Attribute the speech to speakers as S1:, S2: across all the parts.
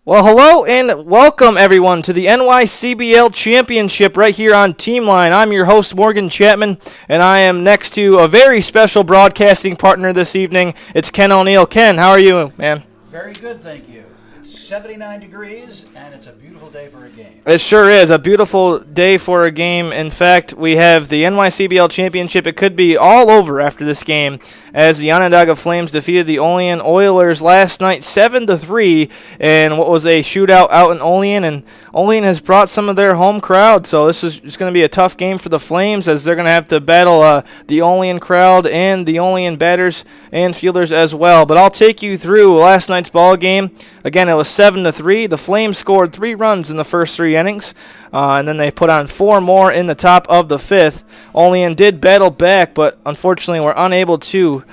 S1: Well, hello and welcome everyone to the NYCBL Championship right here on Team Line. I'm your host Morgan Chapman, and I am next to a very special broadcasting partner this evening. It's Ken O'Neill. Ken, how are you, man?
S2: Very good, thank you. It's 79 degrees, and it's a beautiful day for a game.
S1: It sure is a beautiful day for a game. In fact, we have the NYCBL Championship. It could be all over after this game, as the Onondaga Flames defeated the Olean Oilers last night 7-3 in what was a shootout out in Olean, and Olean has brought some of their home crowd, so this is it's going to be a tough game for the Flames, as they're going to have to battle the Olean crowd and the Olean batters and fielders as well. But I'll take you through last night's ball game. Again, it was 7-3. The Flames scored 3 runs in the first 3 innings, and then they put on 4 more in the top of the 5th. Olean did battle back, but unfortunately were unable to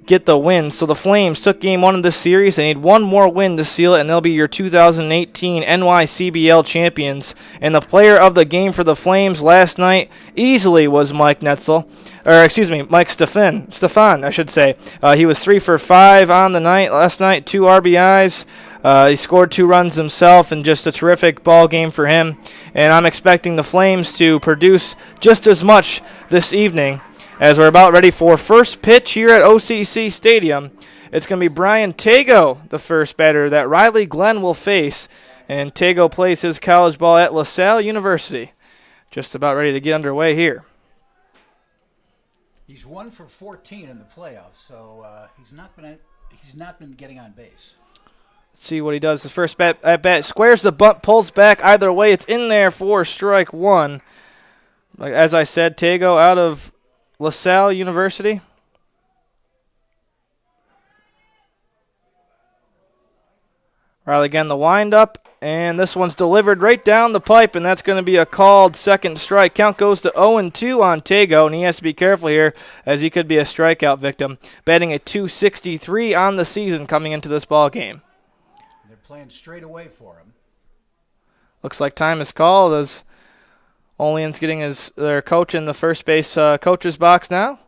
S1: get the win. So the Flames took game 1 of this series. They need one more win to seal it, and they'll be your 2018 NYCBL champions. And the player of the game for the Flames last night easily was Mike Stefan, I should say. He was 3 for 5 on the night last night, 2 RBIs. He scored 2 runs himself, and just a terrific ball game for him. And I'm expecting the Flames to produce just as much this evening, as we're about ready for first pitch here at OCC Stadium. It's going to be Brian Tago, the first batter that Riley Glenn will face. And Tago plays his college ball at LaSalle University. Just about ready to get underway here.
S2: He's 1 for 14 in the playoffs, so he's not been getting on base.
S1: Let's see what he does. The first bat squares the bunt, pulls back. Either way, it's in there for strike 1. Like as I said, Tago out of LaSalle University. Riley again, the windup, and this one's delivered right down the pipe, and that's going to be a called second strike. Count goes to 0-2 on Tago, and he has to be careful here, as he could be a strikeout victim. Batting at .263 on the season coming into this ball game.
S2: They're playing straight away for him.
S1: Looks like time is called, as Olean's getting their coach in the first base coach's box now.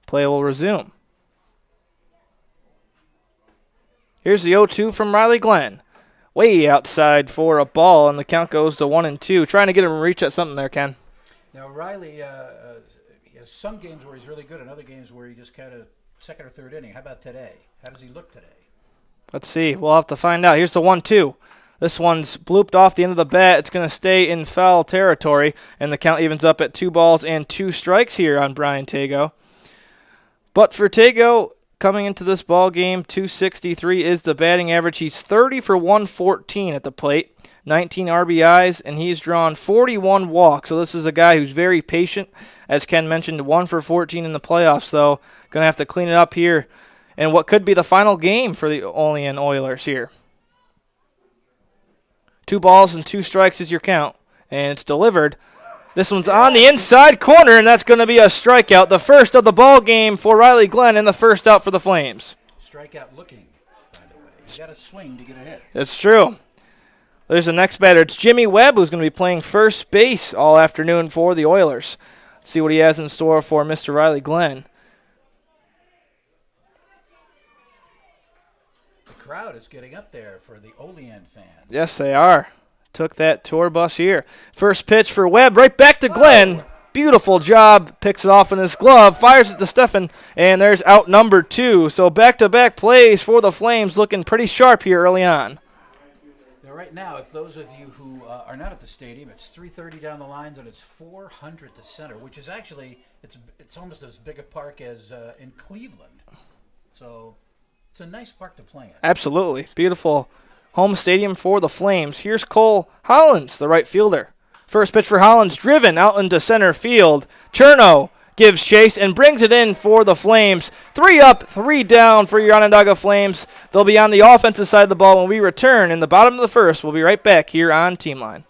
S1: Play will resume. Here's the 0-2 from Riley Glenn. Way outside for a ball, and the count goes to 1-2. Trying to get him to reach at something there, Ken.
S2: Now, Riley he has some games where he's really good and other games where he just kind of second or third inning. How about today? How does he look today? Let's
S1: see. We'll have to find out. Here's the 1-2. This one's blooped off the end of the bat. It's going to stay in foul territory, and the count evens up at 2 balls and 2 strikes here on Brian Tago. But for Tago, coming into this ball game, .263 is the batting average. He's 30 for 114 at the plate, 19 RBIs, and he's drawn 41 walks. So this is a guy who's very patient. As Ken mentioned, 1 for 14 in the playoffs, so going to have to clean it up here in what could be the final game for the Olean Oilers here. 2 balls and 2 strikes is your count, and it's delivered. This one's on the inside corner, and that's going to be a strikeout. The first of the ball game for Riley Glenn, and the first out for the Flames.
S2: Strikeout looking, by the way. You got to swing to get a hit.
S1: That's true. There's the next batter. It's Jimmy Webb, who's going to be playing first base all afternoon for the Oilers. Let's see what he has in store for Mr. Riley Glenn.
S2: The crowd is getting up there for the Olean fans.
S1: Yes, they are. Took that tour bus here. First pitch for Webb, right back to Glenn. Beautiful job. Picks it off in his glove, fires it to Stefan, and there's out number 2. So back-to-back plays for the Flames, looking pretty sharp here early on.
S2: Now, right now, if those of you who are not at the stadium, it's 3:30 down the lines, and it's 400 to center, which is actually it's almost as big a park as in Cleveland. So it's a nice park to play in.
S1: Absolutely. Beautiful home stadium for the Flames. Here's Cole Hollins, the right fielder. First pitch for Hollins, driven out into center field. Cherno gives chase and brings it in for the Flames. 3 up, 3 down for your Onondaga Flames. They'll be on the offensive side of the ball when we return in the bottom of the first. We'll be right back here on Team Line.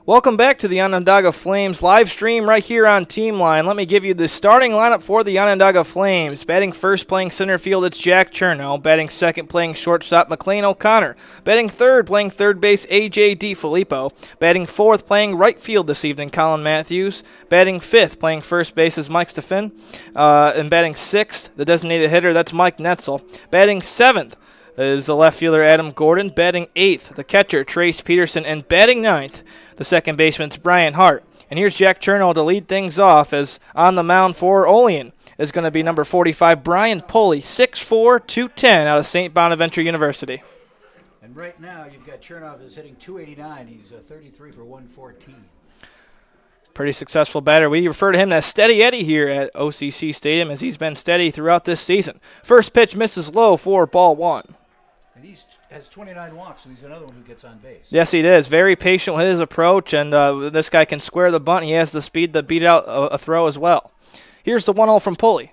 S1: Welcome back to the Onondaga Flames live stream right here on Team Line. Let me give you the starting lineup for the Onondaga Flames. Batting first, playing center field, it's Jack Chernow. Batting second, playing shortstop, McLean O'Connor. Batting third, playing third base, A.J. DiFilippo. Batting fourth, playing right field this evening, Colin Matthews. Batting fifth, playing first base is Mike Stephan. And batting sixth, the designated hitter, that's Mike Netzel. Batting seventh is the left fielder, Adam Gordon. Batting eighth, the catcher, Trace Peterson. And batting ninth, the second baseman's Brian Hart. And here's Jack Chernow to lead things off, as on the mound for Olean is going to be number 45, Brian Pulley, 6'4", 210 out of St. Bonaventure University.
S2: And right now you've got Chernow is hitting 289. He's 33 for 114.
S1: Pretty successful batter. We refer to him as Steady Eddie here at OCC Stadium, as he's been steady throughout this season. First pitch misses low for ball one.
S2: And he has 29 walks, so he's another one who gets on base.
S1: Yes, he is. Very patient with his approach, and this guy can square the bunt. He has the speed to beat out a throw as well. Here's the 1-0 from Pulley.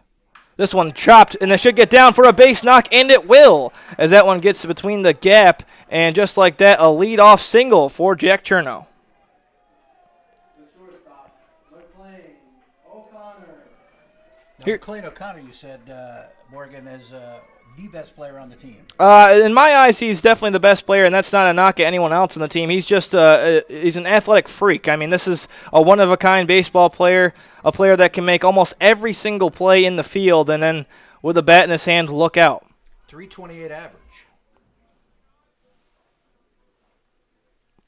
S1: This one chopped, and it should get down for a base knock, and it will, as that one gets between the gap, and just like that, a lead-off single for Jack Chernow.
S2: McLean O'Connor, you said, Morgan, is the best player on the team.
S1: In my eyes, he's definitely the best player, and that's not a knock at anyone else on the team. He's just he's an athletic freak. I mean, this is a one-of-a-kind baseball player, a player that can make almost every single play in the field, and then with a bat in his hand, look out.
S2: 328 average.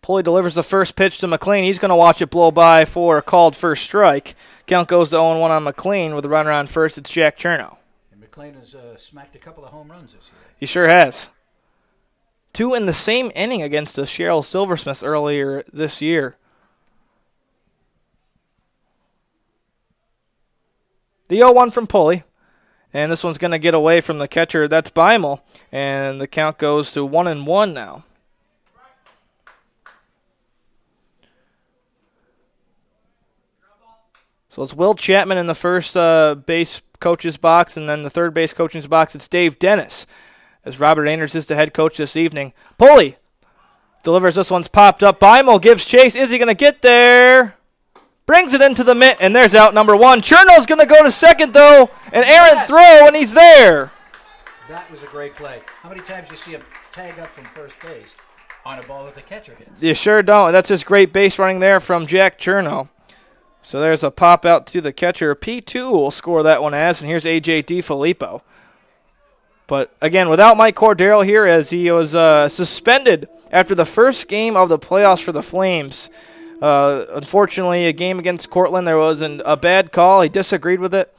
S1: Pulley delivers the first pitch to McLean. He's going to watch it blow by for a called first strike. Count goes to 0-1 on McLean with a runner on first. It's Jack Chernow.
S2: McLean has smacked a couple of home runs this year.
S1: He sure has. 2 in the same inning against the Cheryl Silversmiths earlier this year. The 0-1 from Pulley. And this one's going to get away from the catcher. That's Beimel. And the count goes to 1-1 now. So it's Will Chapman in the first base coach's box, and then the third base coach's box, it's Dave Dennis, as Robert Anders is the head coach this evening. Pulley delivers. This one's popped up. Beimel gives chase. Is he going to get there? Brings it into the mitt, and there's out number 1. Chernow's going to go to second, though, an errant throw, and he's there.
S2: That was a great play. How many times do you see him tag up from first base on a ball that the catcher hits?
S1: You sure don't. That's just great base running there from Jack Chernow. So there's a pop out to the catcher. P2 will score that one as, and here's A.J. DiFilippo. But, again, without Mike Cordero here, as he was suspended after the first game of the playoffs for the Flames. Unfortunately, a game against Cortland, there was a bad call. He disagreed with it.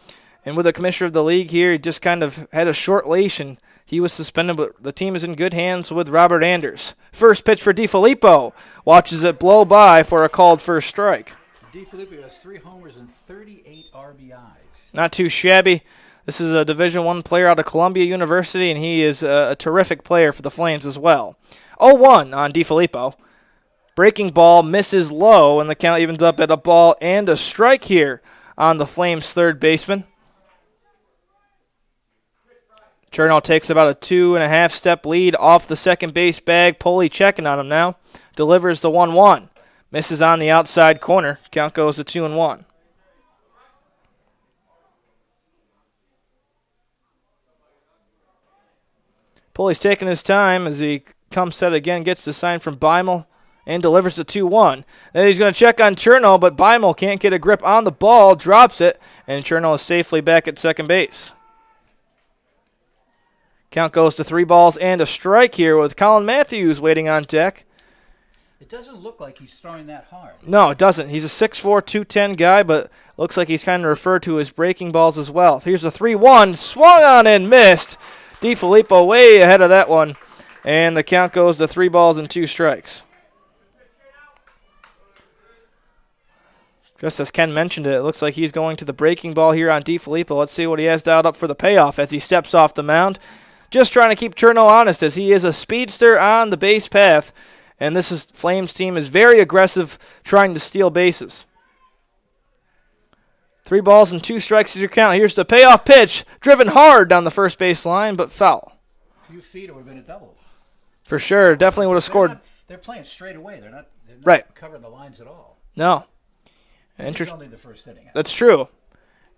S1: And with the commissioner of the league here, he just kind of had a short leash, and he was suspended. But the team is in good hands with Robert Anders. First pitch for DiFilippo. Watches it blow by for a called first strike.
S2: DiFilippo has 3 homers and 38 RBIs.
S1: Not too shabby. This is a Division I player out of Columbia University, and he is a terrific player for the Flames as well. 0-1 on DiFilippo. Breaking ball misses low, and the count evens up at a ball and a strike here on the Flames' third baseman. Chernow takes about a 2.5-step lead off the second base bag. Pulley checking on him now. Delivers the 1-1. Misses on the outside corner. Count goes to 2-1. Pulley's taking his time as he comes set again, gets the sign from Beimel, and delivers the 2-1. Then he's going to check on Chernow, but Beimel can't get a grip on the ball, drops it, and Chernow is safely back at second base. Count goes to 3 balls and a strike here with Colin Matthews waiting on deck.
S2: It doesn't look like he's throwing that hard.
S1: No, it doesn't. He's a 6'4", 210 guy, but looks like he's kind of referred to his breaking balls as well. Here's a 3-1, swung on and missed. DiFilippo way ahead of that one, and the count goes to 3 balls and 2 strikes. Just as Ken mentioned it looks like he's going to the breaking ball here on DiFilippo. Let's see what he has dialed up for the payoff as he steps off the mound. Just trying to keep Chernow honest, as he is a speedster on the base path. And this is Flames team is very aggressive, trying to steal bases. 3 balls and 2 strikes is your count. Here's the payoff pitch, driven hard down the first base line, but foul.
S2: A few feet, it would have been a double.
S1: For sure, definitely would have scored.
S2: they're playing straight away. They're not
S1: Right.
S2: covering the lines at all.
S1: No.
S2: It's only the first inning.
S1: That's true.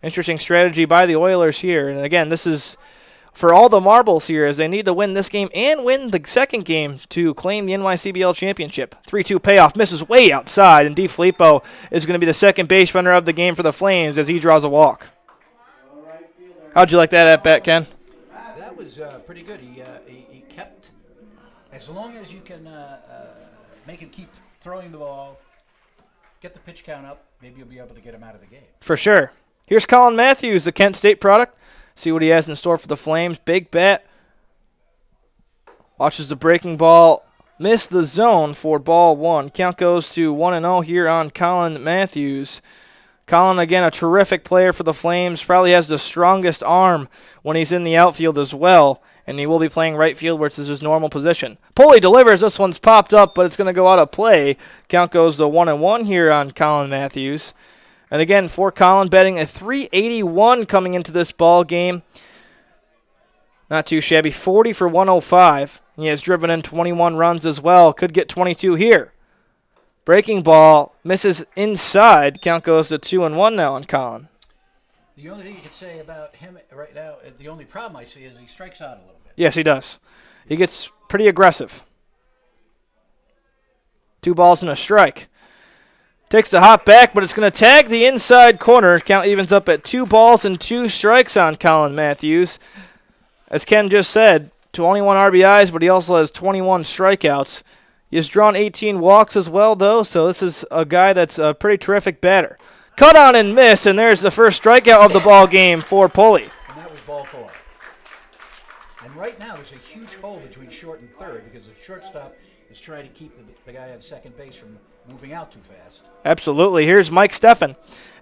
S1: Interesting strategy by the Oilers here. And again, this is for all the marbles here, as they need to win this game and win the second game to claim the NYCBL Championship. 3-2 payoff, misses way outside, and DiFilippo is going to be the second base runner of the game for the Flames as he draws a walk. How'd you like that at bat, Ken?
S2: That was pretty good. He kept, as long as you can make him keep throwing the ball, get the pitch count up, maybe you'll be able to get him out of the game.
S1: For sure. Here's Colin Matthews, the Kent State product. See what he has in store for the Flames. Big bat. Watches the breaking ball. Miss the zone for ball one. Count goes to 1-0 here on Colin Matthews. Colin, again, a terrific player for the Flames. Probably has the strongest arm when he's in the outfield as well. And he will be playing right field, which is his normal position. Pulley delivers. This one's popped up, but it's going to go out of play. Count goes to 1-1 here on Colin Matthews. And again, for Colin, betting a .381 coming into this ball game. Not too shabby. 40 for 105. He has driven in 21 runs as well. Could get 22 here. Breaking ball misses inside. Count goes to 2-1 now on Colin.
S2: The only thing you could say about him right now, the only problem I see is he strikes out a little bit.
S1: Yes, he does. He gets pretty aggressive. 2 balls and a strike. Takes the hop back, but it's going to tag the inside corner. Count evens up at 2 balls and 2 strikes on Colin Matthews. As Ken just said, 21 RBIs, but he also has 21 strikeouts. He has drawn 18 walks as well, though, so this is a guy that's a pretty terrific batter. Cut on and miss, and there's the first strikeout of the ball game for Pulley.
S2: And that was ball 4. And right now there's a huge hole between short and third because the shortstop is trying to keep the guy on second base from moving out too fast.
S1: Absolutely. Here's Mike Steffen.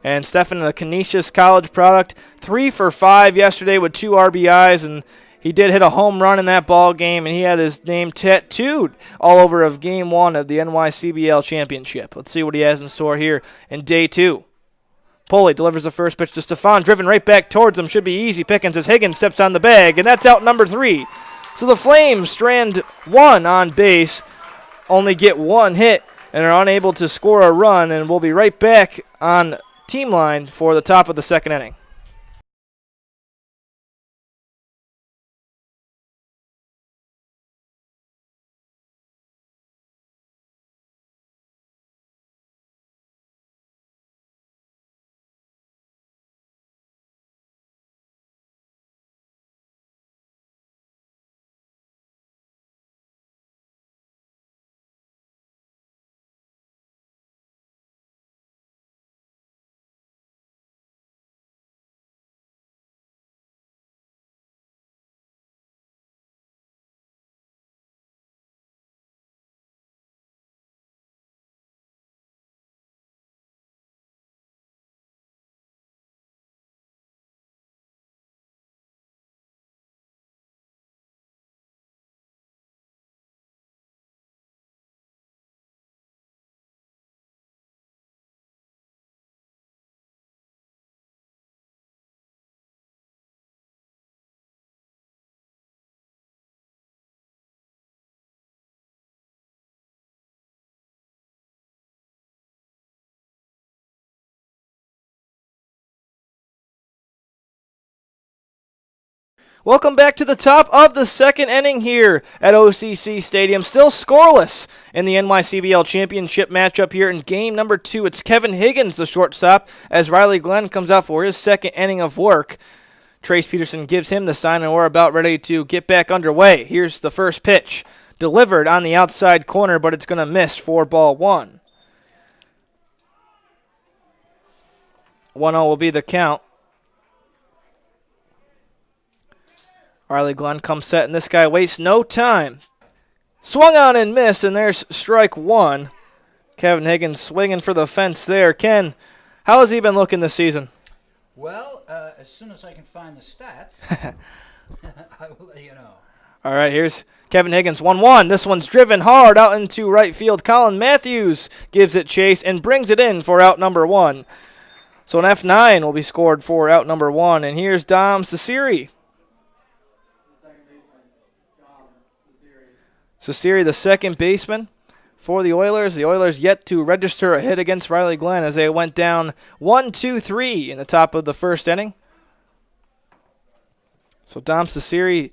S1: And Steffen, a Canisius College product, 3 for 5 yesterday with 2 RBIs, and he did hit a home run in that ball game, and he had his name tattooed all over of Game 1 of the NYCBL Championship. Let's see what he has in store here in Day 2. Pulley delivers the first pitch to Stefan, driven right back towards him. Should be easy pickings as Higgins steps on the bag, and that's out number 3. So the Flames strand 1 on base, only get 1 hit, and are unable to score a run, and we'll be right back on team line for the top of the second inning. Welcome back to the top of the second inning here at OCC Stadium. Still scoreless in the NYCBL Championship matchup here in game number 2. It's Kevin Higgins, the shortstop, as Riley Glenn comes out for his second inning of work. Trace Peterson gives him the sign, and we're about ready to get back underway. Here's the first pitch. Delivered on the outside corner, but it's going to miss for ball 1. 1-0 will be the count. Riley Glenn comes set, and this guy wastes no time. Swung on and missed, and there's strike 1. Kevin Higgins swinging for the fence there. Ken, how has he been looking this season?
S2: Well, as soon as I can find the stats, I will let you know.
S1: All right, here's Kevin Higgins, 1-1. This one's driven hard out into right field. Colin Matthews gives it chase and brings it in for out number 1. So an F9 will be scored for out number 1, and here's Dom Cesiri. Cesiri, the second baseman. for the Oilers. The Oilers yet to register a hit against Riley Glenn as they went down 1-2-3 in the top of the first inning. So Dom Ciceri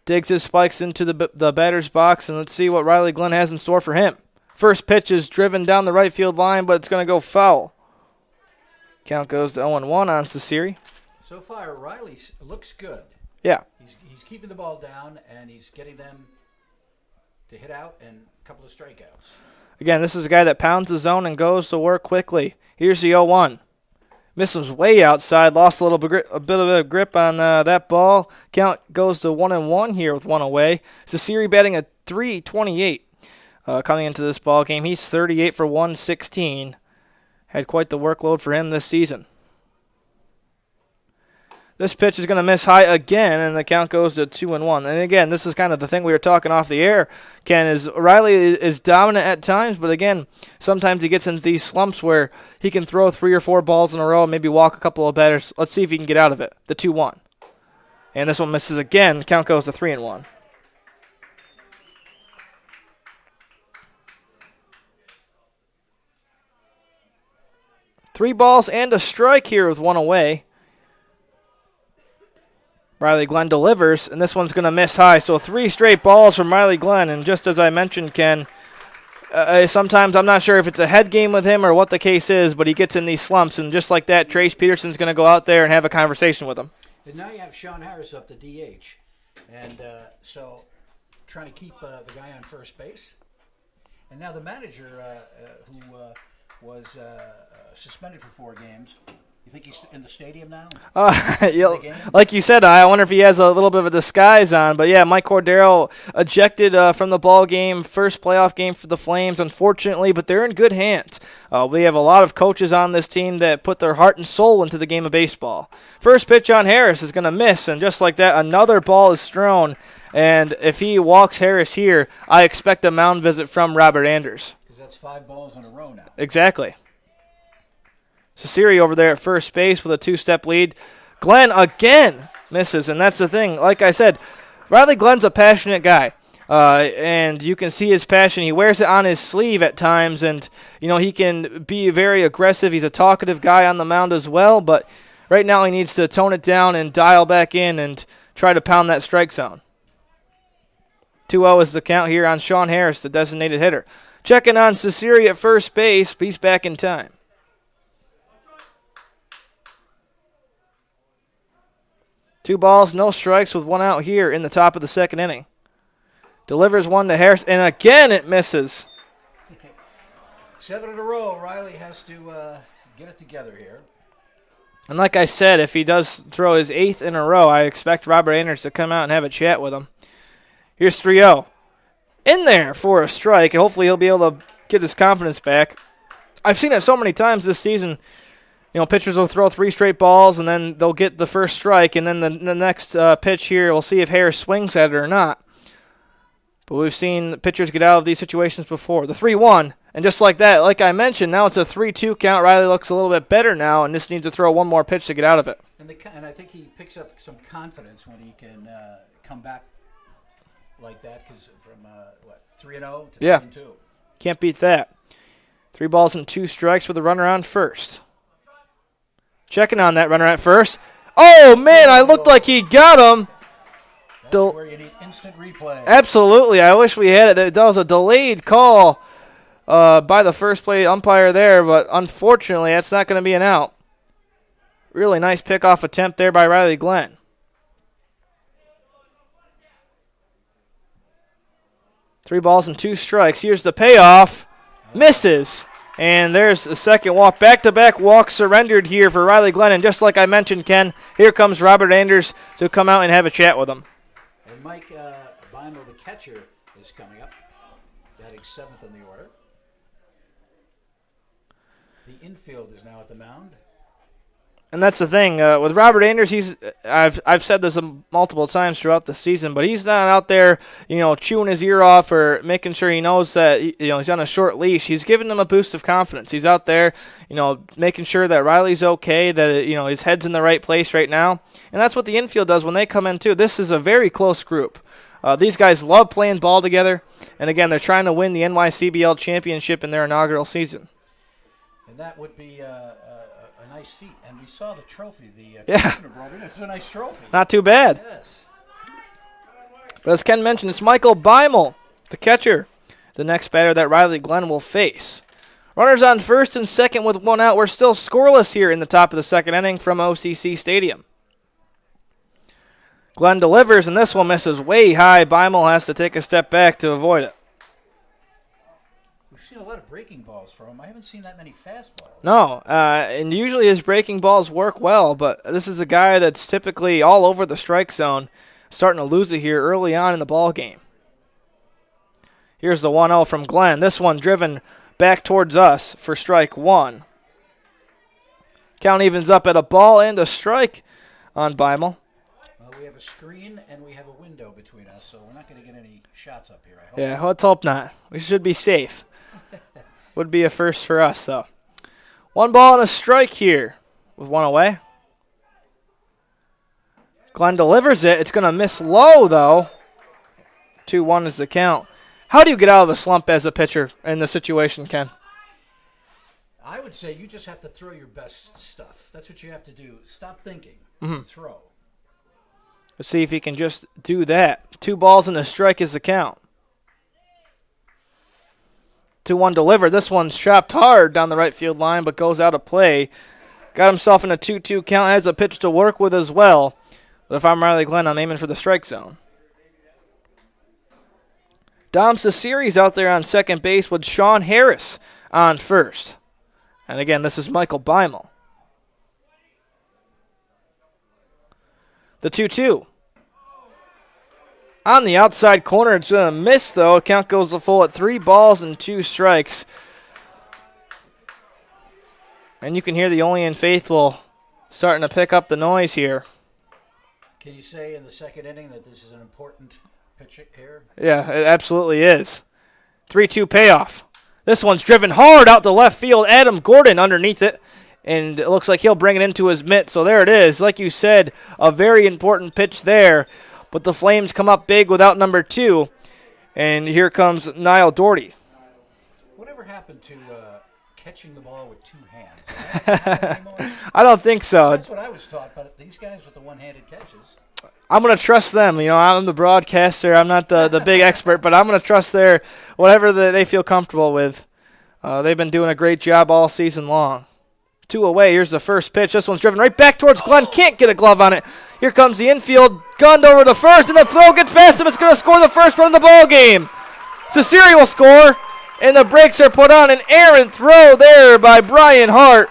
S1: digs his spikes into the batter's box, and let's see what Riley Glenn has in store for him. First pitch is driven down the right field line, but it's going to go foul. Count goes to 0-1 on Ciceri.
S2: So far, Riley looks good.
S1: Yeah.
S2: He's keeping the ball down, and he's getting them to hit out and a couple of strikeouts.
S1: Again, this is a guy that pounds the zone and goes to work quickly. Here's the 0-1. Misses way outside, lost a bit of a grip on that ball. Count goes to 1-1 here with one away. Ciceri batting at .328 coming into this ball game. He's 38 for 116. Had quite the workload for him this season. This pitch is going to miss high again, and the count goes to 2-1. And again, this is kind of the thing we were talking off the air, Ken, is Riley is dominant at times, but again, sometimes he gets into these slumps where he can throw 3 or 4 balls in a row and maybe walk a couple of batters. Let's see if he can get out of it. The 2-1. And this one misses again. The count goes to 3-1. Three balls and a strike here with one away. Riley Glenn delivers, and this one's going to miss high. So 3 straight balls from Riley Glenn, and just as I mentioned, Ken, sometimes I'm not sure if it's a head game with him or what the case is, but he gets in these slumps, and just like that, Trace Peterson's going to go out there and have a conversation with him.
S2: And now you have Sean Harris up the DH, and so trying to keep the guy on first base. And now the manager who was suspended for 4 games, you think he's in the stadium now?
S1: Like you said, I wonder if he has a little bit of a disguise on. But, yeah, Mike Cordero ejected from the ball game, first playoff game for the Flames, unfortunately, but they're in good hands. We have a lot of coaches on this team that put their heart and soul into the game of baseball. First pitch on Harris is going to miss, and just like that, another ball is thrown. And if he walks Harris here, I expect a mound visit from Robert Anders.
S2: Because that's 5 balls in a row now.
S1: Exactly. Ciceri over there at first base with a 2-step lead. Glenn again misses, and that's the thing. Like I said, Riley Glenn's a passionate guy, and you can see his passion. He wears it on his sleeve at times, and he can be very aggressive. He's a talkative guy on the mound as well, but right now he needs to tone it down and dial back in and try to pound that strike zone. 2-0 is the count here on Sean Harris, the designated hitter. Checking on Ciceri at first base, but he's back in time. 2 balls, no strikes with 1 out here in the top of the second inning. Delivers one to Harris, and again it misses.
S2: 7 in a row. Riley has to get it together here.
S1: And like I said, if he does throw his 8th in a row, I expect Robert Anders to come out and have a chat with him. Here's 3-0. In there for a strike, and hopefully he'll be able to get his confidence back. I've seen it so many times this season. Pitchers will throw 3 straight balls, and then they'll get the first strike, and then the next pitch here, we'll see if Harris swings at it or not. But we've seen pitchers get out of these situations before. The 3-1, and just like that, like I mentioned, now it's a 3-2 count. Riley looks a little bit better now, and just needs to throw one more pitch to get out of it.
S2: And I think he picks up some confidence when he can come back like that, because from 3-0 to 3-2.
S1: Can't beat that. 3 balls and 2 strikes with a runner on first. Checking on that runner at first. Oh, man, I looked like he got him.
S2: That's where you need instant replay.
S1: Absolutely. I wish we had it. That was a delayed call by the first play umpire there, but unfortunately that's not going to be an out. Really nice pickoff attempt there by Riley Glenn. Three balls and 2 strikes. Here's the payoff. Misses. And there's a second walk. Back-to-back walk surrendered here for Riley Glenn. And just like I mentioned, Ken, here comes Robert Anders to come out and have a chat with him.
S2: And Mike Bindle, the catcher, is coming up, batting 7th in the order. The infield is now at the mound.
S1: And that's the thing with Robert Anders. I've said this multiple times throughout the season, but he's not out there, chewing his ear off or making sure he knows that he's on a short leash. He's giving them a boost of confidence. He's out there, making sure that Riley's okay, that his head's in the right place right now, and that's what the infield does when they come in too. This is a very close group. These guys love playing ball together. And, again, they're trying to win the NYCBL Championship in their inaugural season.
S2: And that would be a nice feat. And we saw the trophy.
S1: Yeah.
S2: It's a nice trophy.
S1: Not too bad.
S2: Yes.
S1: But as Ken mentioned, it's Michael Beimel, the catcher, the next batter that Riley Glenn will face. Runners on first and second with one out. We're still scoreless here in the top of the second inning from OCC Stadium. Glenn delivers, and this one misses way high. Beimel has to take a step back to avoid it.
S2: We've seen a lot of breaking balls from him. I haven't seen that many fastballs.
S1: No, and usually his breaking balls work well, but this is a guy that's typically all over the strike zone, starting to lose it here early on in the ball game. Here's the 1-0 from Glenn. This one driven back towards us for strike one. Count evens up at a ball and a strike on Beimel.
S2: Well, we have a screen and we have a window between us, so we're not going to get any shots up here, I hope.
S1: Yeah, let's hope not. We should be safe. Would be a first for us, though. 1 ball and a strike here with one away. Glenn delivers it. It's going to miss low, though. 2-1 is the count. How do you get out of the slump as a pitcher in this situation, Ken?
S2: I would say you just have to throw your best stuff. That's what you have to do. Stop thinking and throw.
S1: Let's see if he can just do that. 2 balls and a strike is the count. 2-1 delivered. This one's chopped hard down the right field line, but goes out of play. Got himself in a 2-2 count. Has a pitch to work with as well. But if I'm Riley Glenn, I'm aiming for the strike zone. Dom Cesari's out there on second base with Sean Harris on first. And again, this is Michael Beimel. The 2-2. On the outside corner, it's going to miss, though. Count goes to full at 3 balls and 2 strikes. And you can hear the Olean faithful starting to pick up the noise here.
S2: Can you say in the second inning that this is an important pitch here?
S1: Yeah, it absolutely is. 3-2 payoff. This one's driven hard out to left field. Adam Gordon underneath it. And it looks like he'll bring it into his mitt. So there it is. Like you said, a very important pitch there. But the Flames come up big without number 2. And here comes Niall Doherty.
S2: Whatever happened to catching the ball with 2 hands?
S1: I don't think so.
S2: That's what I was taught, but these guys with the one-handed catches.
S1: I'm going to trust them. You know, I'm the broadcaster. I'm not the big expert, but I'm going to trust their whatever they feel comfortable with. They've been doing a great job all season long. 2 away. Here's the first pitch. This one's driven right back towards Glenn. Can't get a glove on it. Here comes the infield. Gunned over to first, and the throw gets past him. It's going to score the first run of the ball game. Cesari will score, and the brakes are put on. An errant throw there by Brian Hart,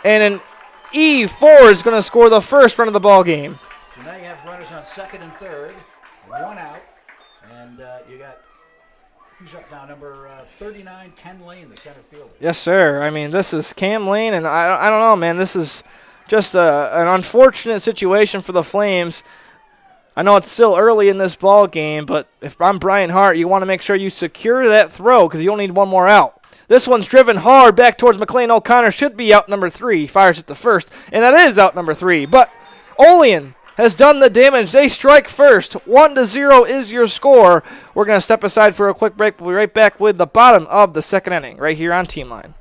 S1: and an E4 is going to score the first run of the ball game.
S2: So now you have runners on second and third, 1 out, and you got who's up now? Number 39, Ken Lane, the center fielder.
S1: Yes, sir. I mean, this is Cam Lane, and I don't know, man. This is just an unfortunate situation for the Flames. I know it's still early in this ball game, but if I'm Brian Hart, you want to make sure you secure that throw because you'll need 1 more out. This one's driven hard back towards McLean O'Connor. Should be out number 3. He fires it to first, and that is out number 3. But Olean has done the damage. They strike first. 1-0 is your score. We're going to step aside for a quick break. We'll be right back with the bottom of the second inning right here on Team Line.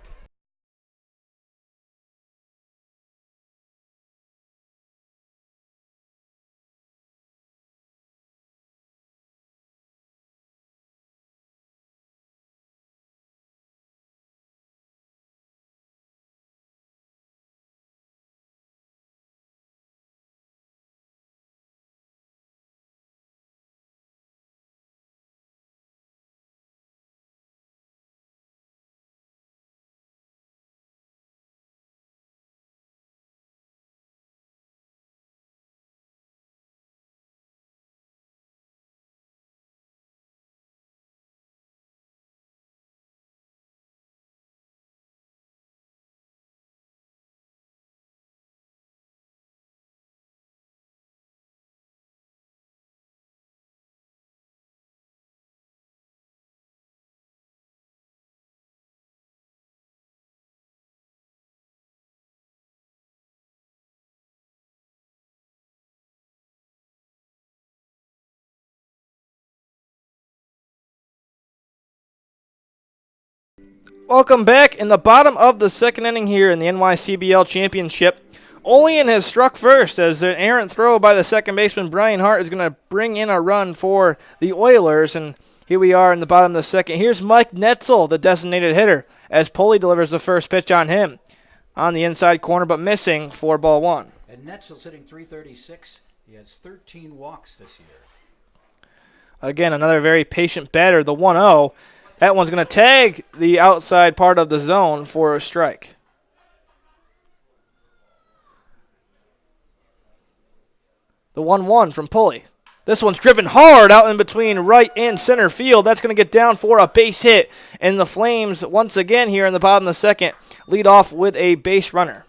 S1: Welcome back in the bottom of the second inning here in the NYCBL Championship. Olean has struck first as an errant throw by the second baseman Brian Hart is going to bring in a run for the Oilers. And here we are in the bottom of the second. Here's Mike Netzel, the designated hitter, as Pulley delivers the first pitch on him. On the inside corner, but missing for ball one.
S2: And Netzel's hitting .336. He has 13 walks this year.
S1: Again, another very patient batter, the 1-0. That one's going to tag the outside part of the zone for a strike. The 1-1 from Pulley. This one's driven hard out in between right and center field. That's going to get down for a base hit. And the Flames, once again here in the bottom of the second, lead off with a base runner.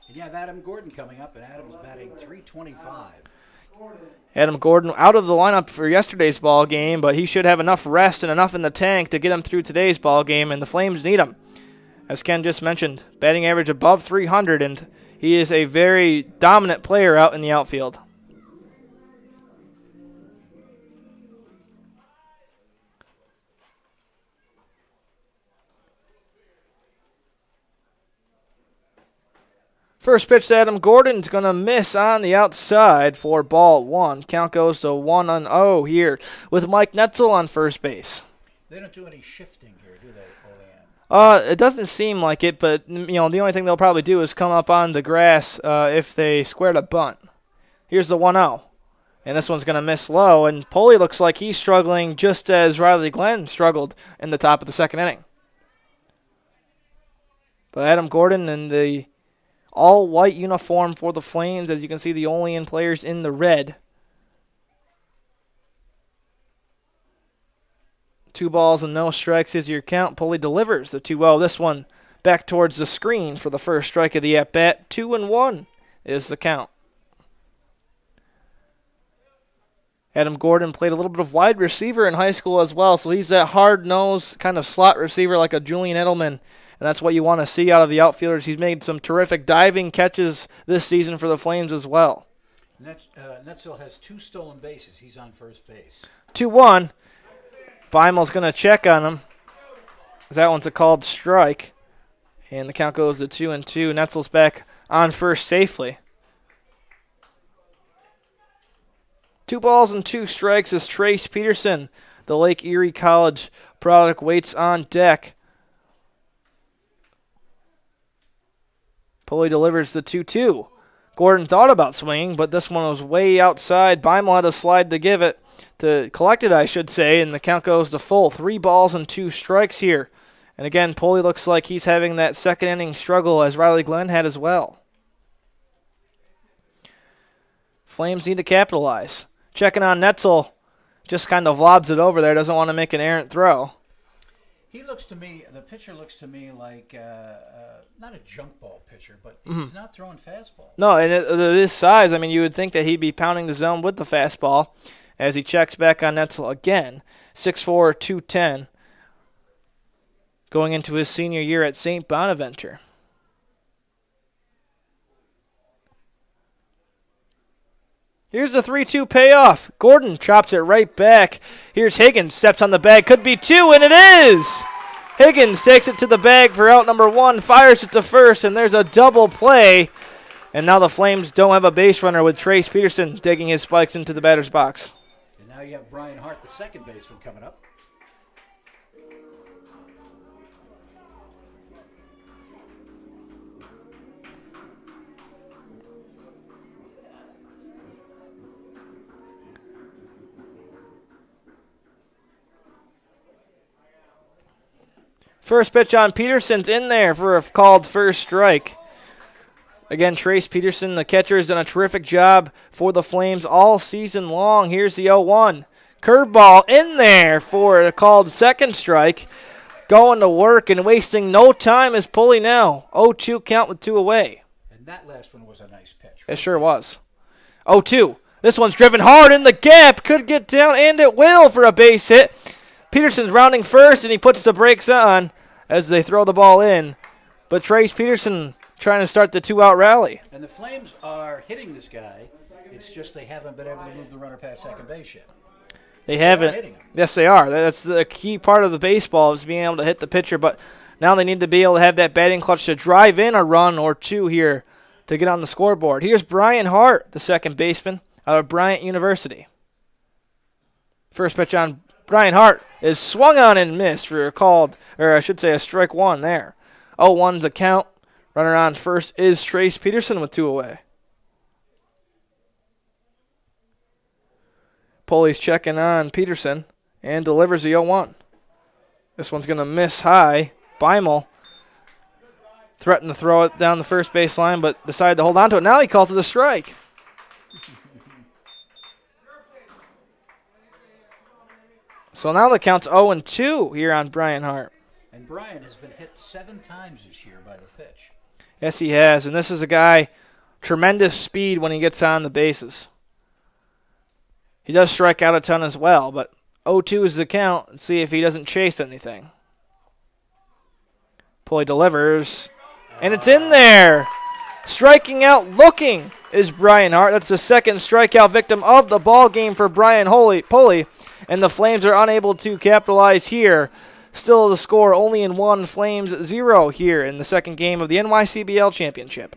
S2: And you have Adam Gordon coming up, and Adam's batting .325.
S1: Adam Gordon out of the lineup for yesterday's ball game, but he should have enough rest and enough in the tank to get him through today's ball game, and the Flames need him. As Ken just mentioned, batting average above 300, and he is a very dominant player out in the outfield. First pitch to Adam Gordon's going to miss on the outside for ball one. Count goes to 1-0 here with Mike Netzel on first base.
S2: They don't do any shifting here, do they, Olean?
S1: It doesn't seem like it, but the only thing they'll probably do is come up on the grass if they squared a bunt. Here's the 1-0, and this one's going to miss low, and Pulley looks like he's struggling just as Riley Glenn struggled in the top of the second inning. But Adam Gordon in the all-white uniform for the Flames, as you can see the Olean players in the red. 2 balls and no strikes is your count. Pulley delivers the 2-0. This one back towards the screen for the first strike of the at-bat. 2-1 is the count. Adam Gordon played a little bit of wide receiver in high school as well, so he's that hard-nosed kind of slot receiver like a Julian Edelman. And that's what you want to see out of the outfielders. He's made some terrific diving catches this season for the Flames as well.
S2: Netzel has 2 stolen bases. He's on first base.
S1: 2-1. Beimel's going to check on him. That one's a called strike. And the count goes to 2-2. Netzel's back on first safely. 2 balls and 2 strikes as Trace Peterson, the Lake Erie College product, waits on deck. Pulley delivers the 2-2. Gordon thought about swinging, but this one was way outside. Beimel had a slide to give it, to collect it, I should say, and the count goes to full. 3 balls and 2 strikes here. And again, Pulley looks like he's having that second inning struggle as Riley Glenn had as well. Flames need to capitalize. Checking on Netzel, just kind of lobs it over there, doesn't want to make an errant throw.
S2: He looks to me, the pitcher looks to me like not a junk ball pitcher, but he's not throwing fastball.
S1: No, and at this size, I mean, you would think that he'd be pounding the zone with the fastball as he checks back on Netzel again. 6'4", 210, going into his senior year at St. Bonaventure. Here's the 3-2 payoff. Gordon chops it right back. Here's Higgins, steps on the bag. Could be 2, and it is! Higgins takes it to the bag for out number 1, fires it to first, and there's a double play. And now the Flames don't have a base runner with Trace Peterson digging his spikes into the batter's box.
S2: And now you have Brian Hart, the second baseman, coming up.
S1: First pitch on Peterson's in there for a called first strike. Again, Trace Peterson, the catcher, has done a terrific job for the Flames all season long. Here's the 0-1. Curveball in there for a called second strike. Going to work and wasting no time is Pulley now. 0-2 count with 2 away.
S2: And that last one was a nice pitch.
S1: It sure was. 0-2. This one's driven hard in the gap. Could get down, and it will for a base hit. Peterson's rounding first, and he puts the brakes on as they throw the ball in. But Trace Peterson trying to start the 2-out rally.
S2: And the Flames are hitting this guy. It's just they haven't been able to move the runner past second base yet.
S1: They haven't.
S2: Hitting him.
S1: Yes, they are. That's the key part of the baseball is being able to hit the pitcher. But now they need to be able to have that batting clutch to drive in a run or two here to get on the scoreboard. Here's Brian Hart, the second baseman out of Bryant University. First pitch on Brian Hart is swung on and missed for a strike one there. 0-1's the count. Runner on first is Trace Peterson with two away. Pulley's checking on Peterson and delivers the 0-1. This one's going to miss high. Beimel threatened to throw it down the first baseline, but decided to hold on to it. Now he calls it a strike. So now the count's 0-2 here on Brian Hart.
S2: And Brian has been hit 7 times this year by the pitch.
S1: Yes, he has. And this is a guy, tremendous speed when he gets on the bases. He does strike out a ton as well, but 0-2 is the count. Let's see if he doesn't chase anything. Pulley delivers, and it's in there. Striking out looking is Brian Hart. That's the second strikeout victim of the ball game for Brian Pulley, and the Flames are unable to capitalize here. Still the score only in 1, Flames 0 here in the second game of the NYCBL Championship.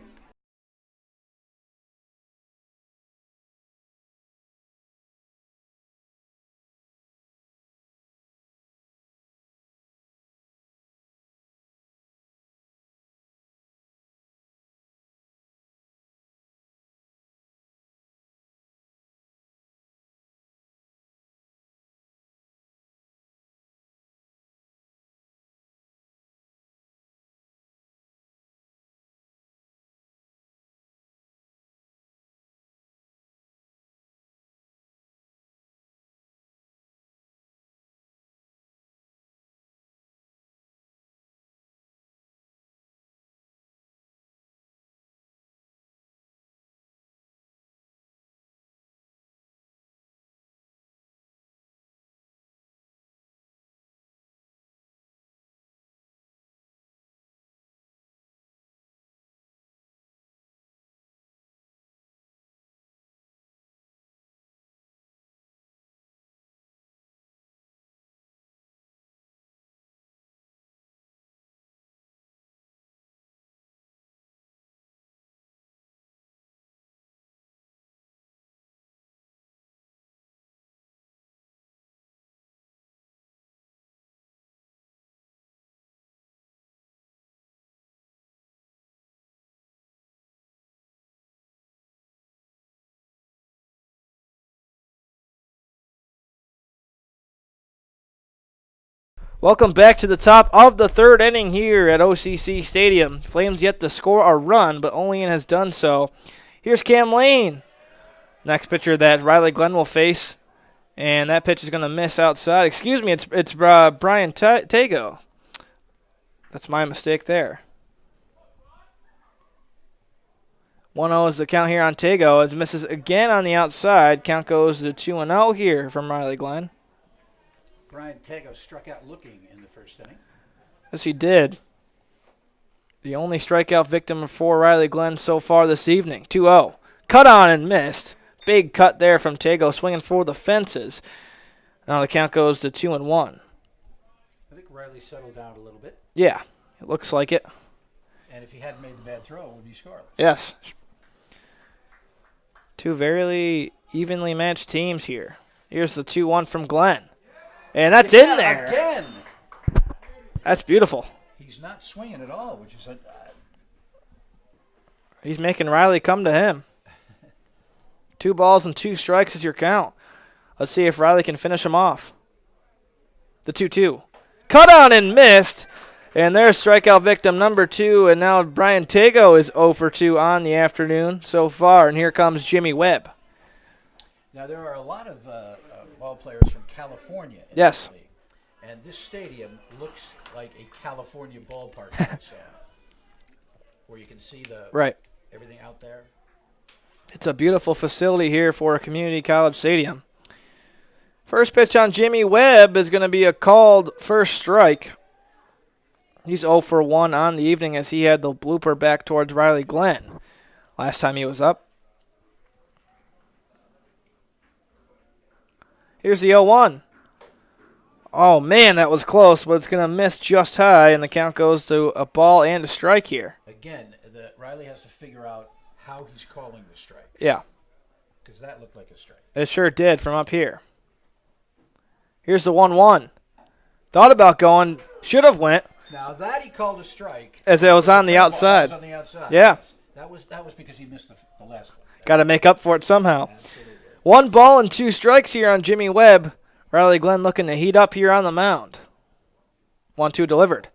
S1: Welcome back to the top of the third inning here at OCC Stadium. Flames yet to score a run, but Olean has done so. Here's Cam Lane. Next pitcher that Riley Glenn will face, and that pitch is going to miss outside. Excuse me, it's Brian Tago. That's my mistake there. 1-0 is the count here on Tago. It misses again on the outside. Count goes to 2-0 here from Riley Glenn.
S2: Brian Tago struck out looking in the first inning.
S1: Yes, he did. The only strikeout victim for Riley Glenn so far this evening. 2-0. Cut on and missed. Big cut there from Tago, swinging for the fences. Now the count goes to 2-1.
S2: I think Riley settled down a little bit.
S1: Yeah, it looks like it.
S2: And if he hadn't made the bad throw, it would be scoreless.
S1: Yes. Two very evenly matched teams here. Here's the 2-1 from Glenn. And that's in there.
S2: Again.
S1: That's beautiful.
S2: He's not swinging at all, which is
S1: He's making Riley come to him. 2 balls and 2 strikes is your count. Let's see if Riley can finish him off. The 2-2. Cut on and missed. And there's strikeout victim number 2. And now Brian Tago is 0 for 2 on the afternoon so far. And here comes Jimmy Webb.
S2: Now, there are a lot of ball players from California in
S1: Yes.
S2: this league. And this stadium looks like a California ballpark. So, where you can see everything out there.
S1: It's a beautiful facility here for a community college stadium. First pitch on Jimmy Webb is going to be a called first strike. He's 0 for 1 on the evening as he had the blooper back towards Riley Glenn last time he was up. Here's the 0-1. Oh, man, that was close, but it's going to miss just high, and the count goes to a ball and a strike here.
S2: Again, Riley has to figure out how he's calling the strike.
S1: Yeah.
S2: Because that looked like a strike.
S1: It sure did from up here. Here's the 1-1. Thought about going, should have went.
S2: Now that he called a strike.
S1: As it was on the outside.
S2: It was on the outside.
S1: Yeah.
S2: That was because he missed the last one.
S1: Got to make up for it somehow.
S2: Absolutely.
S1: 1 ball and 2 strikes here on Jimmy Webb. Riley Glenn looking to heat up here on the mound. 1-2 delivered.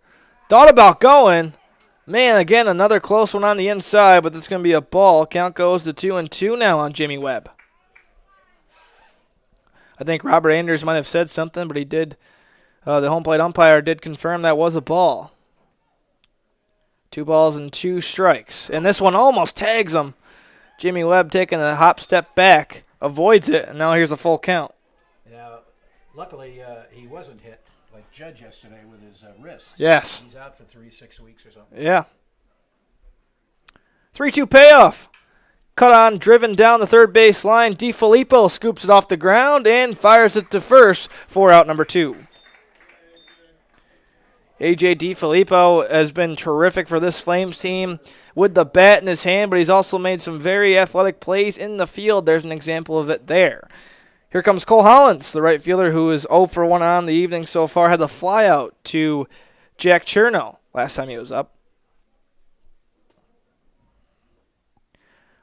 S1: Thought about going. Man, again, another close one on the inside, but it's going to be a ball. Count goes to 2-2 now on Jimmy Webb. I think Robert Anders might have said something, but he did. The home plate umpire did confirm that was a ball. 2 balls and 2 strikes. And this one almost tags him. Jimmy Webb taking a hop step back, avoids it, and now here's a full count.
S2: Now, luckily, he wasn't hit like Judge yesterday with his wrist.
S1: Yes.
S2: He's out for 3-6 weeks or something.
S1: Yeah. 3-2 payoff. Cut on, driven down the third base line. DiFilippo scoops it off the ground and fires it to first for out number 2. A.J. DiFilippo has been terrific for this Flames team with the bat in his hand, but he's also made some very athletic plays in the field. There's an example of it there. Here comes Cole Hollins, the right fielder who is 0 for 1 on the evening so far. Had the fly out to Jack Chernow last time he was up.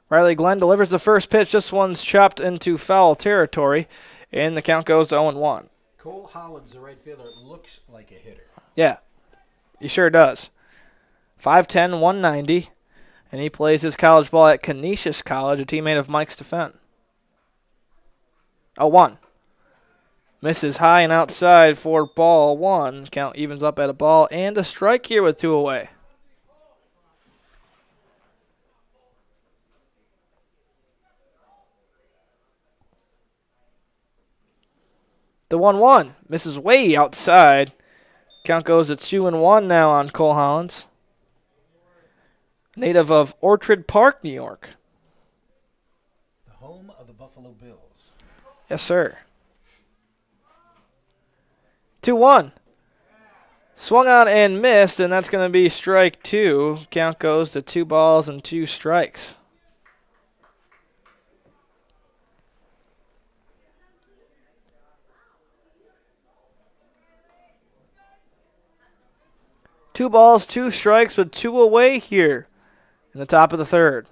S1: Riley Glenn delivers the first pitch. This one's chopped into foul territory, and the count goes to 0-1.
S2: Cole Hollins, the right fielder, looks like a hitter.
S1: Yeah, he sure does. 5'10", 190, and he plays his college ball at Canisius College, a teammate of Mike Steffen. 0-1. Misses high and outside for ball 1. Count evens up at a ball and a strike here with 2 away. The 1-1 misses way outside. Count goes to 2-1 now on Cole Hollins. Native of Orchard Park, New York.
S2: The home of the Buffalo Bills.
S1: Yes, sir. 2-1. Swung on and missed, and that's going to be strike 2. Count goes to 2 balls and 2 strikes. Two balls, 2 strikes, with 2 away here in the top of the third.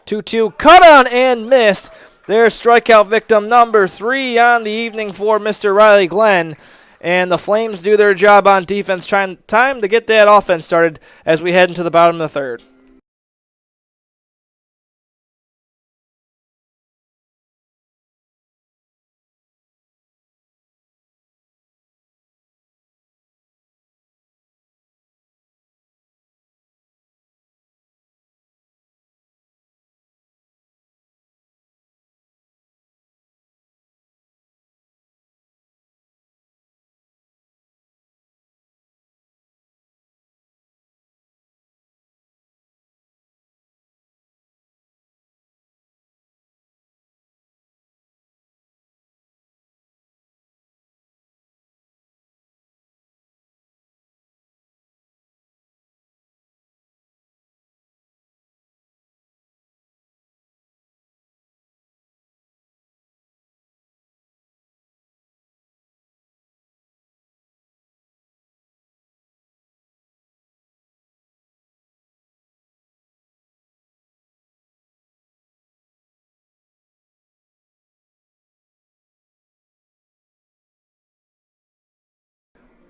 S1: 2-2, cut on and missed. There's strikeout victim number 3 on the evening for Mr. Riley Glenn. And the Flames do their job on defense, time to get that offense started as we head into the bottom of the third.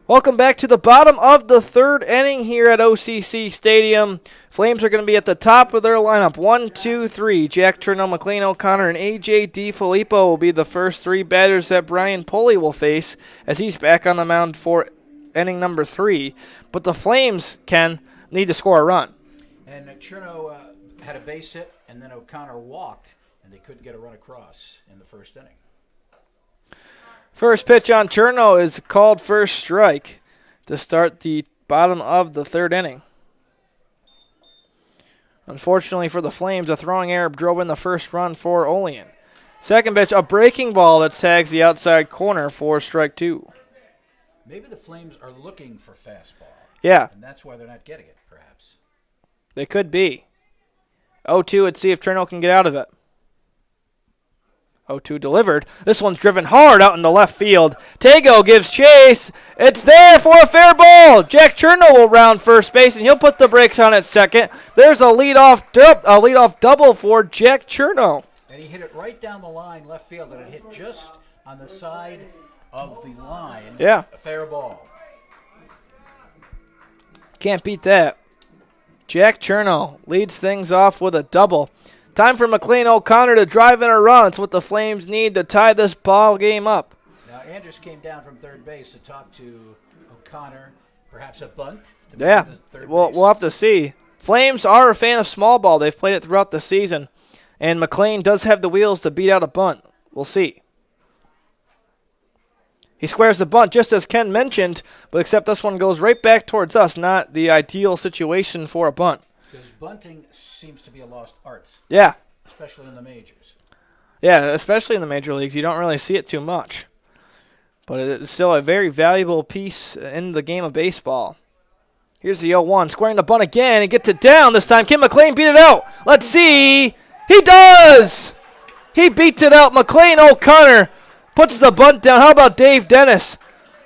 S1: Welcome back to the bottom of the third inning here at OCC Stadium. Flames are going to be at the top of their lineup. 1, 2, 3. Jack Chernow, McLean O'Connor, and A.J. DiFilippo will be the first 3 batters that Brian Pulley will face as he's back on the mound for inning number 3. But the Flames, Ken, need to score a run.
S2: And Chernow had a base hit, and then O'Connor walked, and they couldn't get a run across in the first inning.
S1: First pitch on Chernow is called first strike to start the bottom of the third inning. Unfortunately for the Flames, a throwing error drove in the first run for Olean. Second pitch, a breaking ball that tags the outside corner for strike 2.
S2: Maybe the Flames are looking for fastball.
S1: Yeah.
S2: And that's why they're not getting it, perhaps.
S1: They could be. 0-2, let's see if Cherno can get out of it. 0-2 delivered. This one's driven hard out into left field. Tago gives chase. It's there for a fair ball. Jack Cherno will round first base, and he'll put the brakes on at second. There's a leadoff double for Jack Cherno.
S2: And he hit it right down the line, left field, and it hit just on the side of the line.
S1: Yeah.
S2: A fair ball.
S1: Can't beat that. Jack Cherno leads things off with a double. Time for McLean O'Connor to drive in a run. It's what the Flames need to tie this ball game up.
S2: Now, Andrews came down from third base to talk to O'Connor. Perhaps a bunt?
S1: Yeah, we'll have to see. Flames are a fan of small ball. They've played it throughout the season. And McLean does have the wheels to beat out a bunt. We'll see. He squares the bunt, just as Ken mentioned, but except this one goes right back towards us, not the ideal situation for a bunt.
S2: Because bunting seems to be a lost art.
S1: Yeah.
S2: Especially in the majors.
S1: Yeah, especially in the major leagues. You don't really see it too much. But it's still a very valuable piece in the game of baseball. Here's the 0-1, squaring the bunt again. He gets it down this time. Can McLean beat it out? Let's see. He does! He beats it out. McLean O'Connor puts the bunt down. How about Dave Dennis?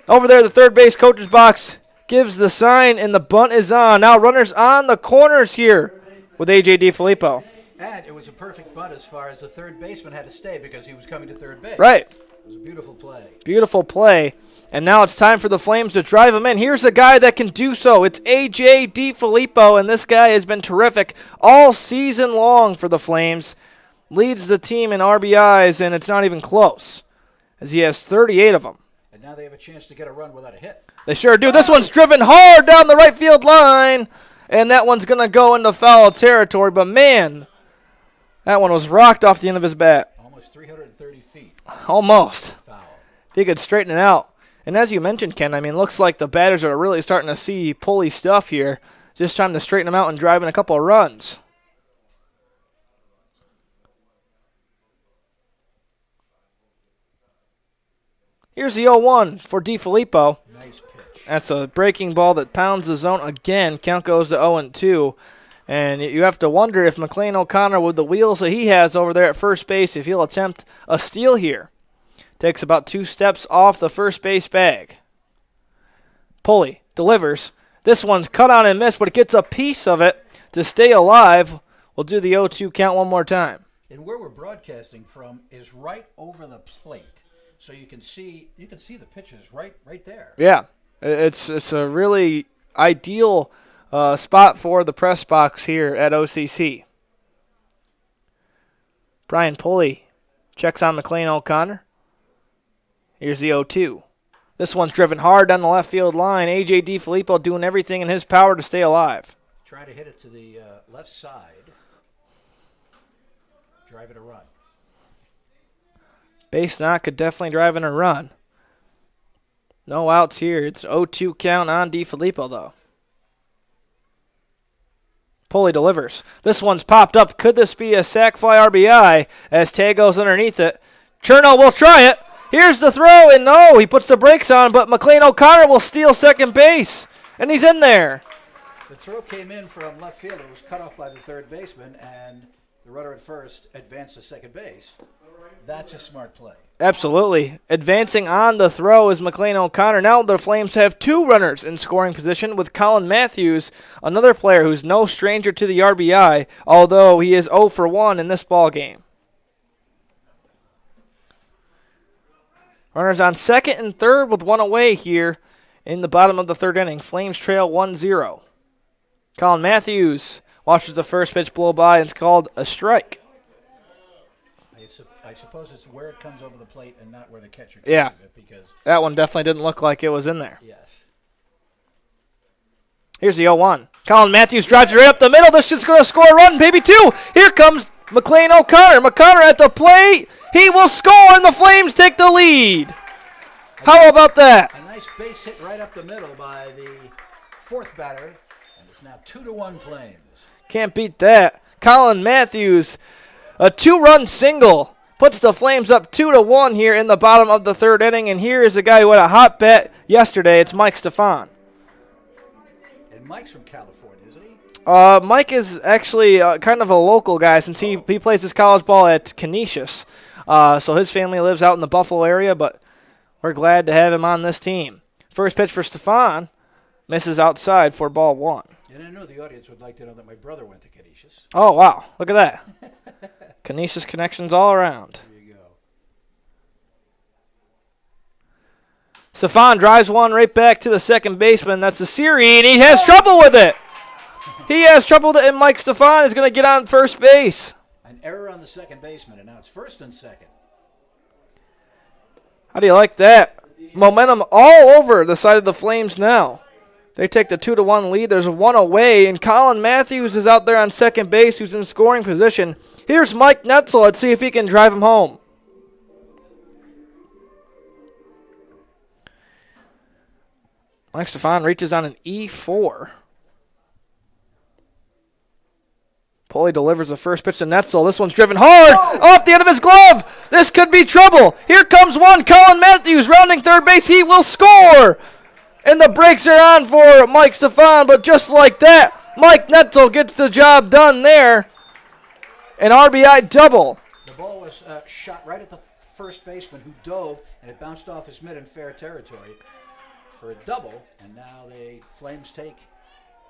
S1: Over there, the third base coach's box gives the sign, and the bunt is on. Now runners on the corners here with A.J. DiFilippo.
S2: And it was a perfect bunt as far as the third baseman had to stay because he was coming to third base.
S1: Right.
S2: It was a beautiful play.
S1: Beautiful play. And now it's time for the Flames to drive him in. Here's a guy that can do so. It's A.J. DiFilippo, and this guy has been terrific all season long for the Flames. Leads the team in RBIs, and it's not even close, as he has 38 of them.
S2: And now they have a chance to get a run without a hit.
S1: They sure do. This one's driven hard down the right field line, and that one's going to go into foul territory. But, man, that one was rocked off the end of his bat.
S2: Almost 330 feet.
S1: Almost.
S2: Foul.
S1: If he could straighten it out. And as you mentioned, Ken, I mean, looks like the batters are really starting to see pulley stuff here. Just time to straighten them out and drive in a couple of runs. Here's the 0-1 for DiFilippo.
S2: Nice pitch.
S1: That's a breaking ball that pounds the zone again. Count goes to 0-2. And you have to wonder if McLean O'Connor, with the wheels that he has over there at first base, if he'll attempt a steal here. Takes about 2 steps off the first base bag. Pulley delivers. This one's cut on and missed, but it gets a piece of it to stay alive. We'll do the 0-2 count one more time.
S2: And where we're broadcasting from is right over the plate. So you can see the pitches right there.
S1: Yeah, it's a really ideal spot for the press box here at OCC. Brian Pulley checks on McLean O'Connor. Here's the 0-2. This one's driven hard down the left field line. A.J. DiFilippo doing everything in his power to stay alive.
S2: Trying to hit it to the left side. Drive it a run.
S1: Base knock could definitely drive in a run. No outs here. It's 0-2 count on DiFilippo, though. Pulley delivers. This one's popped up. Could this be a sac fly RBI as Tay goes underneath it? Cherno will try it. Here's the throw, and no, he puts the brakes on, but McLean O'Connor will steal second base, and he's in there.
S2: The throw came in from left field. It was cut off by the third baseman, and the runner at first advanced to second base. That's a smart play.
S1: Absolutely. Advancing on the throw is McLean O'Connor. Now the Flames have 2 runners in scoring position with Colin Matthews, another player who's no stranger to the RBI, although he is 0 for 1 in this ball game. Runners on second and third with 1 away here in the bottom of the third inning. Flames trail 1-0. Colin Matthews watches the first pitch blow by, and it's called a strike.
S2: I suppose it's where it comes over the plate and not where the catcher
S1: catches
S2: it, because
S1: that one definitely didn't look like it was in there.
S2: Yes.
S1: Here's the 0-1. Colin Matthews drives right up the middle. This shit's going to score a run, maybe 2. Here comes McLean O'Connor. McConnor at the plate. He will score, and the Flames take the lead. How about that?
S2: A nice base hit right up the middle by the fourth batter, and it's now 2-1 Flames.
S1: Can't beat that. Colin Matthews, a 2-run single puts the Flames up 2-1 here in the bottom of the third inning. And here is a guy who had a hot bat yesterday. It's Mike Stefan.
S2: And Mike's from California, isn't he?
S1: Mike is actually kind of a local guy since he plays his college ball at Canisius. So his family lives out in the Buffalo area, but we're glad to have him on this team. First pitch for Stefan. Misses outside for ball 1.
S2: And I know the audience would like to know that my brother went to Canisius.
S1: Oh, wow. Look at that. Canisius connections all around.
S2: There you go.
S1: Stefan drives one right back to the second baseman. That's a Siri, and he has trouble with it. He has trouble with it, and Mike Stefan is going to get on first base.
S2: An error on the second baseman, and now it's first and second.
S1: How do you like that? Momentum all over the side of the Flames now. They take the 2-1 lead. There's one away, and Colin Matthews is out there on second base who's in scoring position. Here's Mike Netzel. Let's see if he can drive him home. Mike Stefan reaches on an E4. Pulley delivers the first pitch to Netzel. This one's driven hard off the end of his glove. This could be trouble. Here comes one. Colin Matthews rounding third base. He will score. And the brakes are on for Mike Stefan, but just like that, Mike Netzel gets the job done there. An RBI double.
S2: The ball was shot right at the first baseman who dove, and it bounced off his mitt in fair territory for a double. And now the Flames take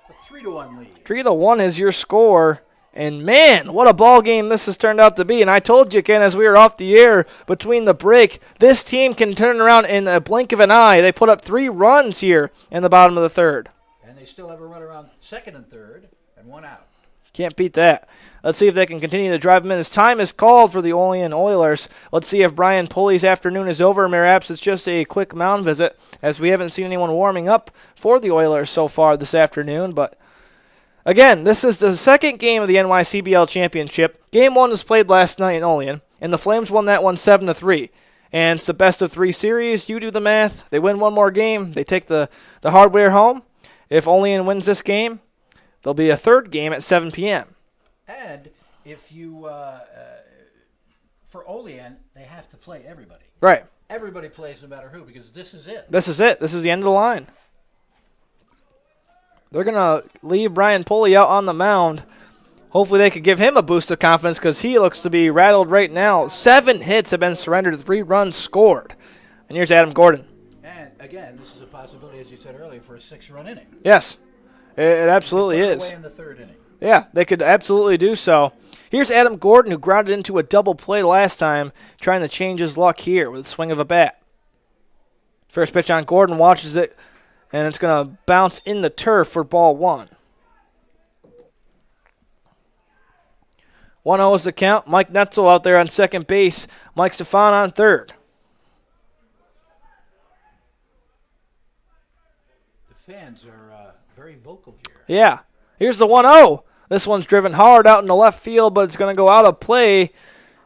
S2: a 3-1 lead.
S1: 3-1 is your score. And, man, what a ball game this has turned out to be. And I told you, Ken, as we were off the air between the break, this team can turn around in a blink of an eye. They put up 3 runs here in the bottom of the third.
S2: And they still have a run around second and third and 1 out.
S1: Can't beat that. Let's see if they can continue to drive them in. As time is called for the Olean Oilers. Let's see if Brian Pulley's afternoon is over. Perhaps it's just a quick mound visit, as we haven't seen anyone warming up for the Oilers so far this afternoon, but again, this is the second game of the NYCBL Championship. Game 1 was played last night in Olean, and the Flames won that one 7-3. And it's the best of 3 series. You do the math. They win one more game. They take the hardware home. If Olean wins this game, there'll be a third game at 7 p.m.
S2: And if you, for Olean, they have to play everybody.
S1: Right.
S2: Everybody plays no matter who, because this is it.
S1: This is it. This is the end of the line. They're going to leave Brian Pulley out on the mound. Hopefully they could give him a boost of confidence because he looks to be rattled right now. 7 hits have been surrendered, 3 runs scored. And here's Adam Gordon.
S2: And, again, this is a possibility, as you said earlier, for a 6-run inning.
S1: Yes, it absolutely is.
S2: Away in the third inning.
S1: Yeah, they could absolutely do so. Here's Adam Gordon, who grounded into a double play last time, trying to change his luck here with a swing of a bat. First pitch on Gordon, watches it, and it's going to bounce in the turf for ball 1. 1-0 is the count. Mike Netzel out there on second base. Mike Stefan on third.
S2: The fans are very vocal here.
S1: Yeah. Here's the 1-0. This one's driven hard out in the left field, but it's going to go out of play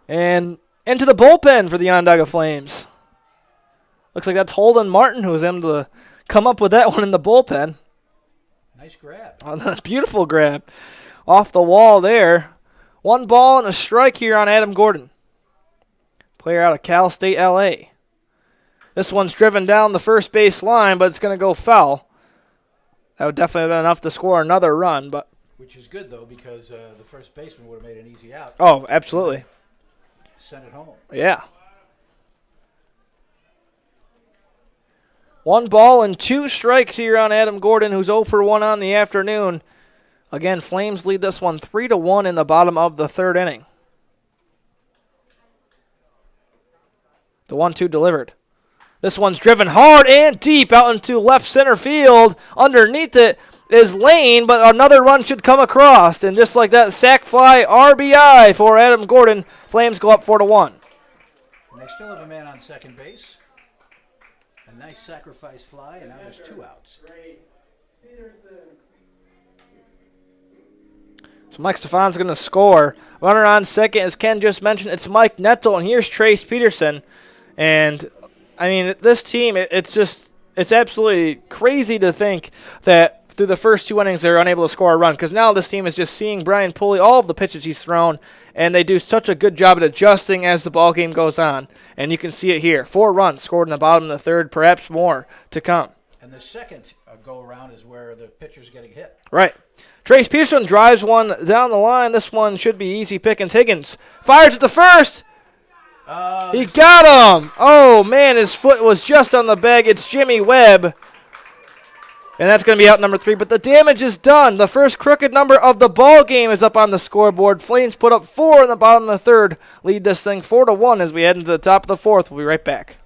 S1: and into the bullpen for the Onondaga Flames. Looks like that's Holden Martin who was able to come up with that one in the bullpen.
S2: Nice grab.
S1: Beautiful grab. Off the wall there. 1 ball and a strike here on Adam Gordon. Player out of Cal State, L.A. This one's driven down the first base line, but it's going to go foul. That would definitely have been enough to score another run, but
S2: which is good, though, because the first baseman would have made an easy out.
S1: Oh, absolutely.
S2: Sent it home.
S1: Yeah. 1 ball and 2 strikes here on Adam Gordon, who's 0 for 1 on the afternoon. Again, Flames lead this one 3-1 in the bottom of the third inning. The 1-2 delivered. This one's driven hard and deep out into left center field. Underneath it is Lane, but another run should come across. And just like that, sac fly RBI for Adam Gordon. Flames go up 4-1.
S2: And they still have a man on second base. A nice sacrifice fly, and now there's 2 outs.
S1: So Mike Stefan's going to score. Runner on second, as Ken just mentioned, it's Mike Netzel, and here's Trace Peterson. And, I mean, this team, it's absolutely crazy to think that through the first 2 innings, they're unable to score a run because now this team is just seeing Brian Pulley, all of the pitches he's thrown, and they do such a good job at adjusting as the ball game goes on. And you can see it here. 4 runs scored in the bottom of the third, perhaps more to come.
S2: And the second go-around is where the pitcher's getting hit.
S1: Right. Trace Peterson drives one down the line. This one should be easy pickings. Higgins fires at the first. He got him. Oh, man, his foot was just on the bag. It's Jimmy Webb. And that's going to be out number 3. But the damage is done. The first crooked number of the ball game is up on the scoreboard. Flames put up 4 in the bottom of the third. Lead this thing 4-1 as we head into the top of the fourth. We'll be right back.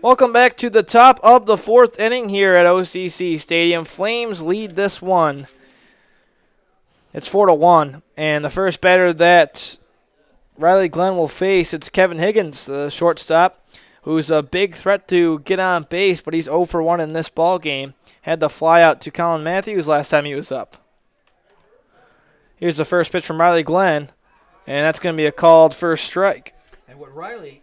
S1: Welcome back to the top of the fourth inning here at OCC Stadium. Flames lead this one. It's 4-1, and the first batter that Riley Glenn will face, it's Kevin Higgins, the shortstop, who's a big threat to get on base, but he's 0 for 1 in this ball game. Had the fly out to Colin Matthews last time he was up. Here's the first pitch from Riley Glenn, and that's going to be a called first strike.
S2: And what Riley,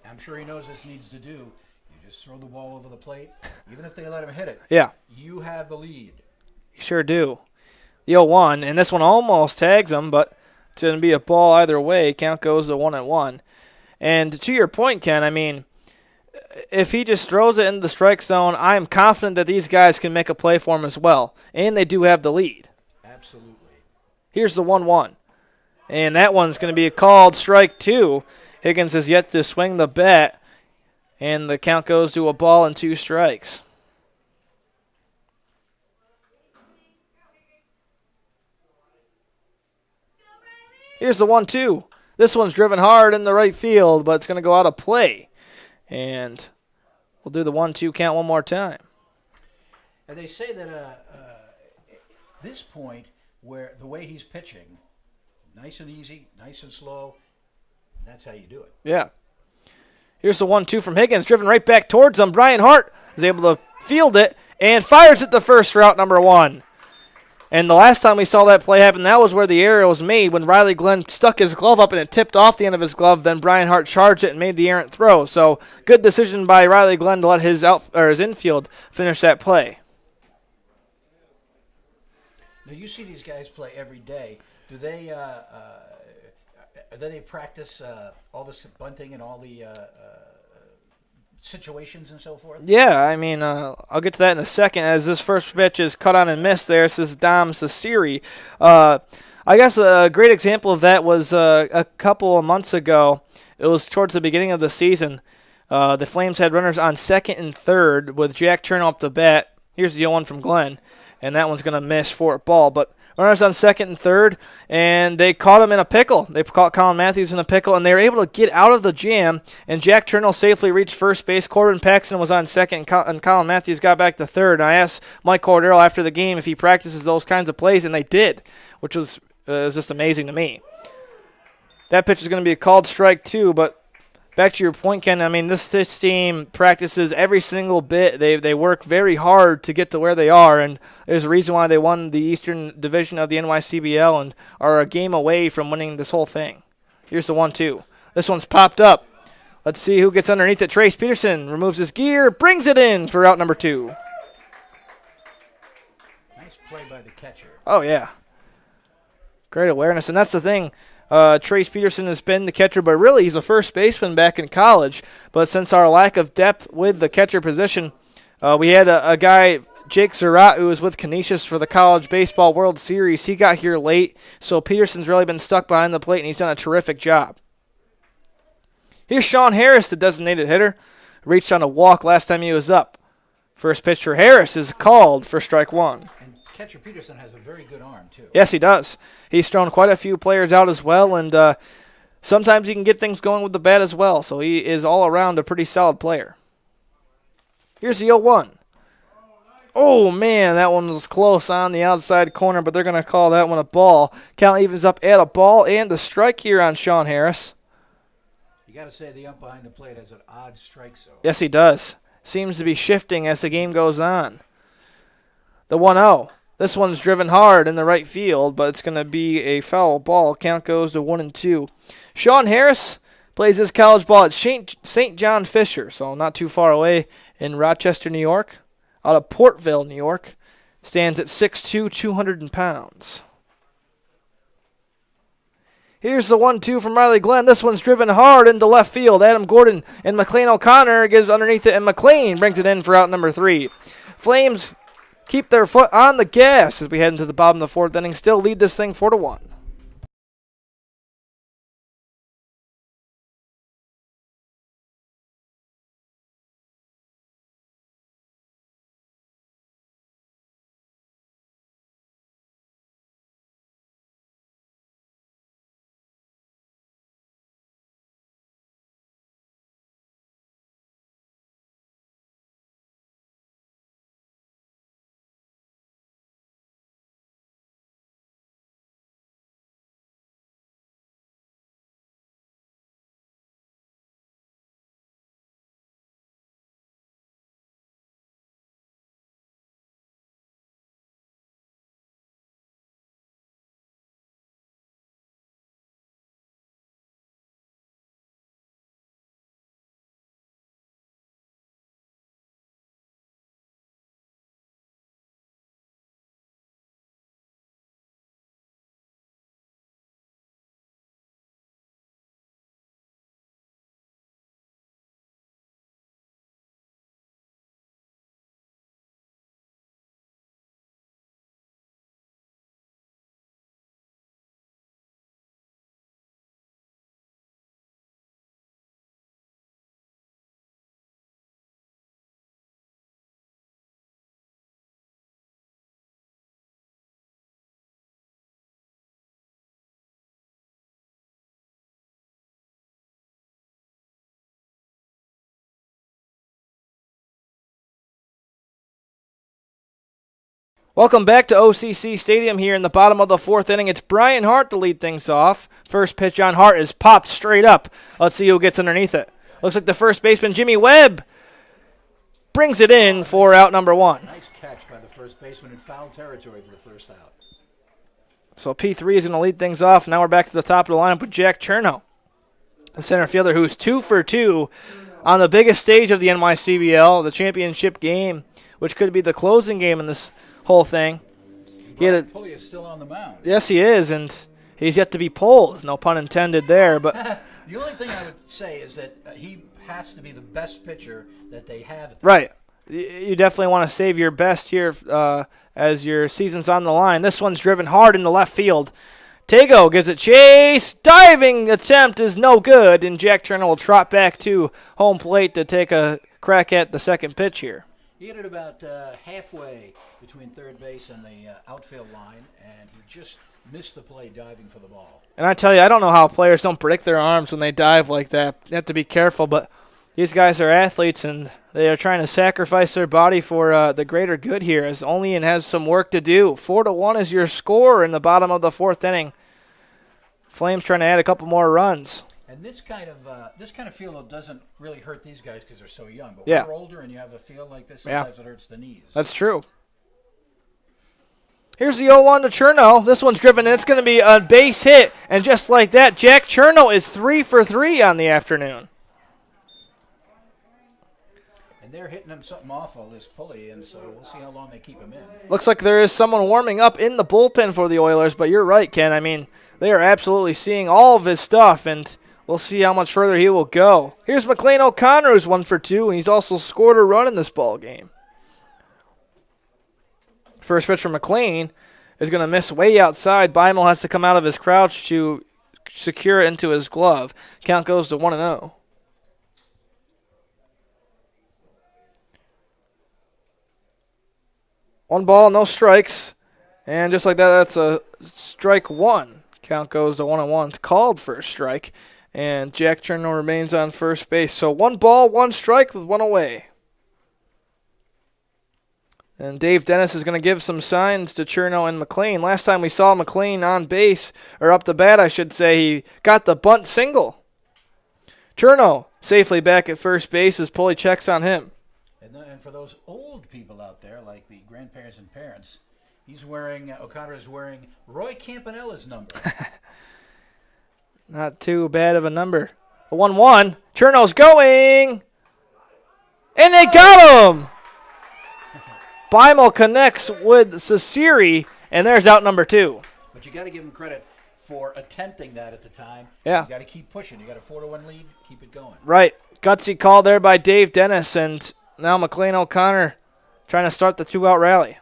S2: I'm sure he knows this, needs to do, you just throw the ball over the plate. Even if they let him hit it,
S1: yeah,
S2: you have the lead.
S1: You sure do. The 0-1, and this one almost tags him, but it's going to be a ball either way. Count goes to 1-1. And to your point, Ken, I mean, if he just throws it into the strike zone, I'm confident that these guys can make a play for him as well. And they do have the lead.
S2: Absolutely.
S1: Here's the 1-1. And that one's going to be a called strike 2. Higgins has yet to swing the bat, and the count goes to a ball and 2 strikes. Here's the 1-2. This one's driven hard in the right field, but it's going to go out of play. And we'll do the 1-2 count one more time.
S2: And they say that this point, where the way he's pitching, nice and easy, nice and slow, that's how you do it.
S1: Yeah. Here's the 1-2 from Higgins, driven right back towards him. Brian Hart is able to field it and fires it to first for out number 1. And the last time we saw that play happen, that was where the error was made when Riley Glenn stuck his glove up and it tipped off the end of his glove. Then Brian Hart charged it and made the errant throw. So good decision by Riley Glenn to let his infield finish that play.
S2: Now you see these guys play every day. Do they practice all this bunting and all the situations and so forth?
S1: Yeah, I mean, I'll get to that in a second as this first pitch is cut on and missed there. This is Dom Ceciri. I guess a great example of that was a couple of months ago. It was towards the beginning of the season. The Flames had runners on second and third with Jack Chernow up the bat. Here's the 0-1 from Glenn, and that one's going to miss for a ball. But runners on second and third, and they caught him in a pickle. They caught Colin Matthews in a pickle, and they were able to get out of the jam, and Jack Chernow safely reached first base. Corbin Paxton was on second, and Colin Matthews got back to third. And I asked Mike Cordero after the game if he practices those kinds of plays, and they did, which was just amazing to me. That pitch is going to be a called strike 2, but back to your point, Ken, I mean, this team practices every single bit. They work very hard to get to where they are, and there's a reason why they won the Eastern Division of the NYCBL and are a game away from winning this whole thing. Here's the 1-2. This one's popped up. Let's see who gets underneath it. Trace Peterson removes his gear, brings it in for out number 2.
S2: Nice play by the catcher.
S1: Oh, yeah. Great awareness, and that's the thing. Trace Peterson has been the catcher, but really he's a first baseman back in college. But since our lack of depth with the catcher position, we had a guy, Jake Surratt, who was with Canisius for the College Baseball World Series. He got here late, so Peterson's really been stuck behind the plate, and he's done a terrific job. Here's Sean Harris, the designated hitter. Reached on a walk last time he was up. First pitch for Harris is called for strike 1.
S2: And catcher Peterson has a very good arm, too.
S1: Yes, he does. He's thrown quite a few players out as well, and sometimes he can get things going with the bat as well, so he is all around a pretty solid player. Here's the 0-1. Oh, man, that one was close on the outside corner, but they're going to call that one a ball. Count evens up at a ball and the strike here on Sean Harris.
S2: You got to say the ump behind the plate has an odd strike zone.
S1: Yes, he does. Seems to be shifting as the game goes on. The 1-0. This one's driven hard in the right field, but it's going to be a foul ball. Count goes to 1-2. Sean Harris plays his college ball at St. John Fisher, so not too far away in Rochester, New York. Out of Portville, New York. Stands at 6'2", 200 pounds. Here's the 1-2 from Riley Glenn. This one's driven hard into left field. Adam Gordon and McLean O'Connor gives underneath it, and McLean brings it in for out number 3. Flames keep their foot on the gas as we head into the bottom of the 4th inning. Still lead this thing 4-1. Welcome back to OCC Stadium here in the bottom of the 4th inning. It's Brian Hart to lead things off. First pitch on Hart is popped straight up. Let's see who gets underneath it. Looks like the first baseman, Jimmy Webb, brings it in for out number 1.
S2: Nice catch by the first baseman in foul territory for the first out.
S1: So P3 is going to lead things off. Now we're back to the top of the lineup with Jack Chernow, the center fielder who's 2 for 2 on the biggest stage of the NYCBL, the championship game, which could be the closing game in this whole thing.
S2: Pulley is still on the mound.
S1: Yes, he is, and he's yet to be pulled. No pun intended there. But
S2: the only thing I would say is that he has to be the best pitcher that they have. At the
S1: right. You definitely want to save your best here as your season's on the line. This one's driven hard into left field. Tago gives it chase. Diving attempt is no good, and Jack Turner will trot back to home plate to take a crack at the second pitch here.
S2: He hit it about halfway between third base and the outfield line, and he just missed the play diving for the ball.
S1: And I tell you, I don't know how players don't predict their arms when they dive like that. You have to be careful, but these guys are athletes, and they are trying to sacrifice their body for the greater good here, as Olean has some work to do. 4-1 is your score in the bottom of the 4th inning. Flames trying to add a couple more runs.
S2: And this kind of feel doesn't really hurt these guys because they're so young. But
S1: Yeah.
S2: when you're older and you have a feel like this, sometimes it hurts the knees.
S1: That's true. Here's the 0-1 to Cherno. This one's driven, and it's going to be a base hit. And just like that, Jack Cherno is 3 for 3 on the afternoon.
S2: And they're hitting him something awful, this pulley, and so we'll see how long they keep him in.
S1: Looks like there is someone warming up in the bullpen for the Oilers, but you're right, Ken. I mean, they are absolutely seeing all of his stuff, and we'll see how much further he will go. Here's McLean O'Connor, who's 1 for 2, and he's also scored a run in this ball game. First pitch from McLean is going to miss way outside. Beimel has to come out of his crouch to secure it into his glove. Count goes to 1-0. One ball, no strikes. And just like that, that's a strike one. Count goes to 1-1. It's called for a strike. And Jack Cherno remains on first base. So 1 ball, 1 strike with 1 away. And Dave Dennis is going to give some signs to Cherno and McLean. Last time we saw McLean on base, or up the bat, I should say, he got the bunt single. Cherno safely back at first base as Pulley checks on him.
S2: And for those old people out there, like the grandparents and parents, O'Connor is wearing Roy Campanella's number.
S1: Not too bad of a number. A 1-1. Cherno's going. And they got him. Beimel connects with Cesari, and there's out number 2.
S2: But you got to give him credit for attempting that at the time.
S1: Yeah.
S2: You got to keep pushing. You got a 4-1 lead. Keep it going.
S1: Right. Gutsy call there by Dave Dennis, and now McLean O'Connor trying to start the 2-out rally.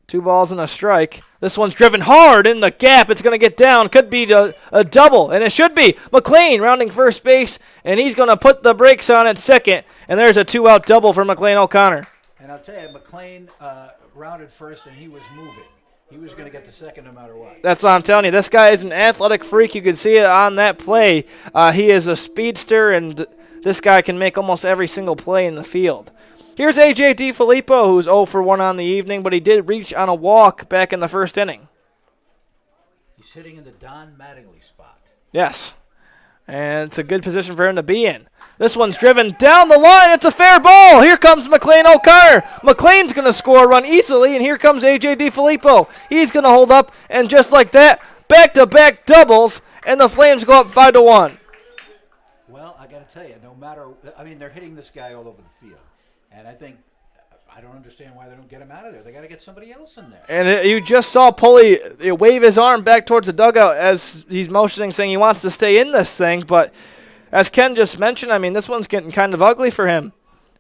S1: 2 balls and a strike. This one's driven hard in the gap. It's going to get down. Could be a double, and it should be. McLean rounding first base, and he's going to put the brakes on at second, and there's a 2-out double for McLean O'Connor.
S2: And I'll tell you, McLean rounded first, and he was moving. He was going to get to second no matter what.
S1: That's what I'm telling you. This guy is an athletic freak. You could see it on that play. He is a speedster, and this guy can make almost every single play in the field. Here's A.J. DiFilippo, who's 0 for 1 on the evening, but he did reach on a walk back in the first inning.
S2: He's hitting in the Don Mattingly spot.
S1: Yes, and it's a good position for him to be in. This one's driven down the line. It's a fair ball. Here comes McLean O'Connor. McLean's going to score a run easily, and here comes A.J. DiFilippo. He's going to hold up, and just like that, back-to-back doubles, and the Flames go up 5-1.
S2: Well, I got to tell you, they're hitting this guy all over the field. And I don't understand why they don't get him out of there. They got to get somebody else in there.
S1: And you just saw Pulley wave his arm back towards the dugout as he's motioning, saying he wants to stay in this thing. But as Ken just mentioned, I mean, this one's getting kind of ugly for him.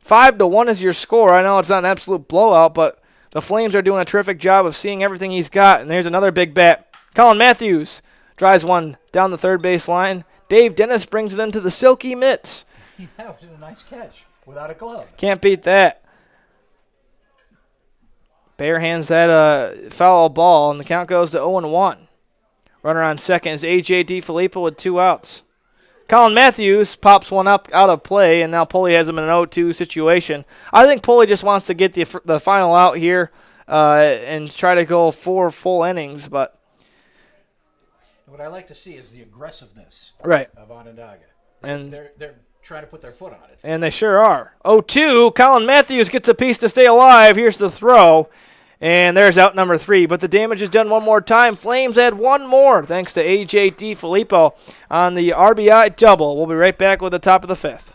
S1: 5-1 is your score. I know it's not an absolute blowout, but the Flames are doing a terrific job of seeing everything he's got. And there's another big bat. Colin Matthews drives one down the third base line. Dave Dennis brings it into the silky mitts.
S2: That was a nice catch. Without a glove.
S1: Can't beat that. Bare hands that foul ball, and the count goes to 0-1. Runner on second is A.J. DiFilippo with 2 outs. Colin Matthews pops one up out of play, and now Pulley has him in an 0-2 situation. I think Pulley just wants to get the final out here and try to go 4 full innings. But
S2: what I like to see is the aggressiveness of Onondaga.
S1: And
S2: they're trying to put their foot on it.
S1: And they sure are. 0-2, Colin Matthews gets a piece to stay alive. Here's the throw. And there's out number 3. But the damage is done one more time. Flames add one more thanks to A.J. DiFilippo on the RBI double. We'll be right back with the top of the 5th.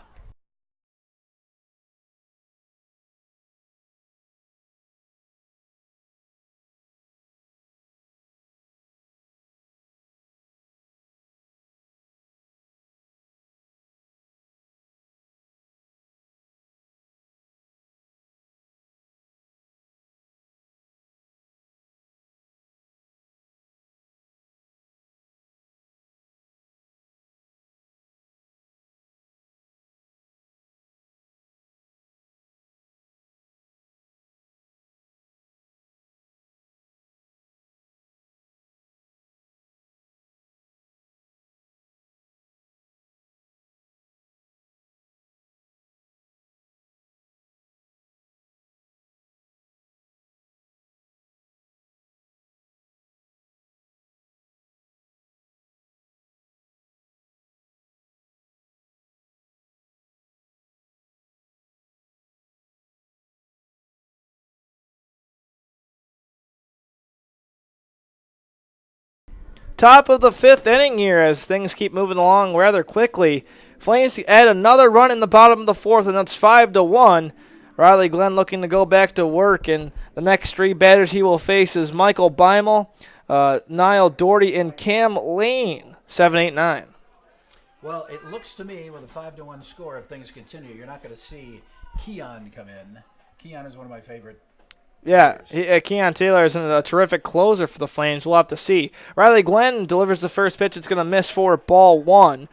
S1: top of the 5th inning here as things keep moving along rather quickly. Flames add another run in the bottom of the 4th, and that's 5-1. Riley Glenn looking to go back to work, and the next 3 batters he will face is Michael Beimel, Niall Doherty, and Cam Lane, 7, 8, 9.
S2: Well, it looks to me with a 5-1 score, if things continue, you're not going to see Keon come in. Keon is one of my favorite.
S1: Yeah, Keon Taylor is a terrific closer for the Flames. We'll have to see. Riley Glenn delivers the first pitch. It's going to miss for ball 1.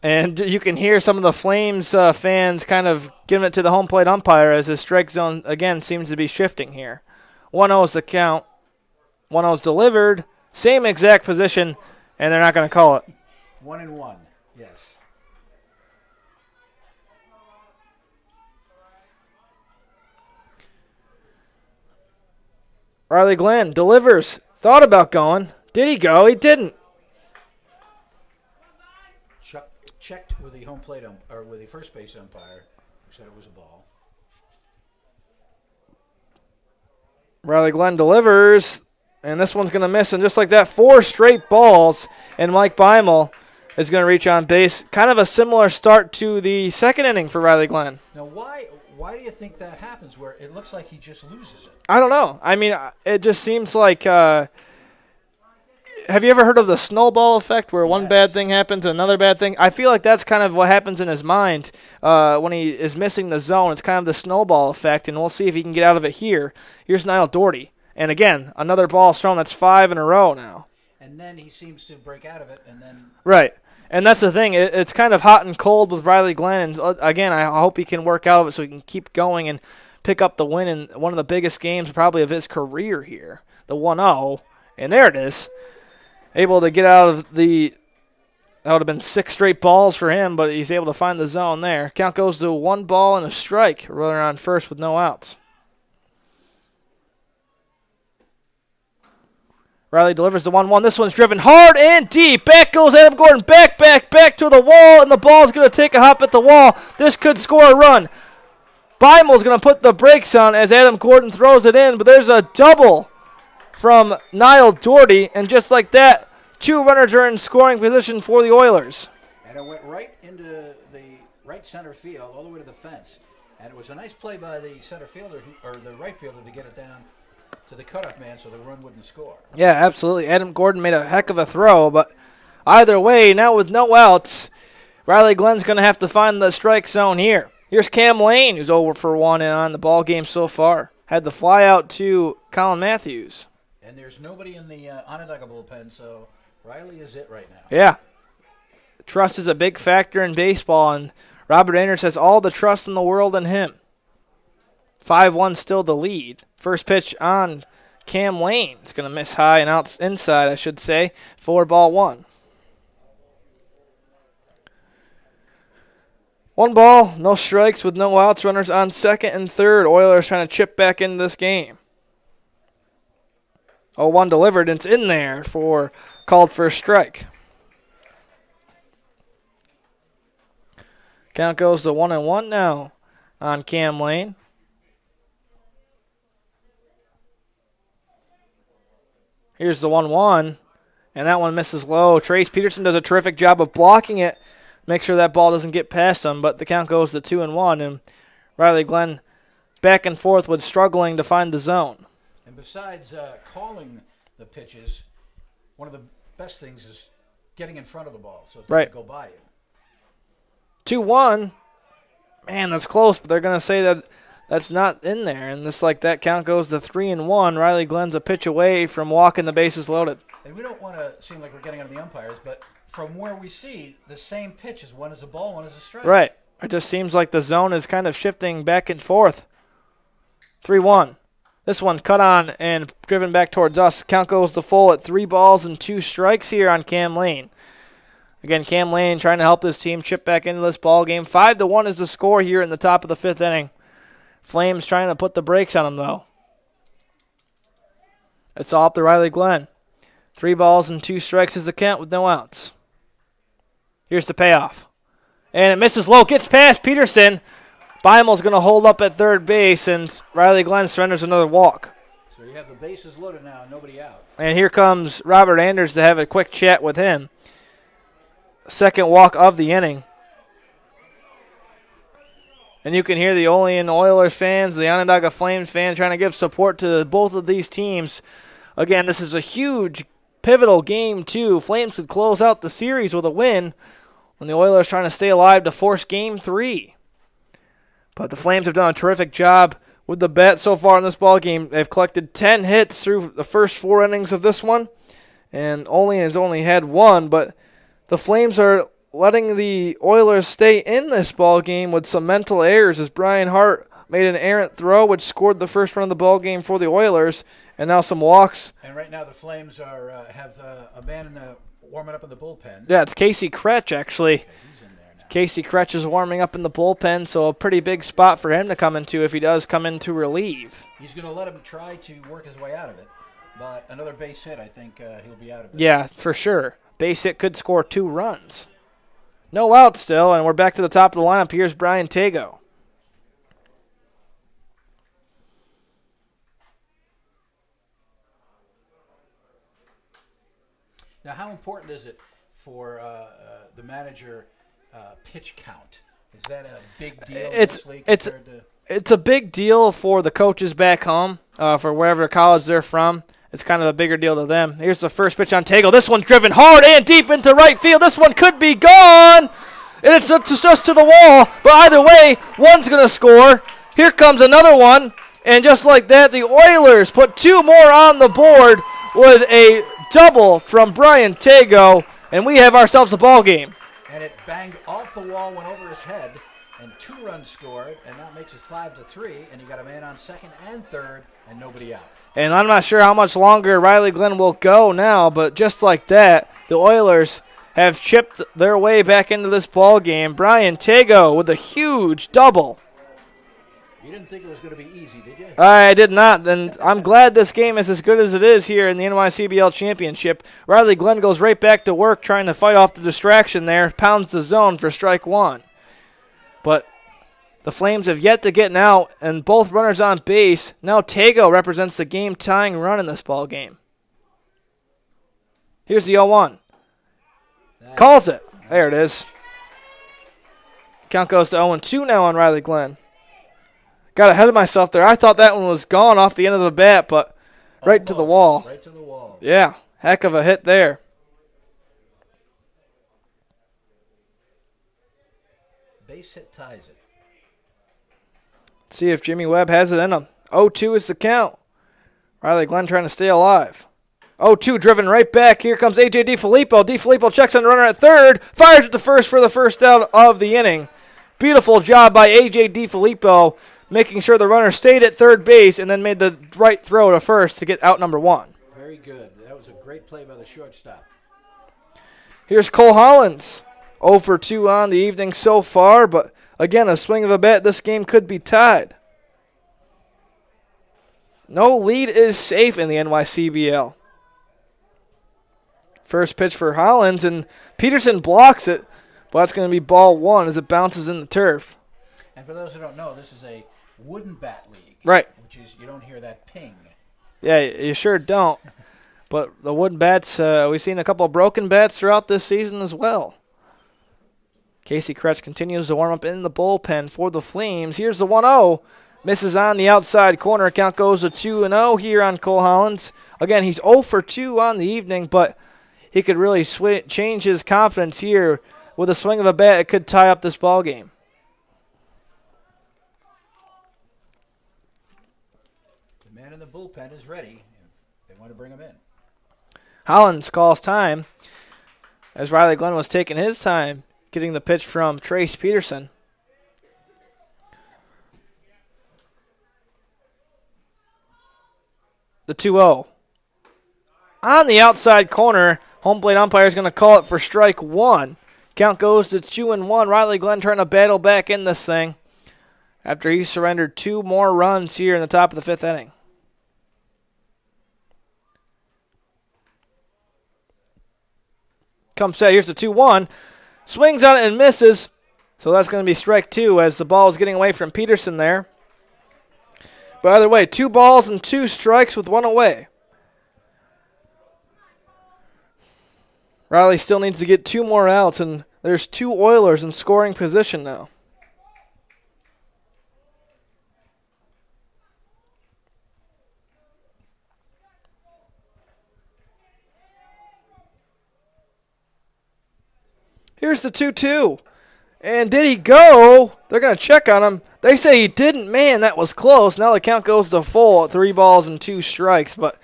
S1: And you can hear some of the Flames fans kind of giving it to the home plate umpire as the strike zone, again, seems to be shifting here. 1-0 is the count. 1-0 is delivered. Same exact position, and they're not going to call it.
S2: 1-1, yes.
S1: Riley Glenn delivers. Thought about going. Did he go? He didn't.
S2: Checked with the home plate or with the first base umpire, who said it was a ball.
S1: Riley Glenn delivers, and this one's going to miss. And just like that, 4 straight balls, and Mike Beimel is going to reach on base. Kind of a similar start to the 2nd inning for Riley Glenn.
S2: Now, why do you think that happens where it looks like he just loses it?
S1: I don't know. I mean, it just seems like have you ever heard of the snowball effect where one bad thing happens, another bad thing? I feel like that's kind of what happens in his mind when he is missing the zone. It's kind of the snowball effect, and we'll see if he can get out of it here. Here's Niall Doherty. And again, another ball thrown. That's 5 in a row now.
S2: And then he seems to break out of it, and then...
S1: Right. And that's the thing. It's kind of hot and cold with Riley Glenn. And again, I hope he can work out of it so he can keep going and pick up the win in one of the biggest games probably of his career here. The 1-0. And there it is. Able to get out of the – that would have been 6 straight balls for him, but he's able to find the zone there. Count goes to 1 ball and a strike. Runner on first with no outs. Riley delivers the 1-1. This one's driven hard and deep. Back goes Adam Gordon. Back to the wall, and the ball's going to take a hop at the wall. This could score a run. Beimel's going to put the brakes on as Adam Gordon throws it in, but there's a double from Niall Doherty, and just like that, 2 runners are in scoring position for the Oilers.
S2: And it went right into the right center field, all the way to the fence. And it was a nice play by the center fielder, or the right fielder, to get it down to the cutoff man so the run wouldn't score.
S1: Yeah, absolutely. Adam Gordon made a heck of a throw, but either way, now with no outs, Riley Glenn's going to have to find the strike zone here. Here's Cam Lane, who's over for 1 on the ball game so far. Had the fly out to Colin Matthews.
S2: And there's nobody in the Onondaga bullpen, so Riley is it right now.
S1: Yeah. Trust is a big factor in baseball, and Robert Anders has all the trust in the world in him. 5-1 still the lead. First pitch on Cam Lane. It's going to miss high and out inside, I should say, for ball 1. 1 ball, no strikes with no outs. Runners on second and third. Oilers trying to chip back into this game. 0-1 delivered, and it's in there for called for a strike. Count goes to 1-1 now on Cam Lane. Here's the 1-1, and that one misses low. Trace Peterson does a terrific job of blocking it, make sure that ball doesn't get past him, but the count goes to 2-1, and Riley Glenn back and forth with struggling to find the zone.
S2: And besides calling the pitches, one of the best things is getting in front of the ball so it doesn't go by you.
S1: 2-1. Man, that's close, but they're going to say that that's not in there. And just like that, count goes to 3-1. Riley Glenn's a pitch away from walking the bases loaded.
S2: And we don't want to seem like we're getting on the umpires, but from where we see, the same pitches, one is a ball, one is a strike.
S1: Right. It just seems like the zone is kind of shifting back and forth. 3-1. This one cut on and driven back towards us. Count goes to full at 3 balls and 2 strikes here on Cam Lane. Again, Cam Lane trying to help his team chip back into this ball game. 5-1 is the score here in the top of the 5th inning. Flames trying to put the brakes on him, though. It's all up to Riley Glenn. 3 balls and 2 strikes is the count with no outs. Here's the payoff. And it misses low. Gets past Peterson. Beimel's going to hold up at third base, and Riley Glenn surrenders another walk.
S2: So So you have the bases loaded now, nobody out.
S1: And here comes Robert Anders to have a quick chat with him. Second walk of the inning. And you can hear the Olean Oilers fans, the Onondaga Flames fans trying to give support to both of these teams. Again, this is a huge, pivotal game, too. Flames could close out the series with a win when the Oilers trying to stay alive to force Game 3. But the Flames have done a terrific job with the bat so far in this ball game. They've collected 10 hits through the first 4 innings of this one, and Olean has only had 1, but the Flames are letting the Oilers stay in this ball game with some mental errors as Brian Hart made an errant throw, which scored the first run of the ball game for the Oilers, and now some walks.
S2: And right now the Flames are have a man warming up in the bullpen.
S1: Yeah, it's Casey Kretsch, actually.
S2: Okay, he's in there now.
S1: Casey Kretsch is warming up in the bullpen, so a pretty big spot for him to come into if he does come in to relieve.
S2: He's going to let him try to work his way out of it, but another base hit, I think he'll be out of it.
S1: Yeah, for sure. Base hit could score 2 runs. No out still, and we're back to the top of the lineup. Here's Brian Tago.
S2: Now, how important is it for the manager pitch count? Is that a big deal in this league compared to?
S1: It's a big deal for the coaches back home, for wherever college they're from. It's kind of a bigger deal to them. Here's the first pitch on Tago. This one's driven hard and deep into right field. This one could be gone. And it's just to the wall. But either way, one's going to score. Here comes another one. And just like that, the Oilers put 2 more on the board with a double from Brian Tago. And we have ourselves a ball game.
S2: And it banged off the wall, went over his head, and 2 runs scored. And that makes it 5-3. And you got a man on second and third and nobody out.
S1: And I'm not sure how much longer Riley Glenn will go now, but just like that, the Oilers have chipped their way back into this ball game. Brian Tago with a huge double.
S2: You didn't think it was going to be easy, did you?
S1: I did not, and I'm glad this game is as good as it is here in the NYCBL Championship. Riley Glenn goes right back to work trying to fight off the distraction there, pounds the zone for strike 1. But the Flames have yet to get out, and both runners on base. Now Tago represents the game-tying run in this ball game. Here's the 0-1. Calls it. There it is. Count goes to 0-2 now on Riley Glenn. Got ahead of myself there. I thought that one was gone off the end of the bat, but right to the wall.
S2: Right to the wall.
S1: Yeah, heck of a hit there.
S2: Base hit ties it.
S1: See if Jimmy Webb has it in him. 0-2 is the count. Riley Glenn trying to stay alive. 0-2 driven right back. Here comes A.J. DiFilippo. DiFilippo checks on the runner at third. Fires at the first for the first out of the inning. Beautiful job by A.J. DiFilippo, making sure the runner stayed at third base and then made the right throw to first to get out number 1.
S2: Very good. That was a great play by the shortstop.
S1: Here's Cole Hollins. 0 for 2 on the evening so far, but again, a swing of a bat, this game could be tied. No lead is safe in the NYCBL. First pitch for Hollins, and Peterson blocks it, but that's going to be ball 1 as it bounces in the turf.
S2: And for those who don't know, this is a wooden bat league.
S1: Right.
S2: Which is, you don't hear that ping.
S1: Yeah, you sure don't. But the wooden bats, we've seen a couple of broken bats throughout this season as well. Casey Kretsch continues to warm up in the bullpen for the Flames. Here's the 1-0. Misses on the outside corner. Count goes to 2-0 here on Cole Hollins. Again, he's 0 for 2 on the evening, but he could really change his confidence here. With a swing of a bat, it could tie up this ball game.
S2: The man in the bullpen is ready. They want to bring him in.
S1: Hollins calls time as Riley Glenn was taking his time getting the pitch from Trace Peterson. The 2-0. On the outside corner, home plate umpire is going to call it for strike 1. Count goes to 2-1. Riley Glenn trying to battle back in this thing after he surrendered 2 more runs here in the top of the 5th inning. Comes set. Here's the 2-1. Swings on it and misses. So that's going to be strike 2 as the ball is getting away from Peterson there. By the way, 2 balls and 2 strikes with 1 away. Riley still needs to get 2 more outs, and there's 2 Oilers in scoring position now. Here's the 2-2. And did he go? They're going to check on him. They say he didn't. Man, that was close. Now the count goes to full at 3 balls and 2 strikes. But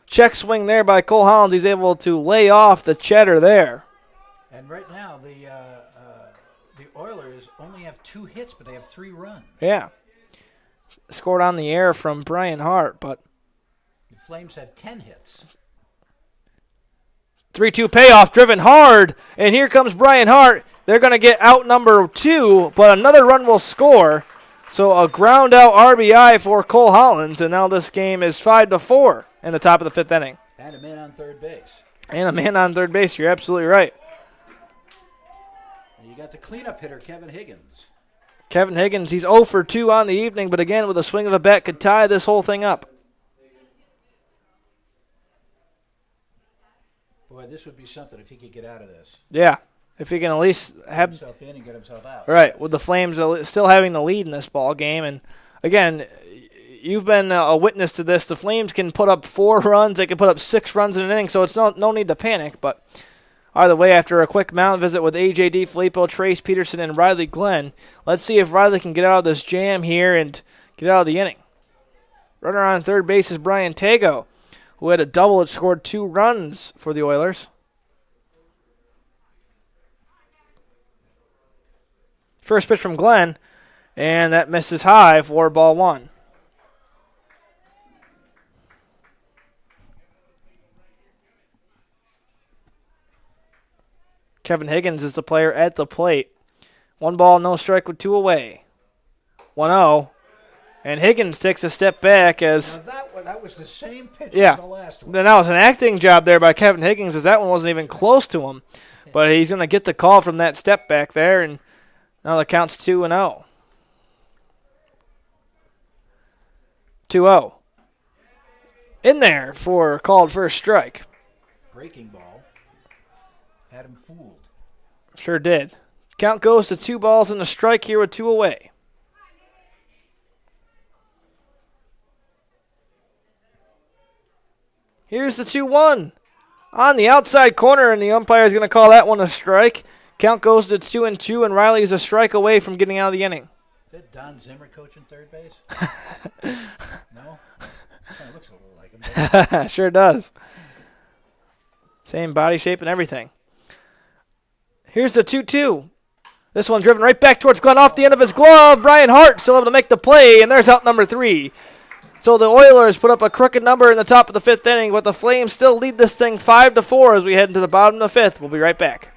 S1: check swing there by Cole Hollins. He's able to lay off the Cheddar there.
S2: And right now, the Oilers only have 2 hits, but they have 3 runs.
S1: Yeah. Scored on the air from Brian Hart, but
S2: The Flames have 10 hits.
S1: 3-2 payoff, driven hard, and here comes Brian Hart. They're going to get out number 2, but another run will score. So a ground out RBI for Cole Hollins, and now this game is 5-4 in the top of the 5th inning.
S2: And a man on third base.
S1: And a man on third base, you're absolutely right.
S2: And you got the cleanup hitter, Kevin Higgins.
S1: Kevin Higgins, he's 0 for 2 on the evening, but again, with a swing of a bat, could tie this whole thing up.
S2: Boy, this would be something if he could get out of this.
S1: Yeah, if he can at least
S2: Get
S1: have
S2: himself in and get himself out.
S1: right with the Flames still having the lead in this ball game, and again, you've been a witness to this. The Flames can put up 4 runs, they can put up 6 runs in an inning, so it's no need to panic. But either way, after a quick mound visit with AJ Filippo, Trace Peterson, and Riley Glenn, let's see if Riley can get out of this jam here and get out of the inning. Runner on third base is Brian Tago, who had a double that scored 2 runs for the Oilers. First pitch from Glenn, and that misses high for ball 1. Kevin Higgins is the player at the plate. 1 ball, no strike with 2 away. 1-0. And Higgins takes a step back as...
S2: Now that was the same pitch
S1: Yeah.
S2: as the last one.
S1: Then that was an acting job there by Kevin Higgins, as that one wasn't even close to him. But he's going to get the call from that step back there, and now the count's 2-0. 2-0. In there for called first strike.
S2: Breaking ball. Had him fooled.
S1: Sure did. Count goes to 2 balls and a strike here with 2 away. Here's the 2-1 on the outside corner, and the umpire is going to call that one a strike. Count goes to 2-2, and Riley is a strike away from getting out of the inning.
S2: Is that Don Zimmer coaching third base? No? Kind of looks a little like him.
S1: Sure does. Same body shape and everything. Here's the 2-2. This one driven right back towards Glenn off the end of his glove. Brian Hart still able to make the play, and there's out number 3. So the Oilers put up a crooked number in the top of the 5th inning, but the Flames still lead this thing 5-4 as we head into the bottom of the 5th. We'll be right back.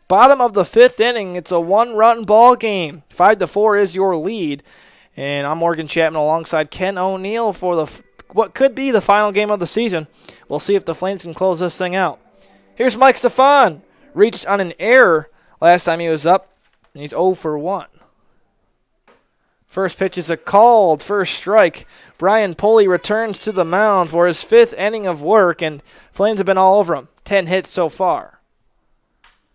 S1: Bottom of the 5th inning, it's a 1-run ball game. 5-4 is your lead. And I'm Morgan Chapman alongside Ken O'Neill for what could be the final game of the season. We'll see if the Flames can close this thing out. Here's Mike Stefan. reached on an error last time he was up, and he's 0 for 1. First pitch is a called first strike. Brian Pulley returns to the mound for his 5th inning of work, and Flames have been all over him. 10 hits so far.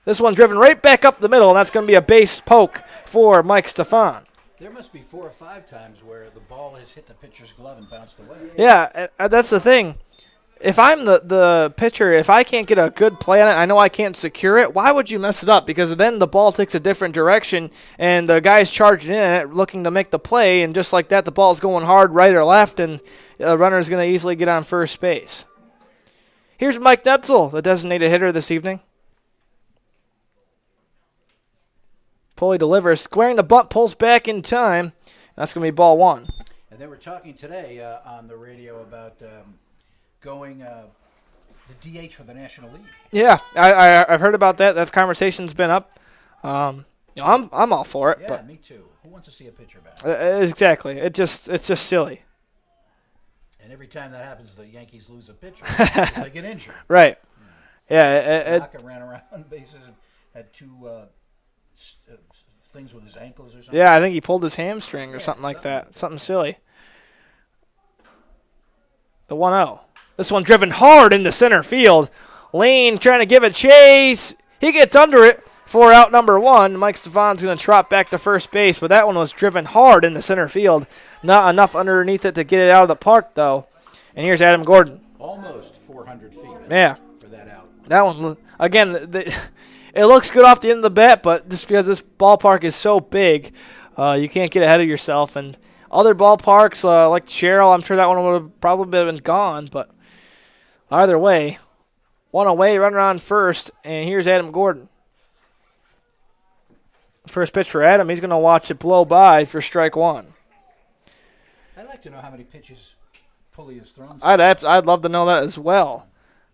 S1: This one driven right back up the middle, and that's going to be a base poke for Mike Stefan.
S2: There must be 4 or 5 times where the ball has hit the pitcher's glove and bounced away.
S1: Yeah, that's the thing. If I'm the pitcher, if I can't get a good play on it, I know I can't secure it, why would you mess it up? Because then the ball takes a different direction, and the guy's charging in it, looking to make the play, and just like that, the ball's going hard right or left, and the runner's going to easily get on first base. Here's Mike Netzel, the designated hitter this evening. Pulley delivers, squaring the bunt, pulls back in time. That's going to be ball 1.
S2: And they were talking today on the radio about going the DH for the National League.
S1: Yeah, I've heard about that. That conversation's been up. I'm all for it.
S2: Yeah,
S1: but
S2: me too. Who wants to see a pitcher back?
S1: Exactly. It's just silly.
S2: And every time that happens, the Yankees lose a pitcher. They get injured.
S1: Right. Yeah.
S2: Tanaka ran around bases and had 2 things with his ankles or something.
S1: Yeah, I think he pulled his hamstring or something like that. Something silly. The 1-0. This one driven hard into center field. Lane trying to give it chase. He gets under it for out number 1. Mike Stefan's going to trot back to first base, but that one was driven hard into center field. Not enough underneath it to get it out of the park, though. And here's Adam Gordon.
S2: Almost 400 feet.
S1: Yeah.
S2: For that out.
S1: That one, again, it looks good off the end of the bat, but just because this ballpark is so big, you can't get ahead of yourself. And other ballparks, like Sherrill, I'm sure that one would have probably been gone, but either way, 1 away, runner on first, and here's Adam Gordon. First pitch for Adam, he's going to watch it blow by for strike 1.
S2: I'd like to know how many pitches Pulley has thrown.
S1: I'd love to know that as well.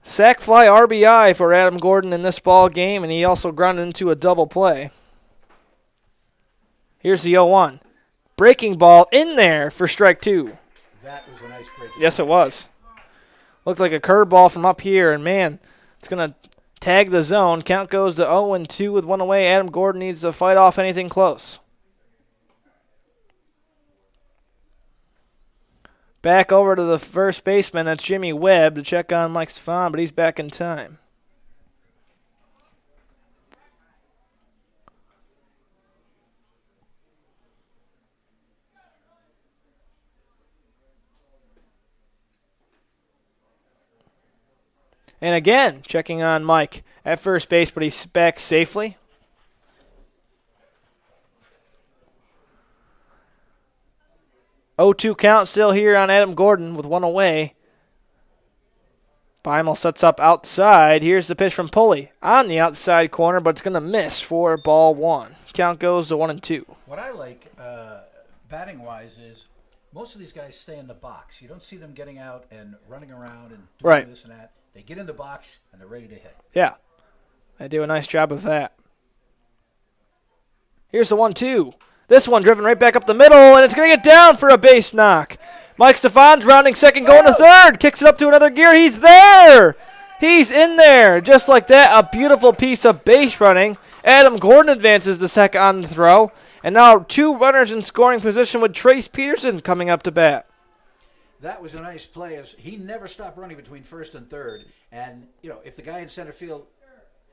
S1: Sac fly RBI for Adam Gordon in this ball game, and he also grounded into a double play. Here's the 0-1. Breaking ball in there for strike 2.
S2: That was a nice break.
S1: Yes, it was. Looked like a curveball from up here, and man, it's going to tag the zone. Count goes to 0-2 with 1 away. Adam Gordon needs to fight off anything close. Back over to the first baseman, that's Jimmy Webb, to check on Mike Stefan, but he's back in time. And again, checking on Mike at first base, but he's back safely. Oh-2 count still here on Adam Gordon with 1 away. Beimel sets up outside. Here's the pitch from Pulley on the outside corner, but it's going to miss for ball 1. Count goes to 1-2.
S2: What I like batting-wise is most of these guys stay in the box. You don't see them getting out and running around and doing this and that. They get in the box, and they're ready to hit.
S1: Yeah, they do a nice job of that. Here's the 1-2. This one driven right back up the middle, and it's going to get down for a base knock. Mike Stefan's rounding second, going to third. Kicks it up to another gear. He's there. He's in there. Just like that, a beautiful piece of base running. Adam Gordon advances to second on the throw. And now 2 runners in scoring position with Trace Peterson coming up to bat.
S2: That was a nice play. As he never stopped running between first and third. And, you know, if the guy in center field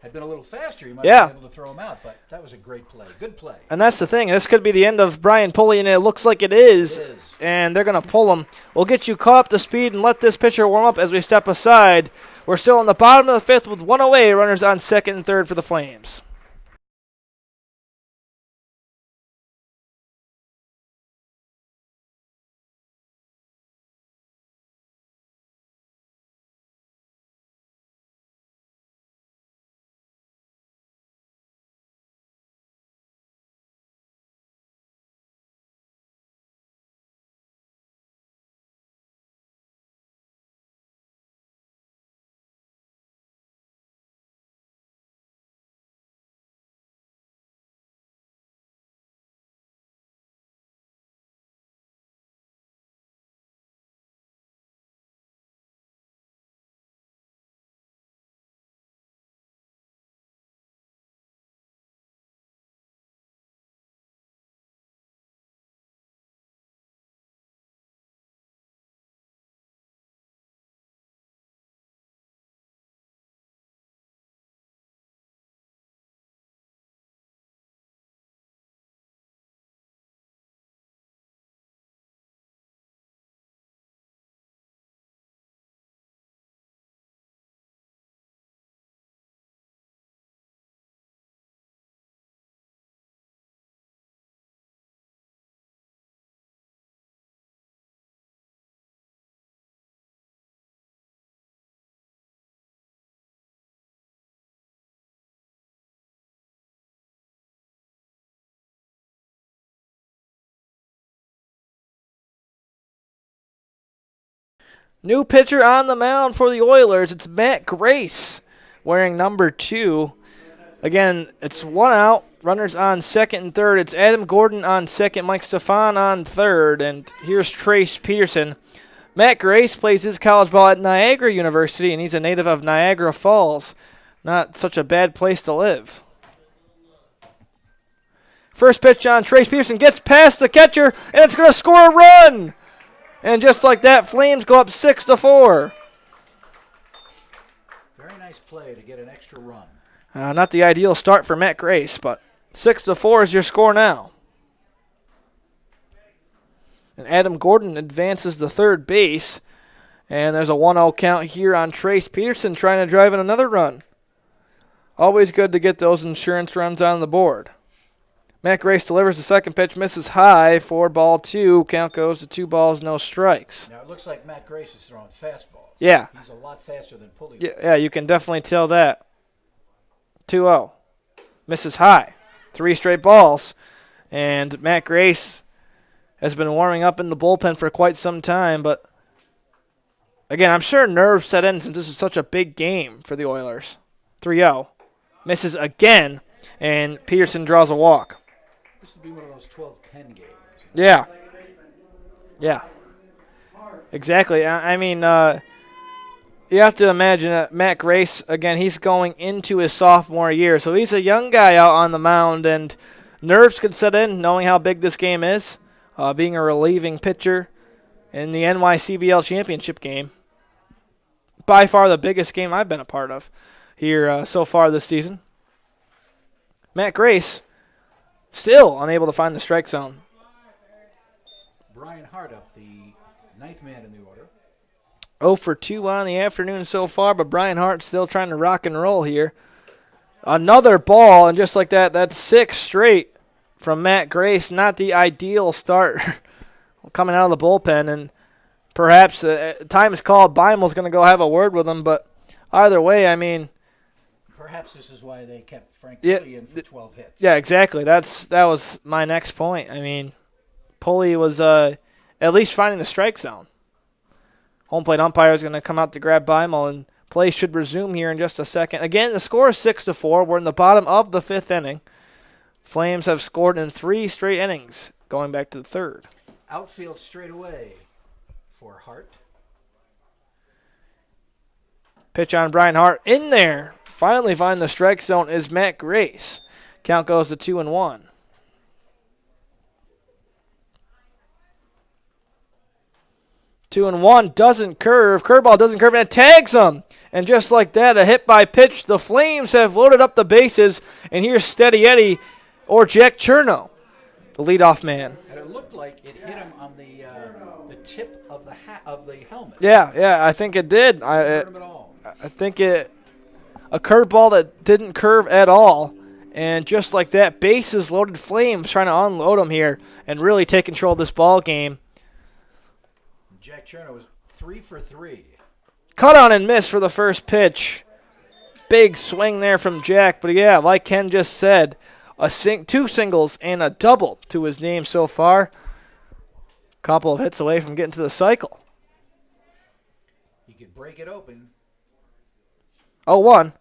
S2: had been a little faster, he might have been able to throw him out. But that was a great play. Good play.
S1: And that's the thing. This could be the end of Brian Pulley, and it looks like it is.
S2: It is.
S1: And they're going to pull him. We'll get you caught up to speed and let this pitcher warm up as we step aside. We're still in the bottom of the 5th with 1 away. Runners on second and third for the Flames. New pitcher on the mound for the Oilers. It's Matt Grace wearing number 2. Again, it's 1 out. Runners on second and third. It's Adam Gordon on second, Mike Stefan on third, and here's Trace Peterson. Matt Grace plays his college ball at Niagara University, and he's a native of Niagara Falls. Not such a bad place to live. First pitch on Trace Peterson gets past the catcher, and it's going to score a run. And just like that, Flames go up 6-4.
S2: Very nice play to get an extra run.
S1: Not the ideal start for Matt Grace, but 6-4 is your score now. And Adam Gordon advances to third base. And there's a 1-0 count here on Trace Peterson trying to drive in another run. Always good to get those insurance runs on the board. Matt Grace delivers the second pitch, misses high for ball 2. Count goes to 2 balls, no strikes.
S2: Now it looks like Matt Grace is throwing fastballs.
S1: Yeah.
S2: He's a lot faster than Pulley.
S1: Yeah, you can definitely tell that. 2-0. Misses high. 3 straight balls. And Matt Grace has been warming up in the bullpen for quite some time, but again, I'm sure nerves set in since this is such a big game for the Oilers. 3-0. Misses again, and Peterson draws a walk.
S2: This would be one of those 12-10 games.
S1: Yeah. Yeah. Exactly. I mean, you have to imagine that Matt Grace, again, he's going into his sophomore year, so he's a young guy out on the mound, and nerves could set in knowing how big this game is, being a relieving pitcher in the NYCBL Championship game. By far the biggest game I've been a part of here so far this season. Matt Grace still unable to find the strike zone.
S2: Brian Hardup, the 9th man in the order.
S1: 0 for 2 on the afternoon so far, but Brian Hart still trying to rock and roll here. Another ball, and just like that, that's 6 straight from Matt Grace. Not the ideal start coming out of the bullpen, and perhaps time is called. Beimel's going to go have a word with him, but either way, I mean,
S2: perhaps this is why they kept Frank Pulley in for 12 hits.
S1: Yeah, exactly. That was my next point. I mean, Pulley was at least finding the strike zone. Home plate umpire is going to come out to grab Beimel, and play should resume here in just a second. Again, the score is 6-4. We're in the bottom of the 5th inning. Flames have scored in 3 straight innings, going back to the 3rd.
S2: Outfield straight away for Hart.
S1: Pitch on Brian Hart in there. Finally find the strike zone is Matt Grace. Count goes to 2-1. Two and one doesn't curve. Curveball doesn't curve, and it tags him. And just like that, a hit by pitch. The Flames have loaded up the bases, and here's Steady Eddie or Jack Chernow, the leadoff man.
S2: And it looked like it hit him on the tip of the helmet.
S1: Yeah, I think it did. I think a curveball that didn't curve at all. And just like that, bases loaded. Flames trying to unload them here and really take control of this ball game.
S2: Jack Chernow was 3 for 3.
S1: Cut on and miss for the first pitch. Big swing there from Jack. But yeah, like Ken just said, 2 singles and a double to his name so far. Couple of hits away from getting to the cycle.
S2: He could break it open.
S1: 0-1.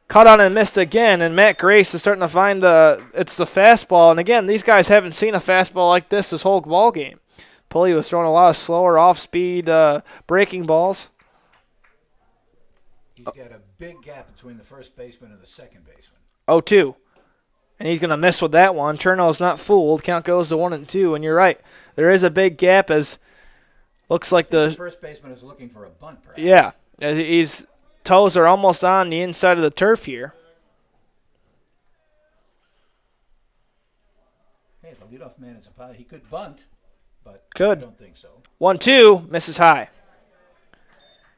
S1: Cut on and missed again, and Matt Grace is starting to find it's the fastball. And again, these guys haven't seen a fastball like this whole ball game. Pulley was throwing a lot of slower, off-speed breaking balls.
S2: He's got a big gap between the first baseman and the second baseman.
S1: 0-2. And he's going to miss with that one. Chernow's not fooled. Count goes to 1-2, and you're right. There is a big gap as looks like the
S2: first baseman is looking for a bunt, perhaps.
S1: Yeah. His toes are almost on the inside of the turf here.
S2: Hey, the leadoff man is about. He could bunt. But
S1: could.
S2: I don't think so.
S1: 1-2, misses high.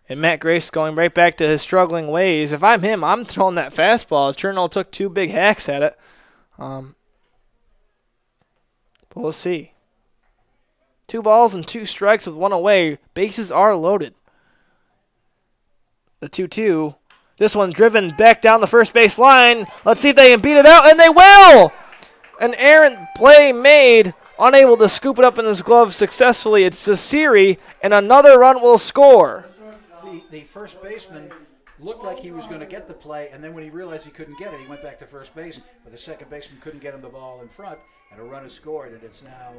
S1: And Matt Grace going right back to his struggling ways. If I'm him, I'm throwing that fastball. Chernow took 2 big hacks at it. But we'll see. 2 balls and 2 strikes with 1 away. Bases are loaded. The 2-2. This one driven back down the first base line. Let's see if they can beat it out, and they will! An errant play made unable to scoop it up in his glove successfully. It's Cesiri, and another run will score.
S2: The first baseman looked like he was going to get the play, and then when he realized he couldn't get it, he went back to first base, but the second baseman couldn't get him the ball in front, and a run is scored, and it's now...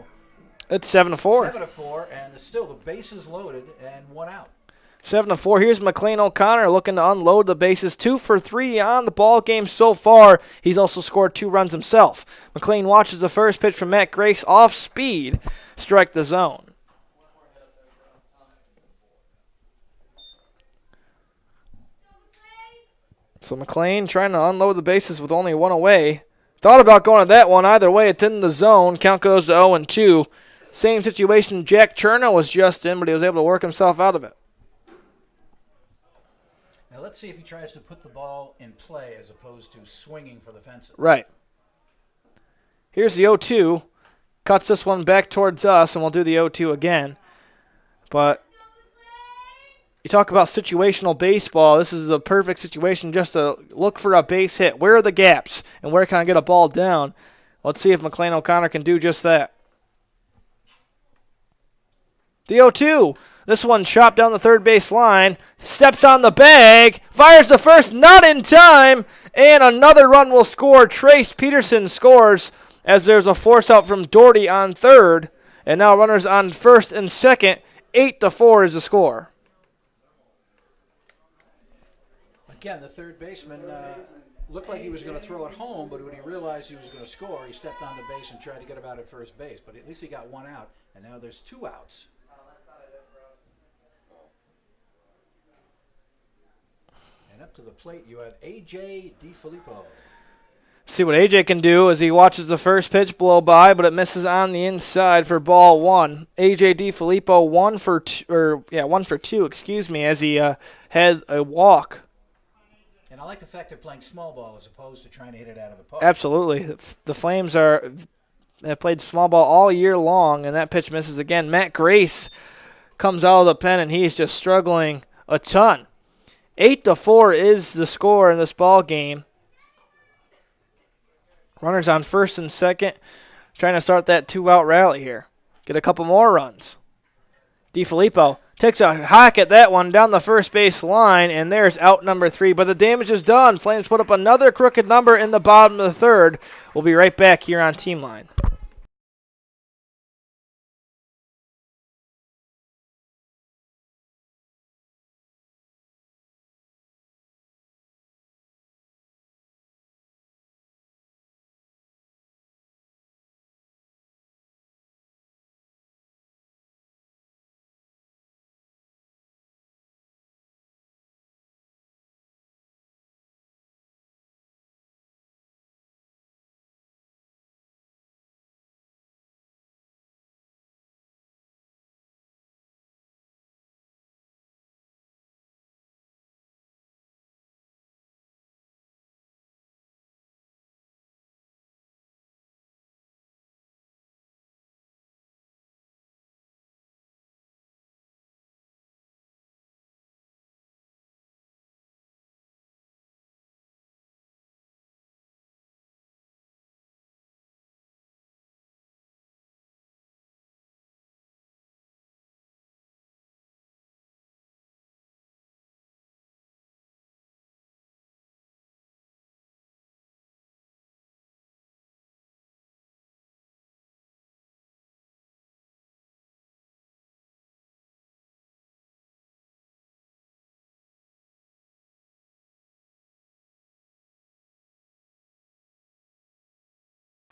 S1: It's 7-4.
S2: 7-4, and still the bases loaded and 1 out.
S1: 7-4. Here's McLean O'Connor looking to unload the bases. 2 for 3 on the ball game so far. He's also scored 2 runs himself. McLean watches the first pitch from Matt Grace off speed, strike the zone. So McLean trying to unload the bases with only 1 away. Thought about going to that one. Either way, it's in the zone. Count goes to 0-2. Same situation Jack Cherno was just in, but he was able to work himself out of it.
S2: Now let's see if he tries to put the ball in play as opposed to swinging for the fences.
S1: Right. Here's the 0-2. Cuts this one back towards us, and we'll do the 0-2 again. But you talk about situational baseball. This is a perfect situation just to look for a base hit. Where are the gaps, and where can I get a ball down? Let's see if McLean O'Connor can do just that. The 0-2. This one chopped down the third base line. Steps on the bag. Fires the first, not in time. And another run will score. Trace Peterson scores as there's a force out from Doherty on third. And now runners on first and second. 8-4 is the score.
S2: Again, the third baseman looked like he was going to throw it home, but when he realized he was going to score, he stepped on the base and tried to get him out at first base. But at least he got 1 out, and now there's 2 outs. And up to the plate, you have A.J. DiFilippo.
S1: See what A.J. can do as he watches the first pitch blow by, but it misses on the inside for ball 1. A.J. DiFilippo 1 for 2, as he had a walk.
S2: And I like the fact they're playing small ball as opposed to trying to hit it out of the park.
S1: Absolutely. The Flames have played small ball all year long, and that pitch misses again. Matt Grace comes out of the pen, and he's just struggling a ton. 8-4 is the score in this ball game. Runners on first and second, trying to start that 2-out rally here. Get a couple more runs. DiFilippo takes a hack at that one down the first base line, and there's out number 3. But the damage is done. Flames put up another crooked number in the bottom of the third. We'll be right back here on Team Line.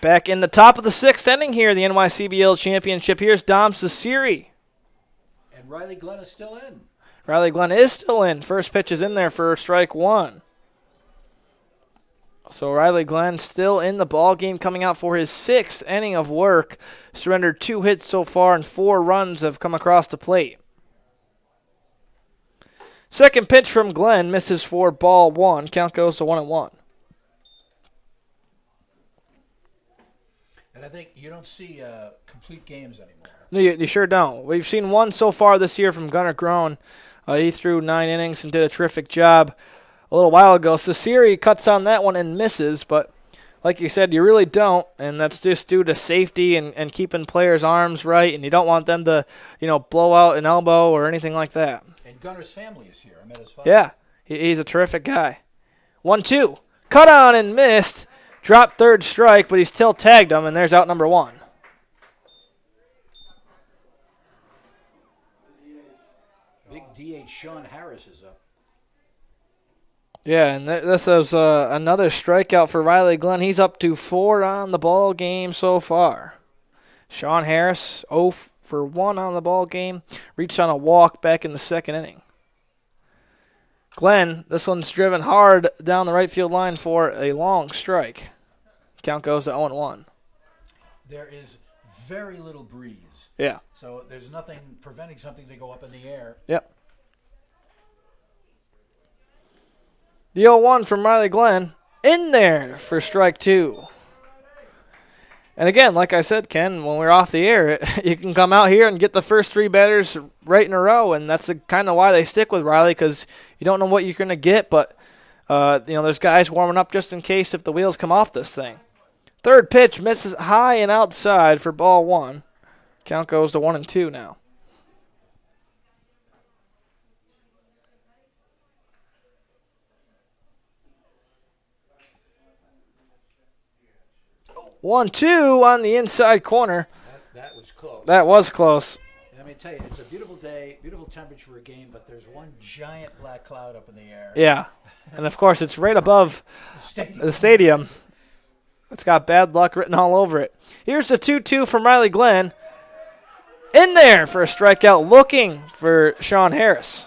S1: Back in the top of the 6th inning here, the NYCBL Championship. Here's Dom Cesiri.
S2: And Riley Glenn is still in.
S1: Riley Glenn is still in. First pitch is in there for strike 1. So Riley Glenn still in the ball game, coming out for his 6th inning of work. Surrendered 2 hits so far, and 4 runs have come across the plate. Second pitch from Glenn misses for ball 1. Count goes to 1-1.
S2: And I think you don't see complete games anymore.
S1: No, you sure don't. We've seen one so far this year from Gunnar Groen. He threw 9 innings and did a terrific job a little while ago. Cesiri cuts on that one and misses, but like you said, you really don't, and that's just due to safety and keeping players' arms right, and you don't want them to, blow out an elbow or anything like that.
S2: And Gunner's family is here. I met his father.
S1: Yeah, he's a terrific guy. 1-2. Cut on and missed. Dropped third strike, but he still tagged him, and there's out number 1.
S2: Big DH Sean Harris is up.
S1: Yeah, and this is another strikeout for Riley Glenn. He's up to 4 on the ball game so far. Sean Harris, 0 for 1 on the ball game. Reached on a walk back in the second inning. Glenn, this one's driven hard down the right field line for a long strike. Count goes to 0-1.
S2: There is very little breeze.
S1: Yeah.
S2: So there's nothing preventing something to go up in the air.
S1: Yep. The 0-1 from Riley Glenn in there for strike 2. And again, like I said, Ken, when we're off the air, you can come out here and get the first 3 batters right in a row, and that's kind of why they stick with Riley, because you don't know what you're going to get, but there's guys warming up just in case if the wheels come off this thing. Third pitch misses high and outside for ball 1. Count goes to 1-2 now. One-two on the inside corner.
S2: That was close.
S1: That was close.
S2: Let me tell you, it's a beautiful day, beautiful temperature for a game, but there's one giant black cloud up in the air.
S1: Yeah, and of course it's right above the stadium. It's got bad luck written all over it. Here's the 2-2 from Riley Glenn. In there for a strikeout, looking for Sean Harris.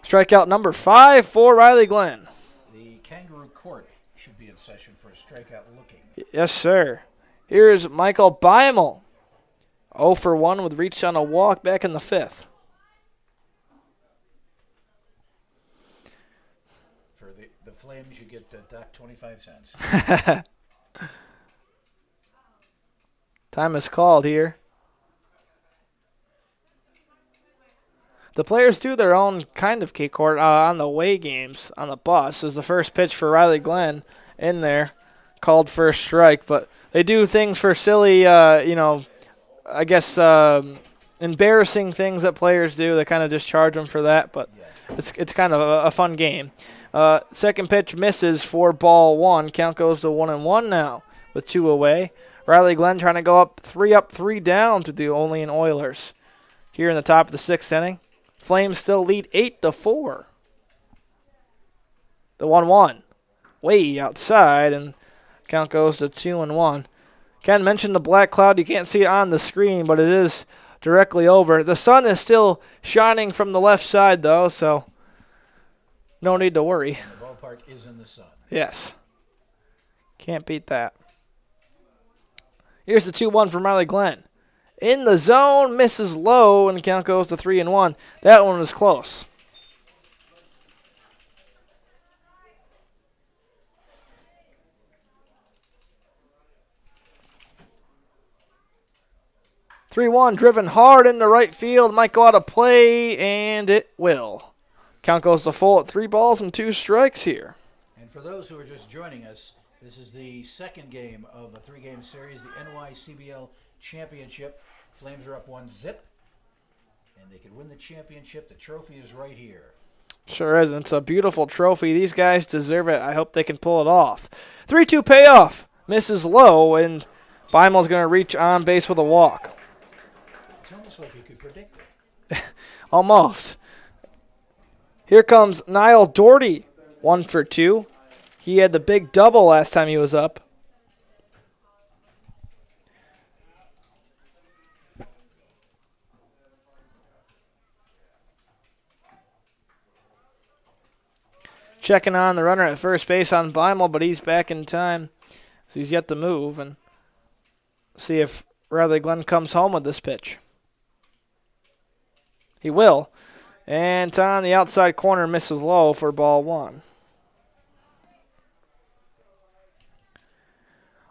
S1: Strikeout number 5 for Riley Glenn.
S2: The Kangaroo Court should be in session for a strikeout looking.
S1: Yes, sir. Here's Michael Beimel. 0 for 1 with reach on a walk back in the 5th.
S2: For the Flames, you get Doc 25 cents.
S1: Time is called here. The players do their own kind of key court on the away games on the bus. Is the first pitch for Riley Glenn in there, called first strike. But they do things for silly, I guess embarrassing things that players do. They kind of just charge them for that. But it's kind of a fun game. Second pitch misses for ball 1. Count goes to 1-1 now with 2 away. Riley Glenn trying to go up, 3 down to the Olean Oilers. Here in the top of the 6th inning. Flames still lead 8-4. The 1-1. Way outside, and count goes to 2-1. Ken mentioned the black cloud. You can't see it on the screen, but it is directly over. The sun is still shining from the left side, though, so no need to worry.
S2: The ballpark is in the sun.
S1: Yes. Can't beat that. Here's the 2-1 from Riley Glenn. In the zone, misses low, and the count goes to 3-1. That one was close. (3-1) driven hard into right field. Might go out of play, and it will. Count goes to full at 3 balls and 2 strikes here.
S2: And for those who are just joining us, this is the second game of a 3-game series, the NYCBL Championship. Flames are up 1-0, and they could win the championship. The trophy is right here.
S1: Sure is. It's a beautiful trophy. These guys deserve it. I hope they can pull it off. 3-2 payoff. Misses low, and Beimel's going to reach on base with a walk.
S2: It's almost like you could predict it.
S1: Almost. Here comes Niall Doherty, 1 for 2. He had the big double last time he was up. Checking on the runner at first base on Beimel, but he's back in time. So he's yet to move, and see if Riley Glenn comes home with this pitch. He will. And it's on the outside corner, misses low for ball 1.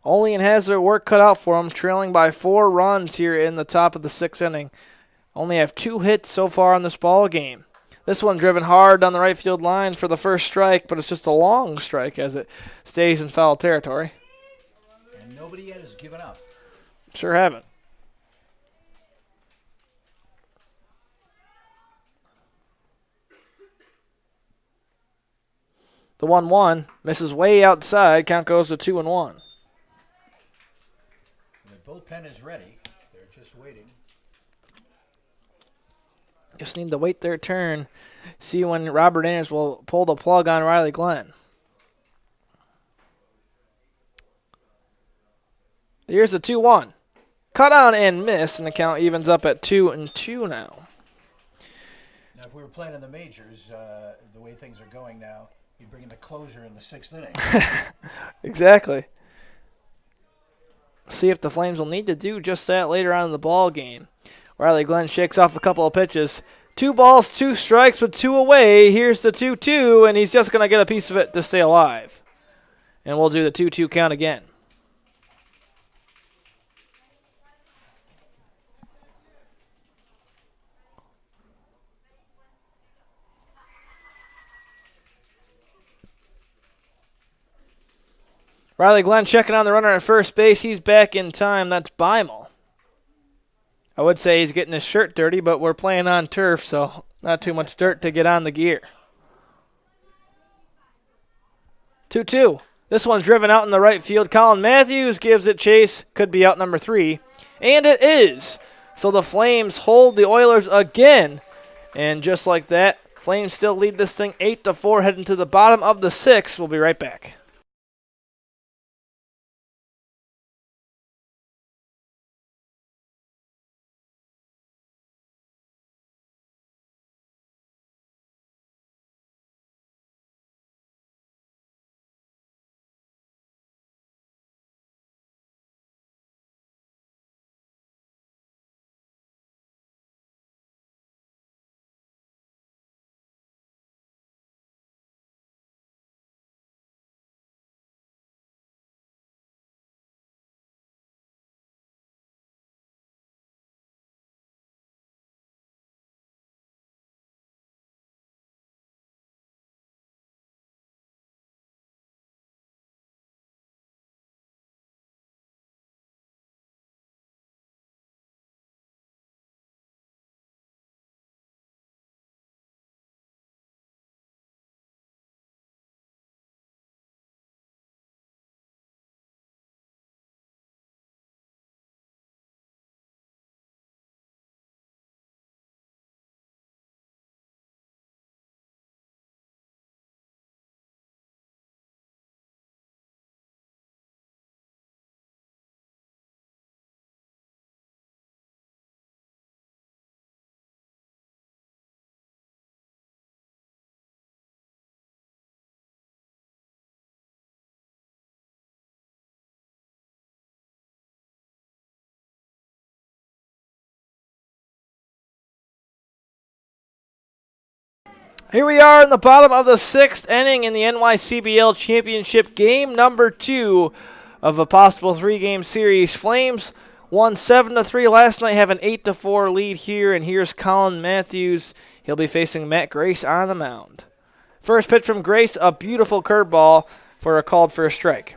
S1: Olean has their work cut out for them, trailing by 4 runs here in the top of the 6th inning. Only have 2 hits so far in this ball game. This one driven hard down the right field line for the first strike, but it's just a long strike as it stays in foul territory.
S2: And nobody yet has given up.
S1: Sure haven't. The 1-1 misses way outside. Count goes to 2-1.
S2: The bullpen is ready. They're just waiting.
S1: Just need to wait their turn. See when Robert Anders will pull the plug on Riley Glenn. Here's the 2-1. Cut on and miss, and the count evens up at 2-2 now.
S2: Now, if we were playing in the majors, the way things are going now, you'd bring in the closer in the 6th inning.
S1: Exactly. See if the Flames will need to do just that later on in the ball game. Riley Glenn shakes off a couple of pitches. 2 balls, 2 strikes with 2 away. Here's the 2-2, and he's just going to get a piece of it to stay alive. And we'll do the 2-2 count again. Riley Glenn checking on the runner at first base. He's back in time. That's Beimel. I would say he's getting his shirt dirty, but we're playing on turf, so not too much dirt to get on the gear. 2-2. This one's driven out in the right field. Colin Matthews gives it chase. Could be out number 3. And it is. So the Flames hold the Oilers again. And just like that, Flames still lead this thing 8-4, heading to the bottom of the 6th. We'll be right back. Here we are in the bottom of the 6th inning in the NYCBL Championship, game number 2 of a possible 3-game series. Flames won 7-3 last night, have an 8-4 lead here, and here's Colin Matthews. He'll be facing Matt Grace on the mound. First pitch from Grace, a beautiful curveball for a called for a strike.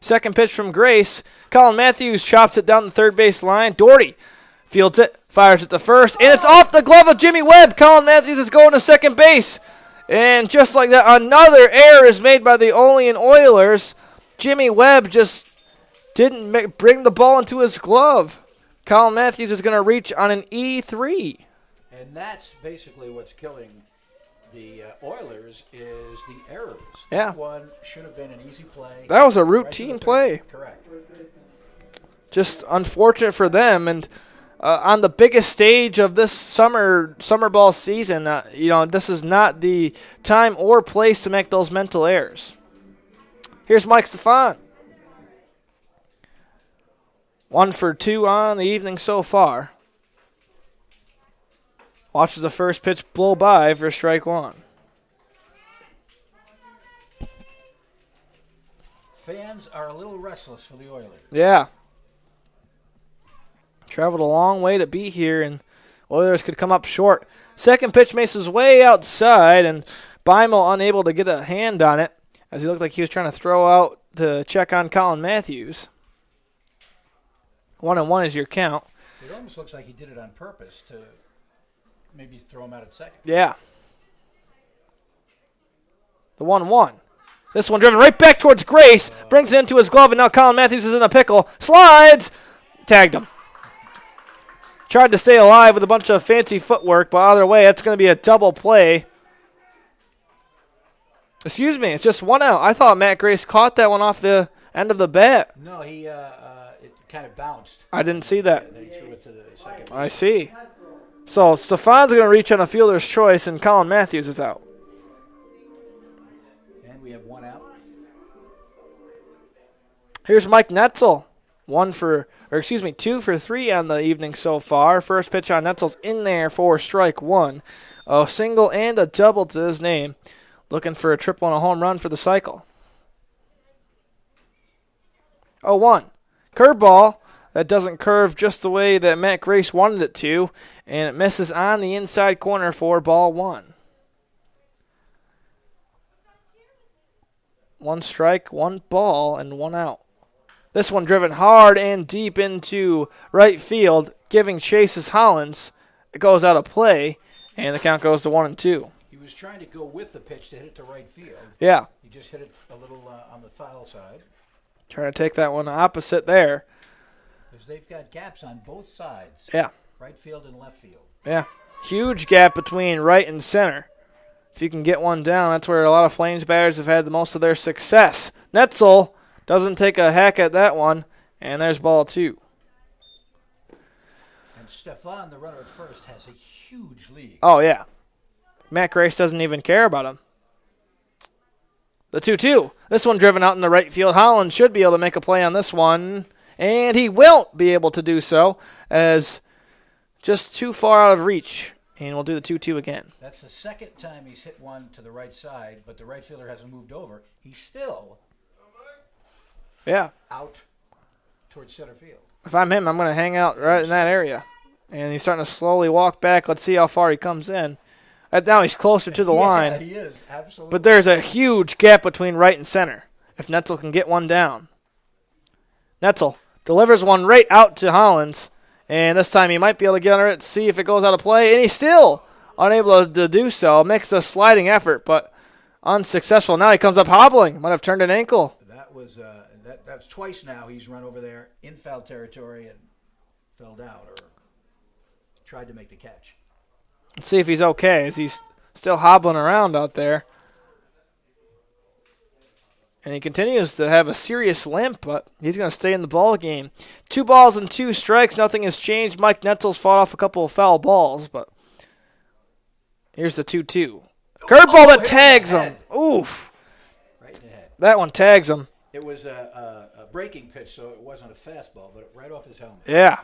S1: Second pitch from Grace, Colin Matthews chops it down the third base line. Doherty fields it, fires it to first, and it's off the glove of Jimmy Webb. Colin Matthews is going to second base. And just like that, another error is made by the Olean Oilers. Jimmy Webb just didn't bring the ball into his glove. Colin Matthews is going to reach on an E3.
S2: And that's basically what's killing the Oilers is the errors.
S1: Yeah.
S2: That one should have been an easy play.
S1: That was a routine play.
S2: Correct.
S1: Just unfortunate for them. And on the biggest stage of this summer ball season, this is not the time or place to make those mental errors. Here's Mike Stefan. 1 for 2 on the evening so far. Watches the first pitch blow by for strike 1.
S2: Fans are a little restless for the Oilers.
S1: Yeah. Traveled a long way to be here, and Oilers could come up short. Second pitch makes his way outside, and Beimel unable to get a hand on it as he looked like he was trying to throw out to check on Colin Matthews. 1-1 is your count.
S2: It almost looks like he did it on purpose to maybe throw him out at second.
S1: Yeah. The 1-1. This one driven right back towards Grace. Brings it into his glove, and now Colin Matthews is in a pickle. Slides. Tagged him. Tried to stay alive with a bunch of fancy footwork, but either way, that's going to be a double play. Excuse me, it's just 1 out. I thought Matt Grace caught that one off the end of the bat.
S2: No, it kind of bounced.
S1: I didn't see that.
S2: And then he threw it to the second.
S1: I see. So Stefan's going to reach on a fielder's choice, and Colin Matthews is out.
S2: And we have 1 out.
S1: Here's Mike Netzel. 2 for 3 on the evening so far. First pitch on Netzel's in there for strike 1. A single and a double to his name. Looking for a triple and a home run for the cycle. 0-1. Curveball. That doesn't curve just the way that Matt Grace wanted it to. And it misses on the inside corner for ball 1. 1 strike, 1 ball, and 1 out. This one driven hard and deep into right field, giving chases Hollins. It goes out of play, and the count goes to 1-2.
S2: He was trying to go with the pitch to hit it to right field.
S1: Yeah.
S2: He just hit it a little on the foul side.
S1: Trying to take that one opposite there.
S2: Because they've got gaps on both sides.
S1: Yeah.
S2: Right field and left field.
S1: Yeah. Huge gap between right and center. If you can get one down, that's where a lot of Flames batters have had the most of their success. Netzel doesn't take a hack at that one, and there's ball 2.
S2: And Stefan, the runner at first, has a huge lead.
S1: Oh, yeah. Matt Grace doesn't even care about him. The 2-2. This one driven out in the right field. Holland should be able to make a play on this one, and he won't be able to do so as just too far out of reach. And we'll do the 2-2 again.
S2: That's the second time he's hit one to the right side, but the right fielder hasn't moved over. He's still out towards center field.
S1: If I'm him, I'm going to hang out right in that area. And he's starting to slowly walk back. Let's see how far he comes in. Now he's closer to the line.
S2: Yeah, he is, absolutely.
S1: But there's a huge gap between right and center if Netzel can get one down. Netzel delivers one right out to Hollins. And this time he might be able to get under it, see if it goes out of play. And he's still unable to do so. Makes a sliding effort, but unsuccessful. Now he comes up hobbling. Might have turned an ankle.
S2: That was that's twice now he's run over there in foul territory and fell down or tried to make the catch.
S1: Let's see if he's okay as he's still hobbling around out there. And he continues to have a serious limp, but he's going to stay in the ball game. 2 balls and 2 strikes. Nothing has changed. Mike Netzel's fought off a couple of foul balls, but here's the 2-2. Curveball that tags him. Oof.
S2: Right in the head.
S1: That one tags him.
S2: It was a breaking pitch, so it wasn't a fastball, but right off his helmet.
S1: Yeah.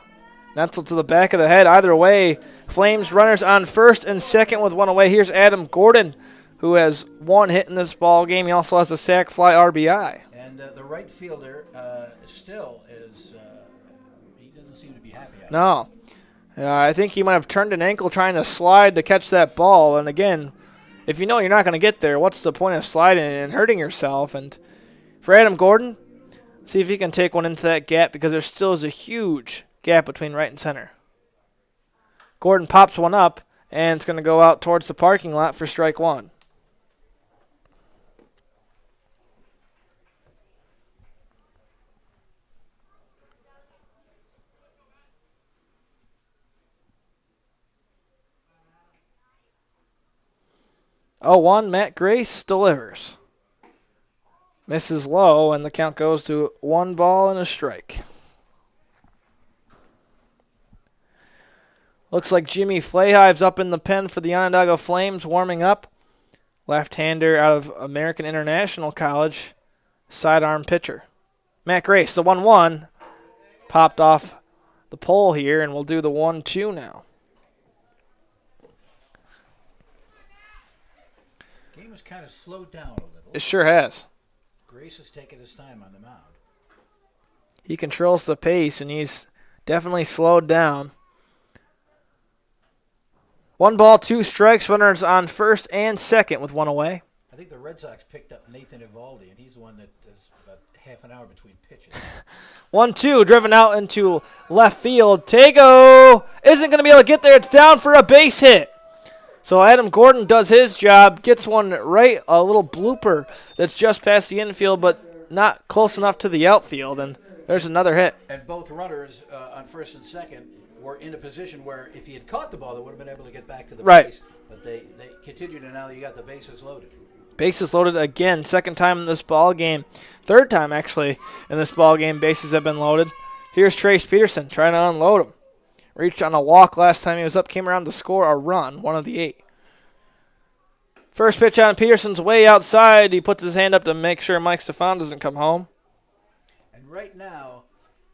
S1: Netzel to the back of the head. Either way, Flames runners on first and second with 1 away. Here's Adam Gordon, who has 1 hit in this ball game. He also has a sac fly RBI.
S2: And the right fielder still is he doesn't seem to be happy.
S1: No. I think he might have turned an ankle trying to slide to catch that ball. And again, if you know you're not going to get there, what's the point of sliding and hurting yourself? And for Adam Gordon, see if he can take one into that gap because there still is a huge gap between right and center. Gordon pops one up, and it's going to go out towards the parking lot for strike 1. Oh, 1, Matt Grace delivers. Misses low, and the count goes to 1 ball and a strike. Looks like Jimmy Flahive's up in the pen for the Onondaga Flames, warming up. Left-hander out of American International College, sidearm pitcher. Matt Grace, the 1-1, popped off the pole here, and we'll do the 1-2 now.
S2: Game has kind of slowed down a little.
S1: It sure has.
S2: Grace has taken his time on the mound.
S1: He controls the pace, and he's Definitely slowed down. 1 ball, 2 strikes. Runners on first and second with 1 away.
S2: I think the Red Sox picked up Nathan Eovaldi, and he's the one that is about half an hour between pitches.
S1: 1-2, driven out into left field. Tago isn't going to be able to get there. It's down for a base hit. So Adam Gordon does his job, gets one right, a little blooper that's just past the infield, but not close enough to the outfield, and there's another hit.
S2: And both runners on first and second were in a position where if he had caught the ball, they would have been able to get back to the base. But they continued, and now you got the bases loaded.
S1: Bases loaded again, second time in this ball game. Third time, actually, in this ball game, bases have been loaded. Here's Trace Peterson trying to unload him. Reached on a walk last time he was up, came around to score a run, 1 of the 8. First pitch on Peterson's way outside. He puts his hand up to make sure Mike Stefan doesn't come home.
S2: And right now,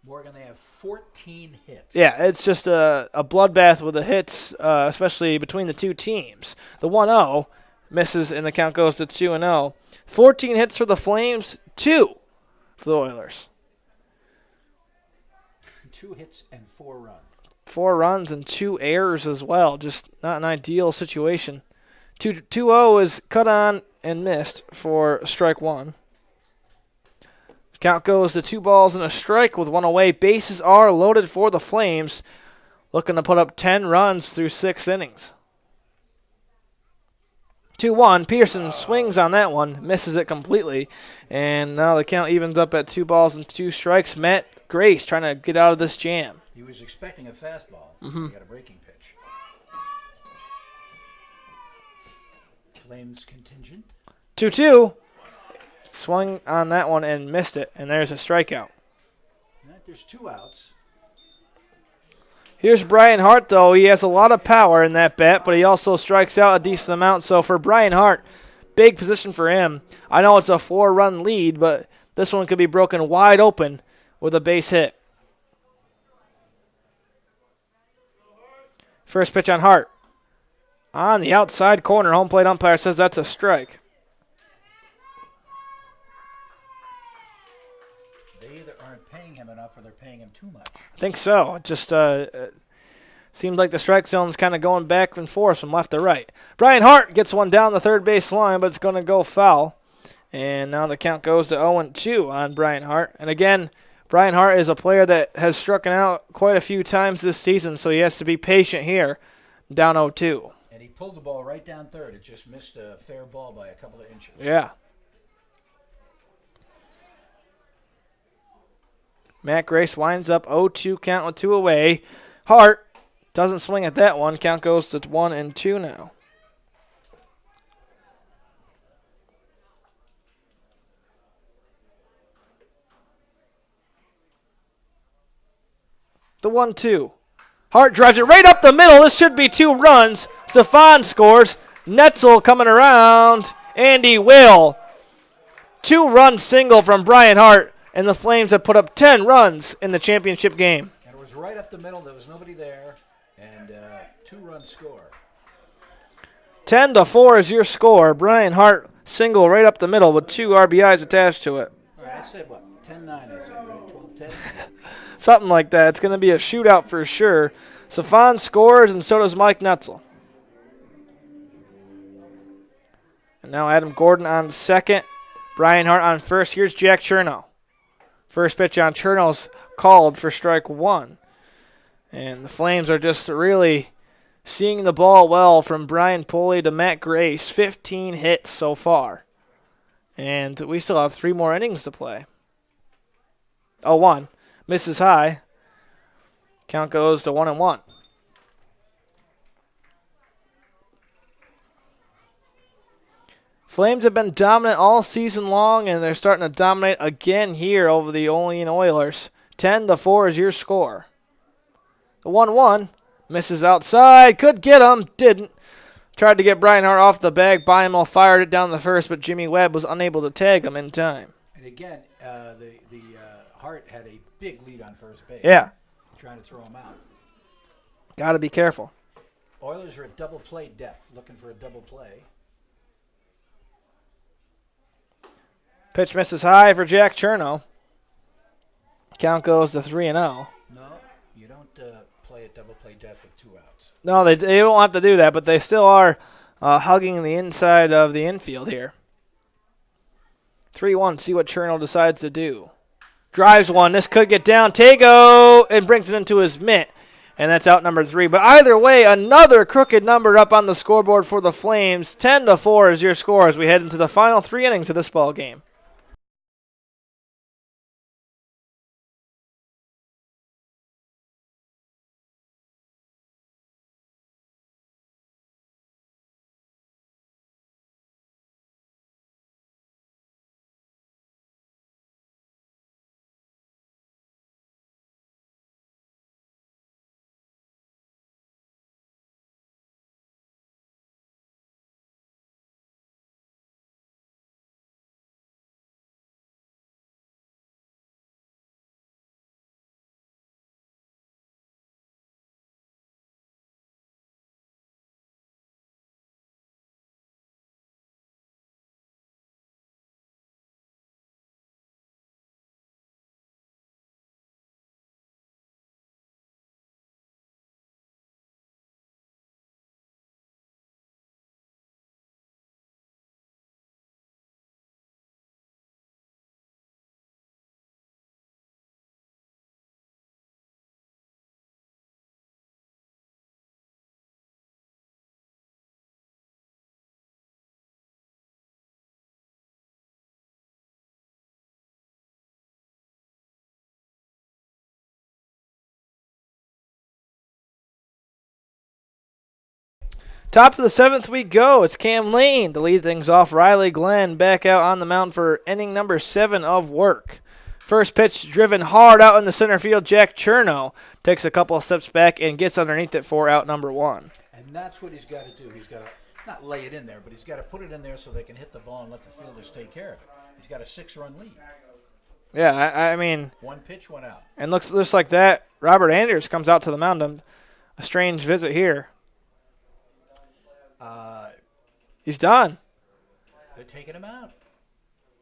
S2: Morgan, they have 14 hits.
S1: Yeah, it's just a bloodbath with the hits, especially between the two teams. The 1-0 misses, and the count goes to 2-0. 14 hits for the Flames, 2 for the Oilers.
S2: 2 hits and 4 runs.
S1: 4 runs and 2 errors as well. Just not an ideal situation. 2-0 is cut on and missed for strike 1. Count goes to 2 balls and a strike with 1 away. Bases are loaded for the Flames, looking to put up 10 runs through 6 innings. 2-1. Peterson swings on that one, misses it completely, and now the count evens up at 2 balls and 2 strikes. Matt Grace trying to get out of this jam.
S2: He was expecting a fastball. He got a breaking pitch. Flames contingent.
S1: 2-2. Swung on that one and missed it, and there's a strikeout.
S2: There's 2 outs.
S1: Here's Brian Hart, though. He has a lot of power in that bat, but he also strikes out a decent amount. So for Brian Hart, big position for him. I know it's a 4-run lead, but this one could be broken wide open with a base hit. First pitch on Hart. On the outside corner, home plate umpire says that's a strike.
S2: They either aren't paying him enough or they're paying him too much.
S1: I think so. It just seems like the strike zone's kind of going back and forth from left to right. Brian Hart gets one down the third base line, but it's going to go foul. And now the count goes to 0-2 on Brian Hart. And again, Brian Hart is a player that has struck out quite a few times this season, so he has to be patient here, down 0-2.
S2: And he pulled the ball right down third. It just missed a fair ball by a couple of inches.
S1: Yeah. Matt Grace winds up 0-2 count with 2 away. Hart doesn't swing at that one. Count goes to 1-2 now. The 1-2. Hart drives it right up the middle. This should be 2 runs. Stefan scores. Netzel coming around. Andy Will. 2-run single from Brian Hart, and the Flames have put up 10 runs in the championship game.
S2: And it was right up the middle. There was nobody there, and 2-run score.
S1: 10-4 is your score. Brian Hart single right up the middle with 2 RBIs attached to it.
S2: All right, I said what? 10-9, I said, right? 12-10?
S1: Something like that. It's going to be a shootout for sure. Stefan scores, and so does Mike Netzel. And now Adam Gordon on second. Brian Hart on first. Here's Jack Chernow. First pitch on Chernow's called for strike 1. And the Flames are just really seeing the ball well from Brian Pulley to Matt Grace. 15 hits so far. And we still have 3 more innings to play. 0-1. Misses high. Count goes to 1-1. Flames have been dominant all season long, and they're starting to dominate again here over the Olean Oilers. 10-4 is your score. The 1-1 misses outside. Could get him. Didn't. Tried to get Brian Hart off the bag. Biamel fired it down the first, but Jimmy Webb was unable to tag him in time.
S2: And again, the Hart had a big lead on first base.
S1: Yeah.
S2: Trying to throw him out.
S1: Got to be careful.
S2: Oilers are at double play depth, looking for a double play.
S1: Pitch misses high for Jack Chernow. Count goes to 3-0.
S2: No, you play at double play death with 2 outs.
S1: No, they won't have to do that, but they still are hugging the inside of the infield here. 3-1, see what Cherno decides to do. Drives one. This could get down. Tago, and brings it into his mitt. And that's out number 3. But either way, another crooked number up on the scoreboard for the Flames. 10-4 is your score as we head into the final 3 innings of this ball game. Top of the 7th we go. It's Cam Lane to lead things off. Riley Glenn back out on the mound for inning number 7 of work. First pitch driven hard out in the center field. Jack Cherno takes a couple of steps back and gets underneath it for out number 1.
S2: And that's what he's got to do. He's got to not lay it in there, but he's got to put it in there so they can hit the ball and let the fielders take care of it. He's got a 6-run lead.
S1: Yeah, I mean.
S2: 1 pitch, 1 out.
S1: And looks like that. Robert Anders comes out to the mound. A strange visit here. He's done.
S2: They're taking him out.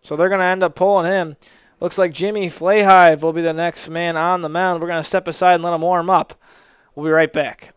S1: So they're going to end up pulling him. Looks like Jimmy Flahive will be the next man on the mound. We're going to step aside and let him warm up. We'll be right back.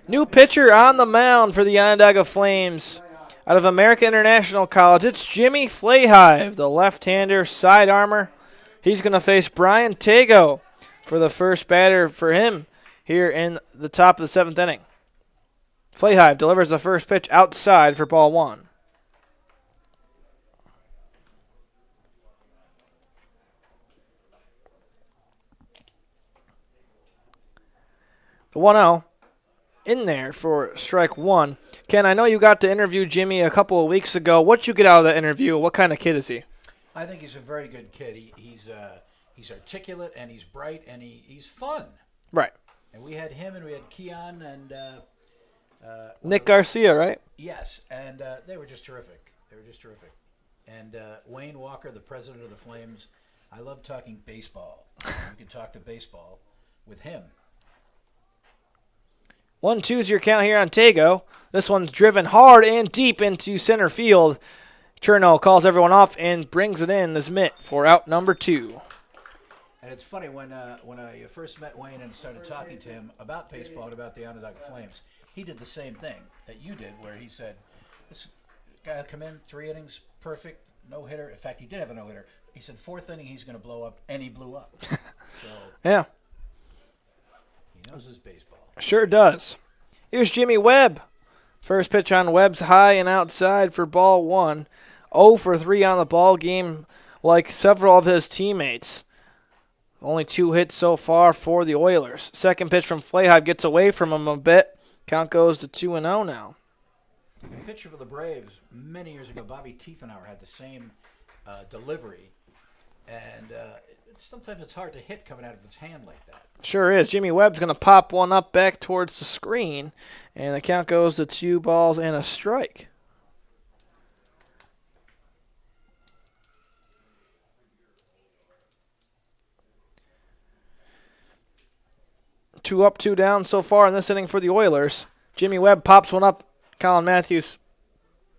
S1: New pitcher on the mound for the Onondaga Flames. Out of American International College, it's Jimmy Flahive, the left-hander side armor. He's going to face Brian Tago for the first batter for him here in the top of the 7th inning. Flahive delivers the first pitch outside for ball 1. The 1-0 in there for strike 1. Ken, I know you got to interview Jimmy a couple of weeks ago. What'd you get out of that interview? What kind of kid is he?
S2: I think he's a very good kid. He's articulate and he's bright and he's fun.
S1: Right.
S2: And we had him and we had Keon and
S1: Nick Garcia, right?
S2: Yes, and they were just terrific. And Wayne Walker, the president of the Flames, I love talking baseball. You can talk to baseball with him.
S1: 1-2's your count here on Tago. This one's driven hard and deep into center field. Cherno calls everyone off and brings it in this mitt for out number 2.
S2: And it's funny, when I first met Wayne and started talking to him about baseball and about the Onondaga Flames, he did the same thing that you did, where he said, this guy will come in, 3 innings, perfect, no-hitter. In fact, he did have a no-hitter. He said 4th inning he's going to blow up, and he blew up. So
S1: yeah.
S2: He knows his baseball.
S1: Sure does. Here's Jimmy Webb. First pitch on Webb's high and outside for ball 1. 0 for 3 on the ball game, like several of his teammates. Only 2 hits so far for the Oilers. Second pitch from Flahive gets away from him a bit. Count goes to 2-0 now.
S2: A pitcher for the Braves many years ago, Bobby Tiefenauer, had the same delivery. And sometimes it's hard to hit coming out of his hand like that.
S1: Sure is. Jimmy Webb's going to pop one up back towards the screen, and the count goes to 2 balls and a strike. Two up, 2 down so far in this inning for the Oilers. Jimmy Webb pops one up. Colin Matthews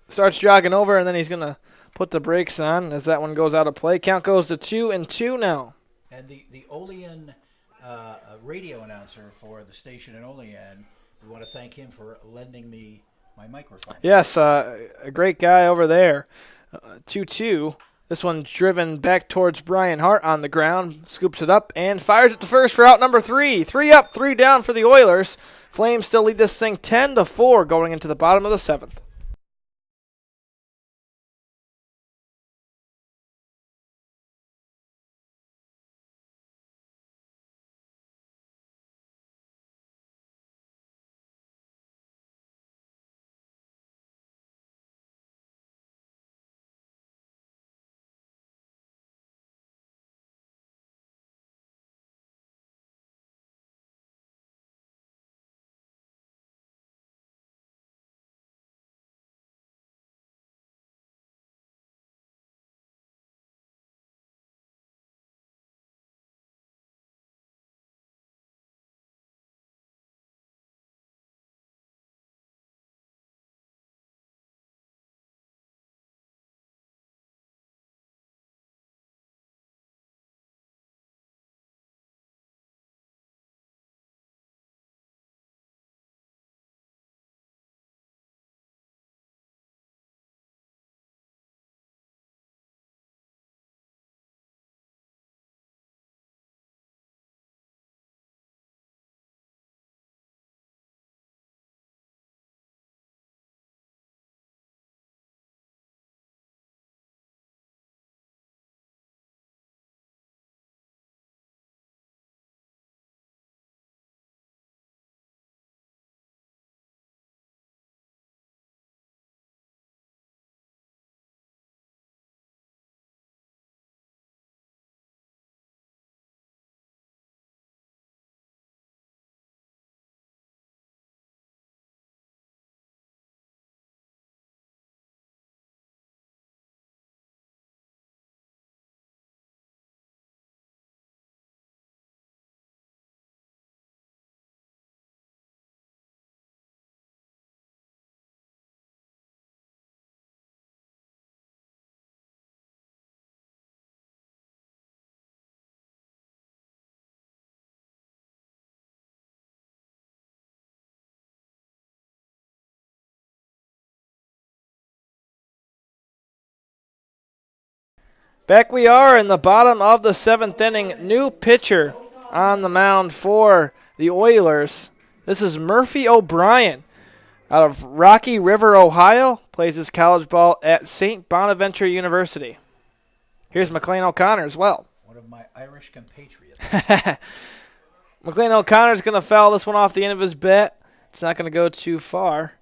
S1: starts jogging over, and then he's going to put the brakes on as that one goes out of play. Count goes to 2-2 now.
S2: And the Olean radio announcer for the station in Olean, we want to thank him for lending me my microphone.
S1: Yes, a great guy over there. 2-2. This one driven back towards Brian Hart on the ground. Scoops it up and fires it to first for out number 3. 3 up, 3 down for the Oilers. Flames still lead this thing 10-4 going into the bottom of the 7th. Back we are in the bottom of the 7th inning. New pitcher on the mound for the Oilers. This is Murphy O'Brien out of Rocky River, Ohio. Plays his college ball at St. Bonaventure University. Here's McLean O'Connor as well.
S2: One of my Irish compatriots.
S1: McLean O'Connor's going to foul this one off the end of his bat. It's not going to go too far.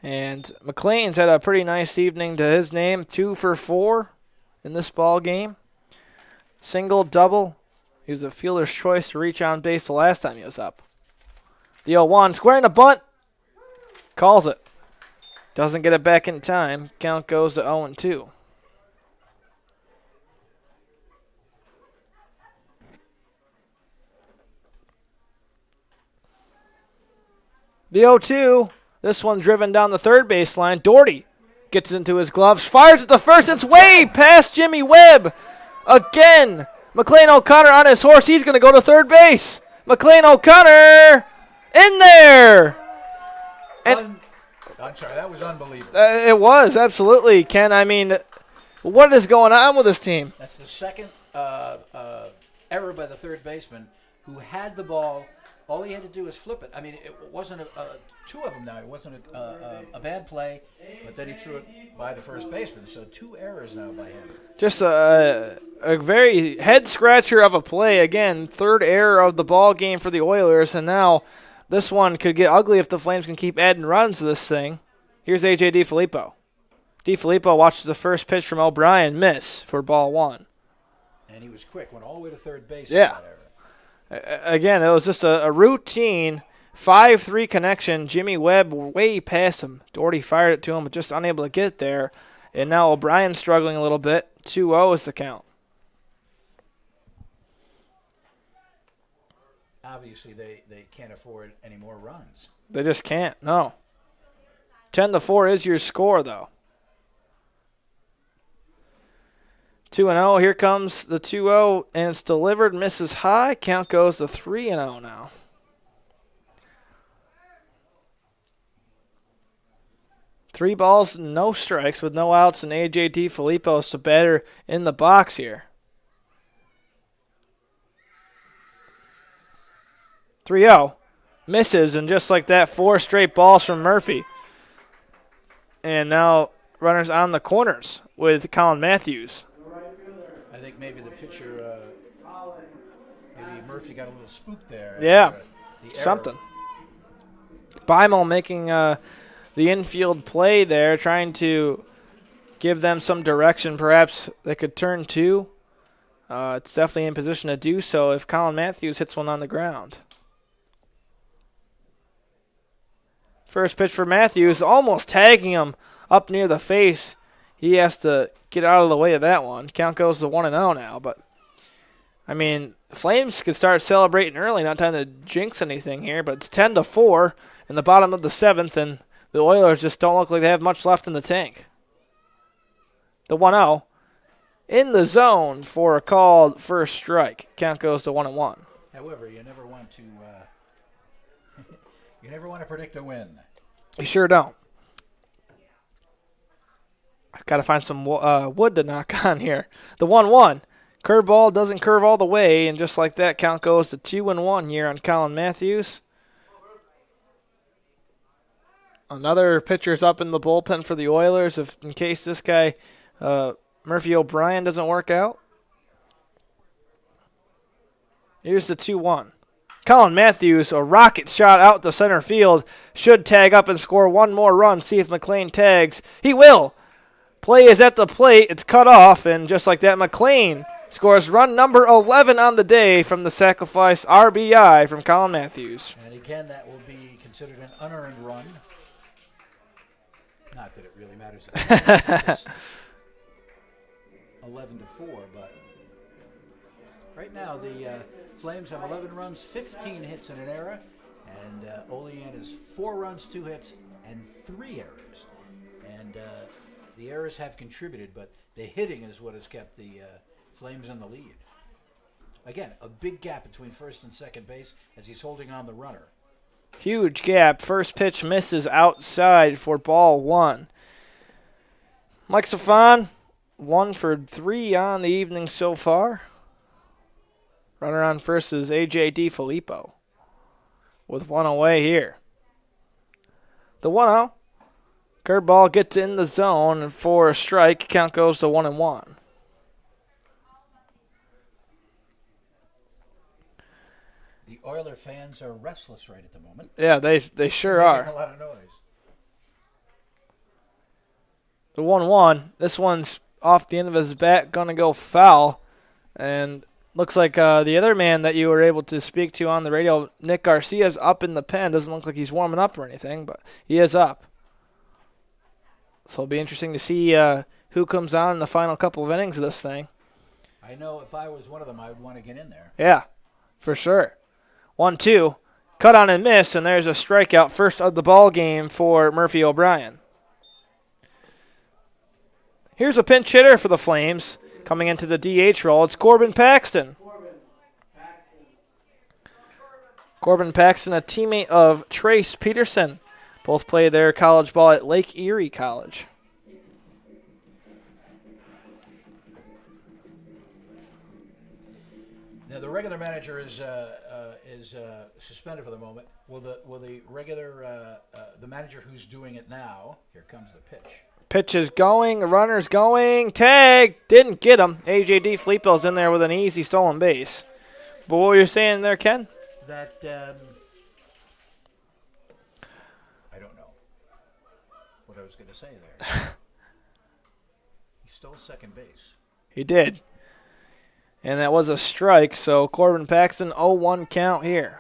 S1: And McLean's had a pretty nice evening to his name. 2 for 4 in this ball game. Single, double. He was a fielder's choice to reach on base the last time he was up. The 0-1, squaring the bunt. Calls it. Doesn't get it back in time. Count goes to 0-2. The 0-2. This one driven down the third baseline. Doherty gets into his gloves, fires at the first. It's way past Jimmy Webb. Again, McLean O'Connor on his horse. He's going to go to third base. McLean O'Connor in there. And
S2: I'm sorry, that was unbelievable.
S1: It was, absolutely, Ken. I mean, what is going on with this team?
S2: That's the second error by the third baseman who had the ball. All he had to do was flip it. I mean, it wasn't two of them now. It wasn't a bad play, but then he threw it by the first baseman. So 2 errors now by him.
S1: Just a very head-scratcher of a play. Again, 3rd error of the ball game for the Oilers, and now this one could get ugly if the Flames can keep adding runs to this thing. Here's A.J. DiFilippo. DiFilippo watches the first pitch from O'Brien miss for ball 1.
S2: And he was quick. Went all the way to third base.
S1: Yeah. Again, it was just a routine 5-3 connection. Jimmy Webb way past him. Doherty fired it to him, but just unable to get there. And now O'Brien's struggling a little bit. 2-0 is the count.
S2: Obviously, they can't afford any more runs.
S1: They just can't, no. 10-4 is your score, though. 2-0, here comes the 2-0, and it's delivered, misses high. Count goes to 3-0 now. Three balls, no strikes with no outs, and A.J. DiFilippo is the batter in the box here. 3-0, misses, and just like that, 4 straight balls from Murphy. And now runners on the corners with Colin Matthews.
S2: I think maybe the pitcher, maybe Murphy got a little spooked there.
S1: Yeah, something. Beimel making the infield play there, trying to give them some direction. Perhaps they could turn 2. It's definitely in position to do so if Colin Matthews hits one on the ground. First pitch for Matthews, almost tagging him up near the face. He has to get out of the way of that one. Count goes to 1-0 now, but I mean, Flames could start celebrating early. Not time to jinx anything here, but it's 10-4 in the bottom of the 7th, and the Oilers just don't look like they have much left in the tank. The 1-0 in the zone for a called first strike. Count goes to 1-1.
S2: However, you never want to predict a win.
S1: You sure don't. I've got to find some wood to knock on here. The 1-1. Curveball doesn't curve all the way, and just like that, count goes to 2-1 here on Colin Matthews. Another pitcher's up in the bullpen for the Oilers in case this guy, Murphy O'Brien, doesn't work out. Here's the 2-1. Colin Matthews, a rocket shot out to center field, should tag up and score one more run. See if McLean tags. He will. Play is at the plate. It's cut off, and just like that, McLean scores run number 11 on the day from the sacrifice RBI from Colin Matthews.
S2: And again, that will be considered an unearned run. Not that it really matters. 11-4, but right now the Flames have 11 runs, 15 hits in an error, and Olean is 4 runs, 2 hits, and 3 errors. And the errors have contributed, but the hitting is what has kept the Flames in the lead. Again, a big gap between first and second base as he's holding on the runner.
S1: Huge gap. First pitch misses outside for ball 1. Mike Stefan 1 for 3 on the evening so far. Runner on first is A.J. DiFilippo with one away here. The 1-0. Curveball gets in the zone for a strike. Count goes to 1-1.
S2: The Oiler fans are restless right at the moment.
S1: Yeah, they sure
S2: They're
S1: are.
S2: making a lot of noise.
S1: The 1-1. This one's off the end of his bat, going to go foul. And looks like the other man that you were able to speak to on the radio, Nick Garcia's up in the pen. Doesn't look like he's warming up or anything, but he is up. So it'll be interesting to see who comes on in the final couple of innings of this thing.
S2: I know if I was one of them, I would want to get in there.
S1: Yeah, for sure. 1-2. Cut on and miss, and there's a strikeout. First of the ball game for Murphy O'Brien. Here's a pinch hitter for the Flames. Coming into the DH role, it's Corbin Paxton. Corbin Paxton, a teammate of Trace Peterson. Both play their college ball at Lake Erie College.
S2: Now the regular manager is suspended for the moment. Will the regular the manager who's doing it now? Here comes the pitch.
S1: Pitch is going, the runner's going, tag, didn't get him. A.J. DiFilippo's in there with an easy stolen base. But what were you saying there, Ken?
S2: That I don't know what I was going to say there. He stole second base.
S1: He did. And that was a strike, so Corbin Paxton, 0-1 count here.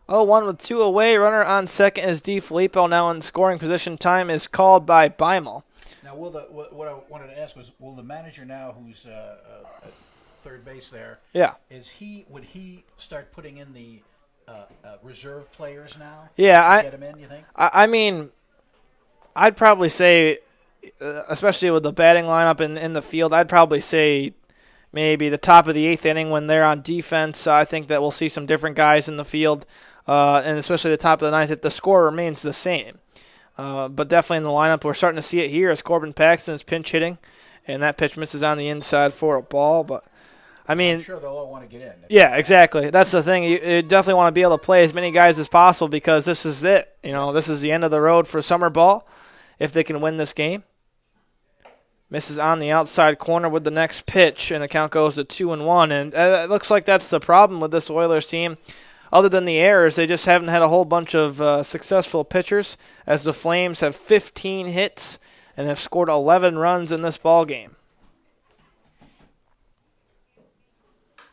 S1: 0-1 with 2 away. Runner on second is DiFilippo. Now in scoring position. Time is called by Beimel.
S2: Now, what I wanted to ask was, will the manager now, who's at third base there,
S1: Yeah.
S2: would he start putting in the reserve players now?
S1: Yeah,
S2: Get him in, you think?
S1: I mean, I'd probably say, especially with the batting lineup in the field, I'd probably say maybe the top of the 8th inning when they're on defense. I think that we'll see some different guys in the field, and especially the top of the 9th if the score remains the same. But definitely in the lineup, we're starting to see it here as Corbin Paxton is pinch hitting, and that pitch misses on the inside for a ball. But I mean,
S2: I'm sure they'll all want to get in.
S1: Yeah, exactly. That's the thing. You definitely want to be able to play as many guys as possible because this is it. You know, this is the end of the road for summer ball if they can win this game. Misses on the outside corner with the next pitch, and the count goes to 2-1. And it looks like that's the problem with this Oilers team. Other than the errors, they just haven't had a whole bunch of successful pitchers, as the Flames have 15 hits and have scored 11 runs in this ball game.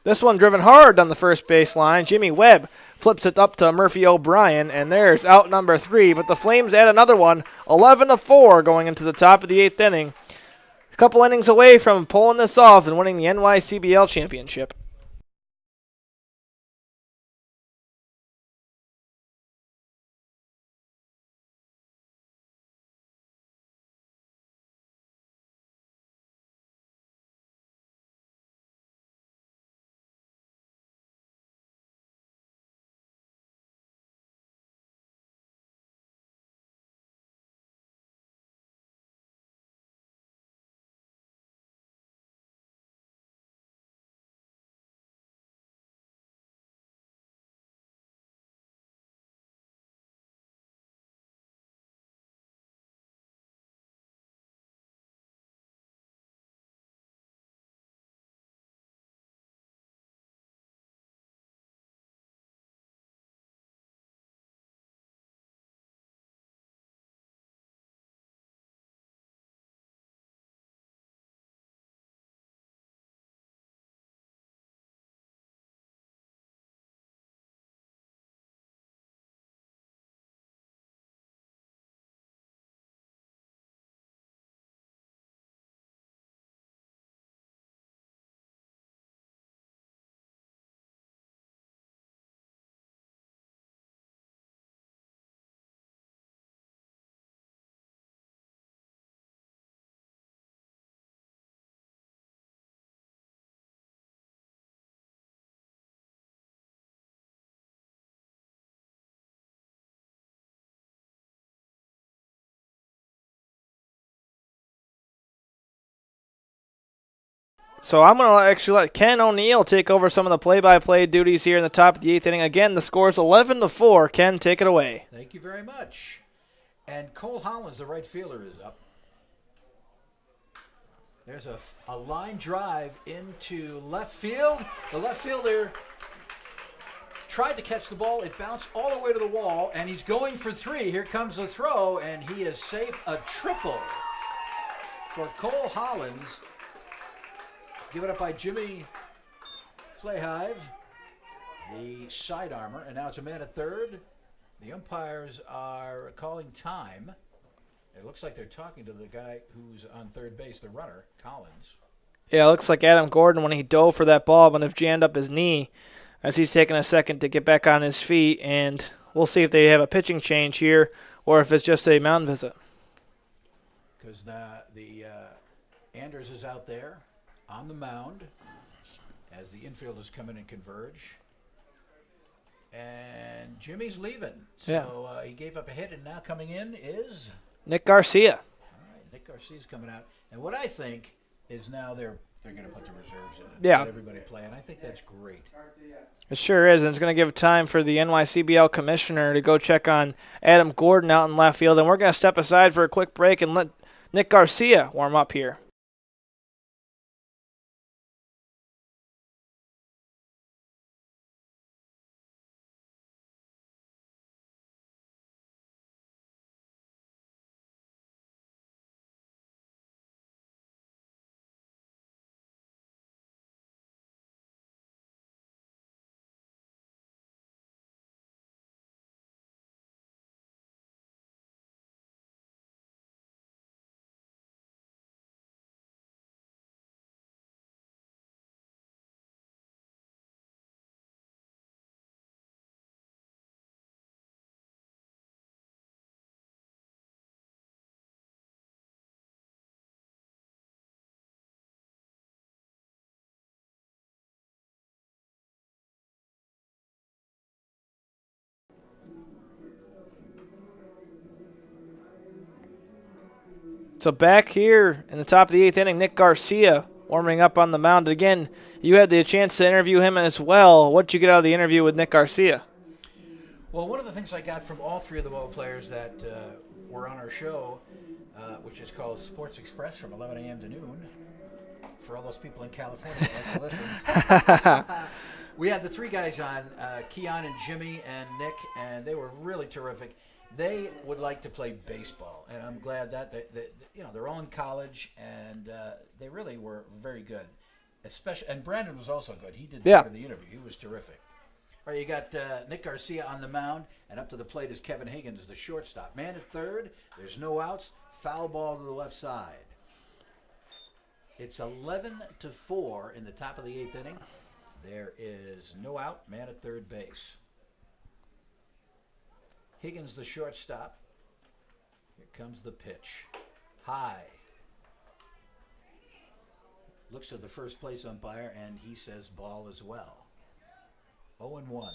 S1: This one driven hard on the first baseline. Jimmy Webb flips it up to Murphy O'Brien, and there's out number 3. But the Flames add another one, 11-4 going into the top of the 8th inning. A couple innings away from pulling this off and winning the NYCBL Championship. So I'm going to actually let Ken O'Neill take over some of the play-by-play duties here in the top of the 8th inning. Again, the score is 11-4. Ken, take it away.
S2: Thank you very much. And Cole Hollins, the right fielder, is up. There's a line drive into left field. The left fielder tried to catch the ball. It bounced all the way to the wall, and he's going for 3. Here comes the throw, and he is safe. A triple for Cole Hollins. Given up by Jimmy Flayhive, the side armor, and now it's a man at third. The umpires are calling time. It looks like they're talking to the guy who's on third base, the runner, Collins.
S1: Yeah, it looks like Adam Gordon, when he dove for that ball, would have jammed up his knee as he's taking a second to get back on his feet, and we'll see if they have a pitching change here or if it's just a mound visit.
S2: Because the Anders is out there on the mound as the infielders come in and converge. And Jimmy's leaving. So he gave up a hit, and now coming in is
S1: Nick Garcia.
S2: All right, Nick Garcia's coming out. And what I think is now they're going to put the reserves in and let everybody play, and I think that's great.
S1: It sure is, and it's going to give time for the NYCBL commissioner to go check on Adam Gordon out in left field. And we're going to step aside for a quick break and let Nick Garcia warm up here. So back here in the top of the 8th inning, Nick Garcia warming up on the mound. Again, you had the chance to interview him as well. What did you get out of the interview with Nick Garcia?
S2: Well, one of the things I got from all 3 of the ball players that were on our show, which is called Sports Express from 11 a.m. to noon, for all those people in California that like to listen. We had the 3 guys on, Keon and Jimmy and Nick, and they were really terrific. They would like to play baseball, and I'm glad that they're all in college, and they really were very good. Especially, and Brandon was also good. He did part of the interview. He was terrific. All right, you got Nick Garcia on the mound, and up to the plate is Kevin Higgins, the shortstop. Man at third. There's no outs. Foul ball to the left side. It's 11-4 in the top of the 8th inning. There is no out. Man at third base. Higgins, the shortstop. Here comes the pitch. High. Looks at the first place umpire, and he says ball as well. 0-1.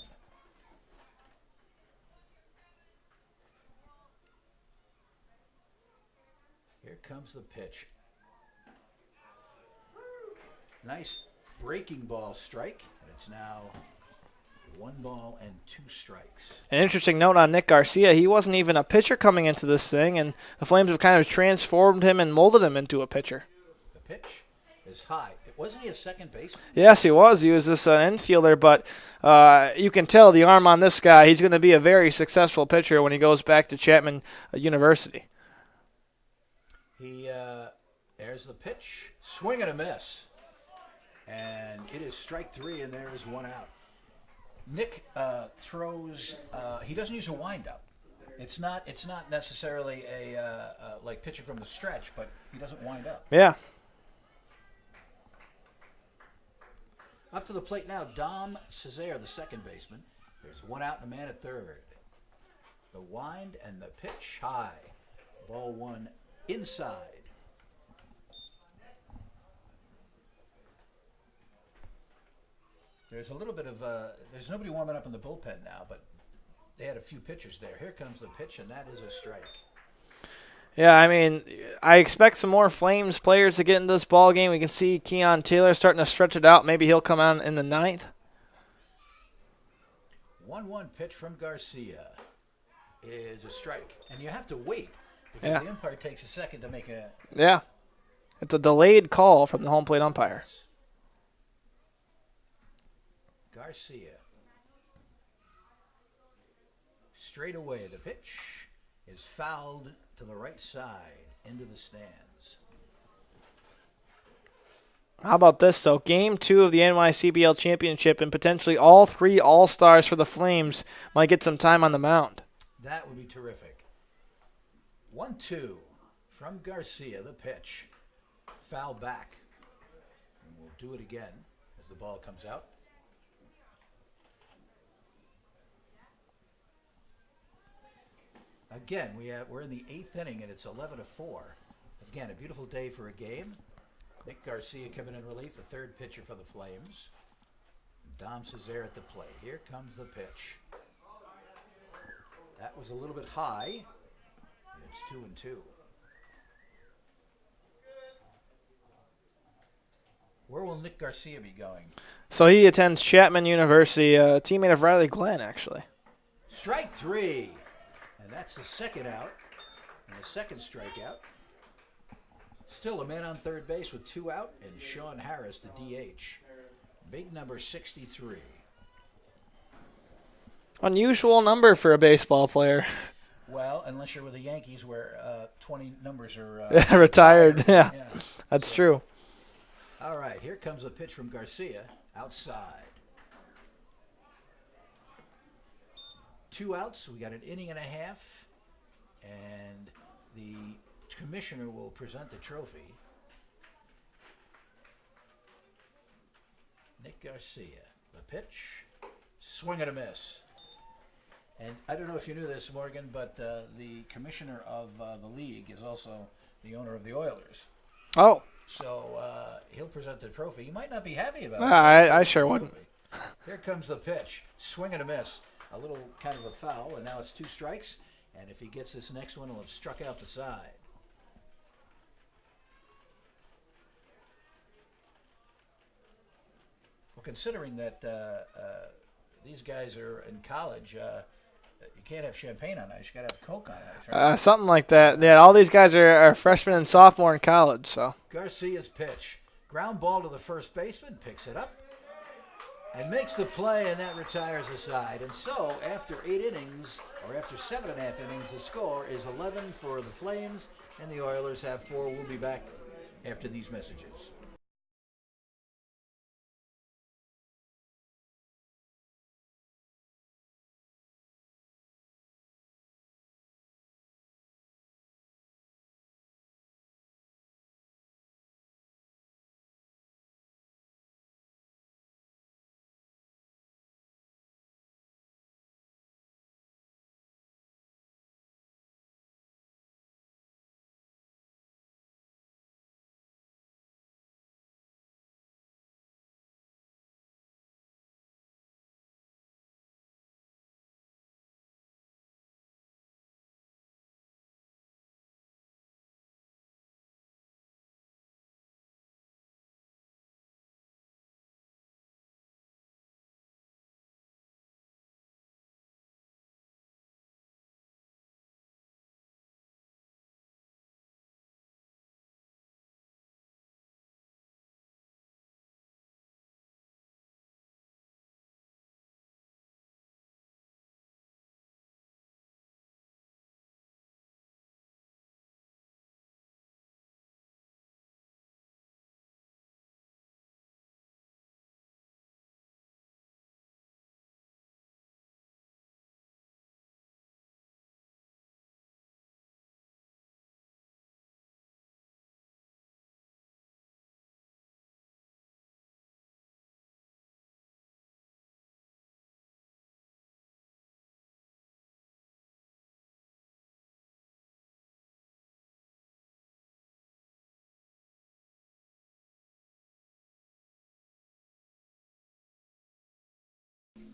S2: Here comes the pitch. Nice breaking ball strike, and it's now 1 ball and 2 strikes.
S1: An interesting note on Nick Garcia, he wasn't even a pitcher coming into this thing, and the Flames have kind of transformed him and molded him into a pitcher.
S2: The pitch is high. Wasn't he a second baseman?
S1: Yes, he was. He was this infielder, but you can tell the arm on this guy. He's going to be a very successful pitcher when he goes back to Chapman University.
S2: There's the pitch. Swing and a miss. And it is strike 3, and there is 1 out. Nick throws. He doesn't use a windup. It's not necessarily like pitching from the stretch, but he doesn't wind up.
S1: Yeah.
S2: Up to the plate now, Dom Cesare, the second baseman. There's 1 out and a man at third. The wind and the pitch high. Ball 1 inside. There's a little bit of there's nobody warming up in the bullpen now, but they had a few pitchers there. Here comes the pitch, and that is a strike.
S1: Yeah, I mean, I expect some more Flames players to get into this ball game. We can see Keon Taylor starting to stretch it out. Maybe he'll come out in the ninth.
S2: 1-1 pitch from Garcia is a strike. And you have to wait because the umpire takes a second to make a...
S1: Yeah. It's a delayed call from the home plate umpire.
S2: Garcia. Straight away, the pitch is fouled to the right side into the stands.
S1: How about this, though? Game 2 of the NYCBL Championship, and potentially all 3 All-Stars for the Flames might get some time on the mound.
S2: That would be terrific. 1-2 from Garcia, the pitch. Foul back. And we'll do it again as the ball comes out. Again, we're in the 8th inning, and it's 11-4. Again, a beautiful day for a game. Nick Garcia coming in relief, the third pitcher for the Flames. Dom Cesare at the plate. Here comes the pitch. That was a little bit high. And it's 2-2. Where will Nick Garcia be going?
S1: So he attends Chapman University, a teammate of Riley Glenn, actually.
S2: Strike 3. And that's the second out. And the second strikeout. Still a man on third base with 2 out. And Sean Harris, the DH. Big number 63.
S1: Unusual number for a baseball player.
S2: Well, unless you're with the Yankees where 20 numbers are...
S1: retired. Yeah, that's true.
S2: All right, here comes a pitch from Garcia outside. 2 outs. We got an inning and a half. And the commissioner will present the trophy. Nick Garcia, the pitch. Swing and a miss. And I don't know if you knew this, Morgan, but the commissioner of the league is also the owner of the Oilers.
S1: Oh.
S2: So he'll present the trophy. He might not be happy about it.
S1: I sure wouldn't.
S2: Here comes the pitch. Swing and a miss. A little kind of a foul, and now it's 2 strikes. And if he gets this next one, he'll have struck out the side. Well, considering that these guys are in college, you can't have champagne on ice. You got to have Coke on ice, right?
S1: Something like that. Yeah, all these guys are freshmen and sophomore in college. So
S2: Garcia's pitch. Ground ball to the first baseman. Picks it up. And makes the play, and that retires the side. And so, after 8 innings, or after 7.5 innings, the score is 11 for the Flames, and the Oilers have 4. We'll be back after these messages.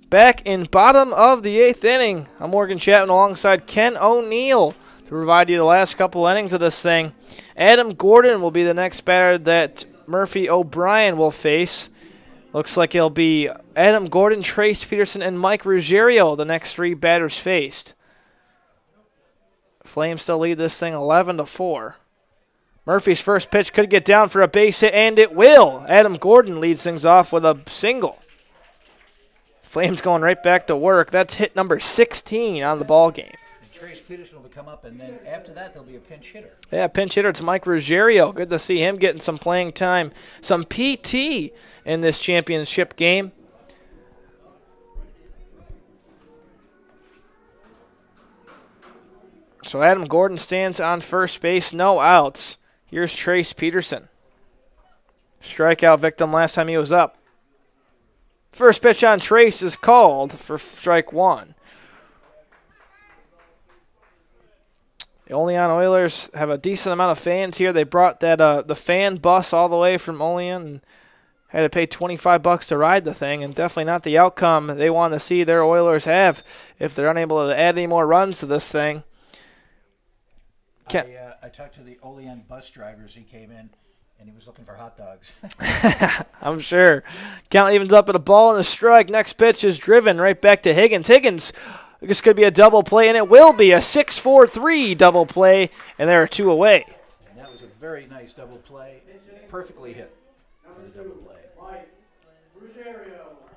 S1: back in bottom of the 8th inning, I'm Morgan Chapman alongside Ken O'Neill to provide you the last couple innings of this thing. Adam Gordon will be the next batter that Murphy O'Brien will face. Looks like it'll be Adam Gordon, Trace Peterson, and Mike Ruggiero, the next 3 batters faced. Flames still lead this thing 11-4. Murphy's first pitch could get down for a base hit, and it will. Adam Gordon leads things off with a single. Flames going right back to work. That's hit number 16 on the ball game.
S2: And Trace Peterson will come up, and then after that, there'll be a pinch hitter.
S1: Yeah, pinch hitter. It's Mike Ruggiero. Good to see him getting some playing time, some PT in this championship game. So Adam Gordon stands on first base, no outs. Here's Trace Peterson. Strikeout victim last time he was up. First pitch on Trace is called for strike 1. The Olean Oilers have a decent amount of fans here. They brought that the fan bus all the way from Olean and had to pay $25 to ride the thing, and definitely not the outcome they want to see their Oilers have if they're unable to add any more runs to this thing.
S2: I talked to the Olean bus drivers. He came in, and he was looking for hot dogs.
S1: I'm sure. Count evens up at a ball and a strike. Next pitch is driven right back to Higgins. Higgins, this could be a double play, and it will be a 6-4-3 double play, and there are 2 away.
S2: And that was a very nice double play. Perfectly hit for the double play.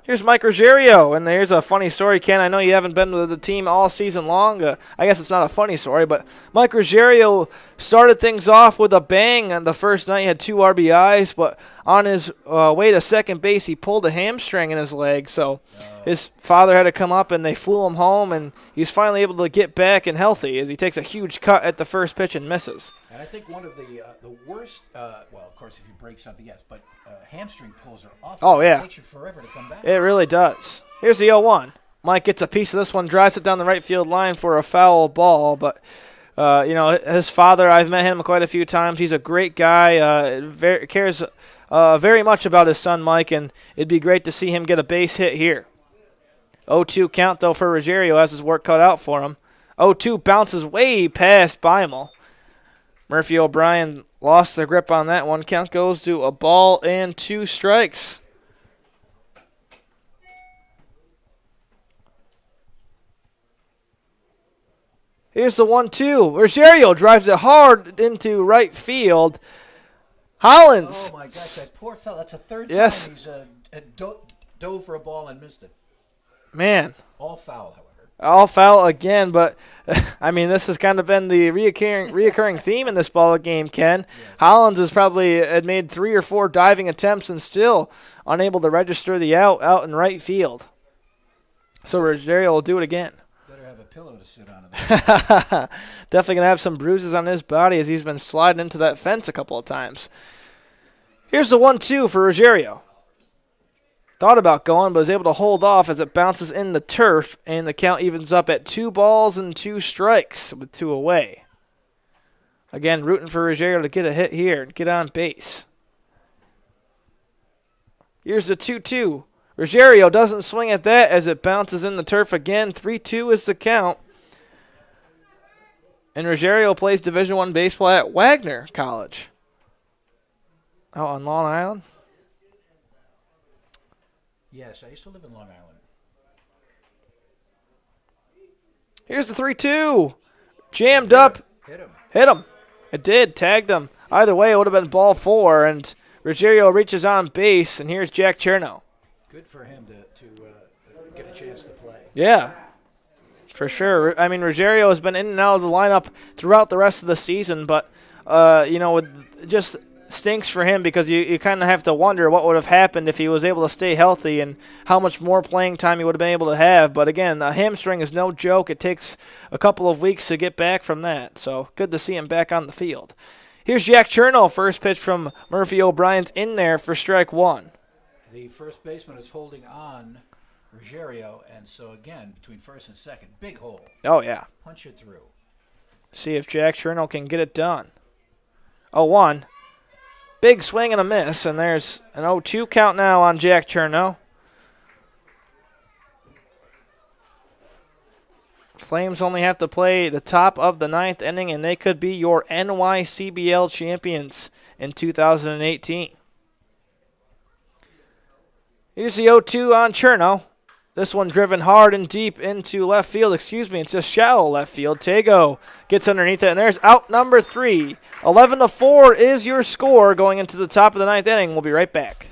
S1: Here's Mike Ruggiero, and there's a funny story, Ken. I know you haven't been with the team all season long. I guess it's not a funny story, but Mike Ruggiero started things off with a bang on the first night. He had 2 RBIs, but on his way to second base, he pulled a hamstring in his leg. So his father had to come up, and they flew him home, and he's finally able to get back and healthy as he takes a huge cut at the first pitch and misses.
S2: And I think one of the worst, well, of course, if you break something, yes, but hamstring pulls are awful.
S1: Oh, yeah.
S2: It takes you forever to come back.
S1: It really does. Here's the 0-1. Mike gets a piece of this one, drives it down the right field line for a foul ball, but his father, I've met him quite a few times. He's a great guy, cares very much about his son, Mike, and it'd be great to see him get a base hit here. 0-2 count, though, for Ruggiero, has his work cut out for him. 0-2 bounces way past Beimel. Murphy O'Brien lost the grip on that one. Count goes to a ball and 2 strikes. Here's the 1-2. Ruggiero drives it hard into right field. Hollins.
S2: Oh, my gosh, that poor fella. That's a third
S1: yes.
S2: time he's dove for a ball and missed it.
S1: Man.
S2: All foul, however.
S1: All foul again, but, I mean, this has kind of been the reoccurring theme in this ball game, Ken. Yes. Hollins has probably had made 3 or 4 diving attempts and still unable to register the out in right field. So Ruggiero will do it again.
S2: Better have a pillow to sit on.
S1: Definitely going to have some bruises on his body as he's been sliding into that fence a couple of times. Here's the 1-2 for Ruggiero. Thought about going, but was able to hold off as it bounces in the turf, and the count evens up at 2 balls and 2 strikes with 2 away. Again, rooting for Ruggiero to get a hit here and get on base. Here's the 2-2. Ruggiero doesn't swing at that as it bounces in the turf again. 3-2 is the count. And Ruggiero plays Division I baseball at Wagner College out on Long Island.
S2: Yes, I used to live in Long Island.
S1: Here's the 3-2. Jammed up. Hit him. It did. Tagged him. Either way, it would have been ball 4, and Ruggiero reaches on base, and here's Jack Chernow.
S2: Good for him to get a chance to play.
S1: Yeah, for sure. I mean, Ruggiero has been in and out of the lineup throughout the rest of the season, but, it just stinks for him because you kind of have to wonder what would have happened if he was able to stay healthy and how much more playing time he would have been able to have. But, again, a hamstring is no joke. It takes a couple of weeks to get back from that, so good to see him back on the field. Here's Jack Chernow. First pitch from Murphy O'Brien's in there for strike 1.
S2: The first baseman is holding on Ruggiero, and so, again, between first and second, big hole.
S1: Oh, yeah.
S2: Punch it through.
S1: See if Jack Chernow can get it done. 0-1. Big swing and a miss, and there's an 0-2 count now on Jack Chernow. Flames only have to play the top of the ninth inning, and they could be your NYCBL champions in 2018. Here's the 0-2 on Cherno. This one driven hard and deep into left field. Excuse me, it's just shallow left field. Tago gets underneath it, and there's out number 3. 11-4 is your score going into the top of the ninth inning. We'll be right back.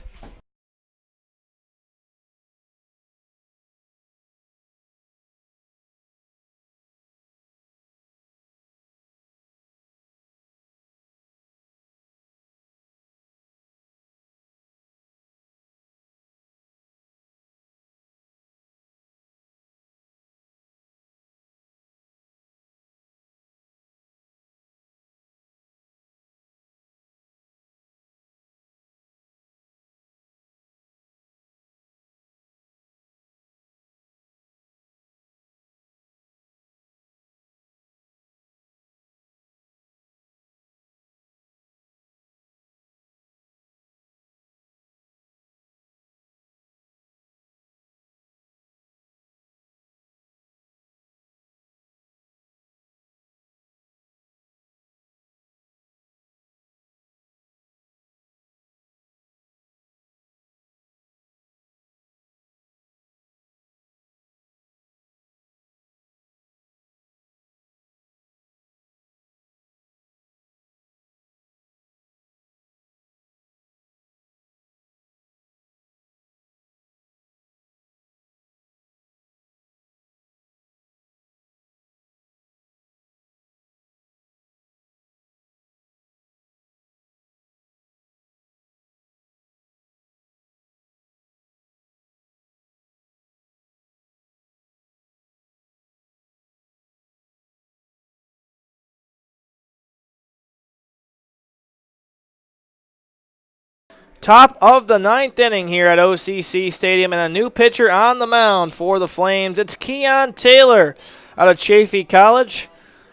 S1: Top of the ninth inning here at OCC Stadium, and a new pitcher on the mound for the Flames. It's Keon Taylor out of Chaffey College.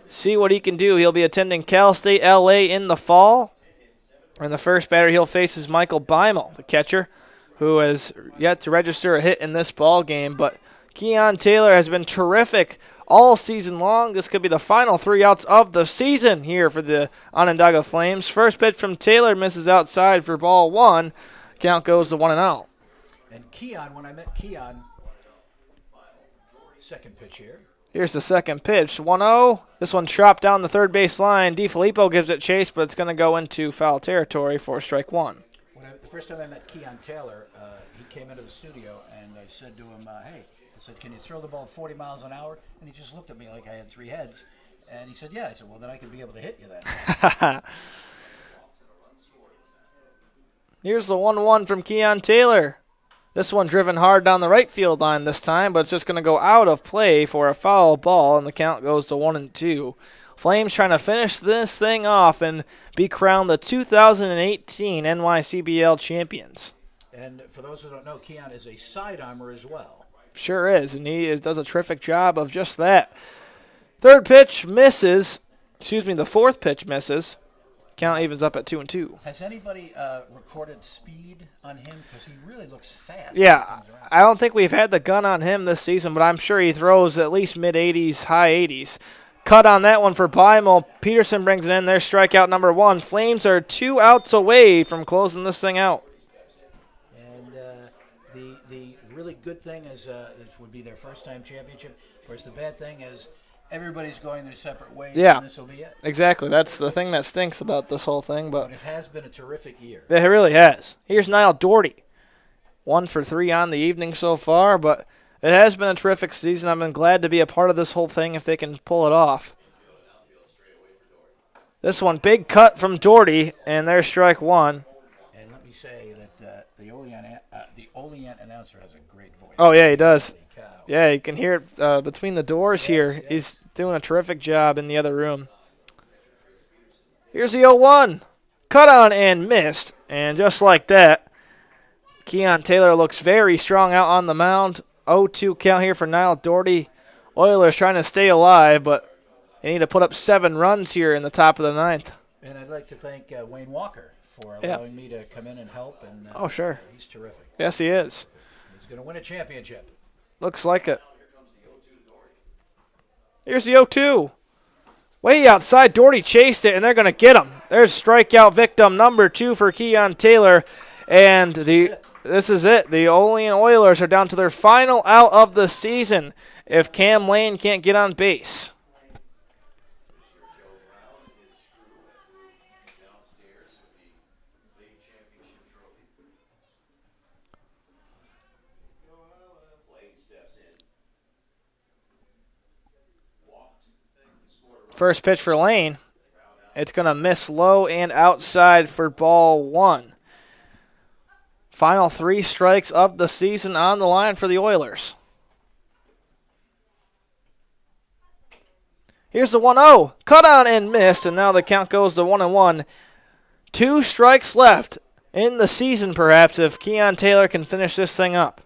S1: See what he can do. He'll be attending Cal State LA in the fall. And the first batter he'll face is Michael Beimel, the catcher, who has yet to register a hit in this ball game. But Keon Taylor has been terrific all season long. This could be the final 3 outs of the season here for the Onondaga Flames. First pitch from Taylor misses outside for ball 1. Count goes to 1-0.
S2: And Keon, when I met Keon, second pitch here.
S1: Here's the second pitch, 1-0. This one chopped down the third base line. DiFilippo gives it chase, but it's going to go into foul territory for strike 1.
S2: The first time I met Keon Taylor, he came into the studio, and I said to him, hey, I said, can you throw the ball 40 miles an hour? And he just looked at me like I had 3 heads. And he said, yeah. I said, well, then I could be able to hit you then.
S1: Here's the 1-1 from Keon Taylor. This one driven hard down the right field line this time, but it's just going to go out of play for a foul ball, and the count goes to 1-2. Flames trying to finish this thing off and be crowned the 2018 NYCBL champions.
S2: And for those who don't know, Keon is a sidearmer as well.
S1: Sure is, and he does a terrific job of just that. Third pitch misses. The fourth pitch misses. Count evens up at 2-2.
S2: Has anybody recorded speed on him? Because he really looks fast.
S1: Yeah, I don't think we've had the gun on him this season, but I'm sure he throws at least mid-80s, high 80s. Cut on that one for Beimel. Peterson brings it in. There's strikeout number 1. Flames are 2 outs away from closing this thing out.
S2: And the really good thing is this would be their first-time championship. Of course, the bad thing is everybody's going their separate ways,
S1: yeah,
S2: and this will be it.
S1: Exactly. That's the thing that stinks about this whole thing. But
S2: it has been a terrific year.
S1: It really has. Here's Niall Doherty. 1 for 3 on the evening so far, but it has been a terrific season. I've been glad to be a part of this whole thing if they can pull it off. This one, big cut from Doherty, and there's strike 1.
S2: And let me say that the Oleant announcer has a great voice.
S1: Oh, yeah, he does. Yeah, you can hear it between the doors here. Yes. He's doing a terrific job in the other room. Here's the 0-1. Cut on and missed. And just like that, Keon Taylor looks very strong out on the mound. 0-2 count here for Niall Doherty. Oilers trying to stay alive, but they need to put up 7 runs here in the top of the 9th.
S2: And I'd like to thank Wayne Walker for allowing me to come in and help. And
S1: oh, sure.
S2: He's terrific.
S1: Yes, he is.
S2: He's going to win a championship.
S1: Looks like it. Here's the 0-2. Way outside, Doherty chased it, and they're going to get him. There's strikeout victim number 2 for Keon Taylor, and this is it. The Olean Oilers are down to their final out of the season if Cam Lane can't get on base. First pitch for Lane. It's going to miss low and outside for ball 1. Final 3 strikes of the season on the line for the Oilers. Here's the 1-0. Cut on and missed, and now the count goes to 1-1. 2 strikes left in the season, perhaps, if Keon Taylor can finish this thing up.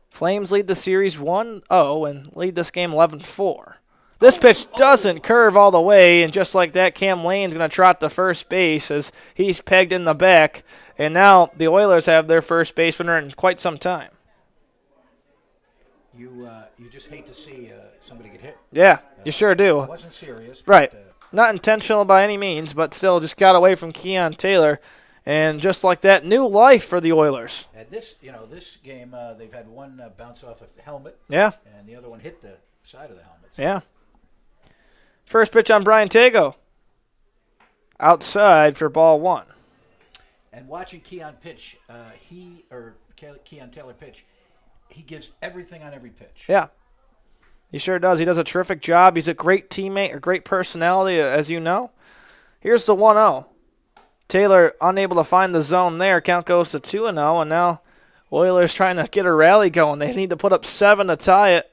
S1: Flames lead the series 1-0 and lead this game 11-4. This pitch doesn't curve all the way, and just like that, Cam Lane's going to trot to first base as he's pegged in the back. And now the Oilers have their first base runner in quite some time.
S2: You just hate to see somebody get hit.
S1: Yeah, you sure do.
S2: It wasn't serious.
S1: Right. Not intentional by any means, but still just got away from Keon Taylor. And just like that, new life for the Oilers.
S2: And this game, they've had one bounce off of the helmet.
S1: Yeah.
S2: And the other one hit the side of the helmet. So.
S1: Yeah. First pitch on Brian Tago. Outside for ball 1.
S2: And watching Keon pitch, Keon Taylor pitch, he gives everything on every pitch.
S1: Yeah. He sure does. He does a terrific job. He's a great teammate, a great personality, as you know. Here's the 1-0. Taylor unable to find the zone there. Count goes to 2-0, and now Oilers trying to get a rally going. They need to put up 7 to tie it,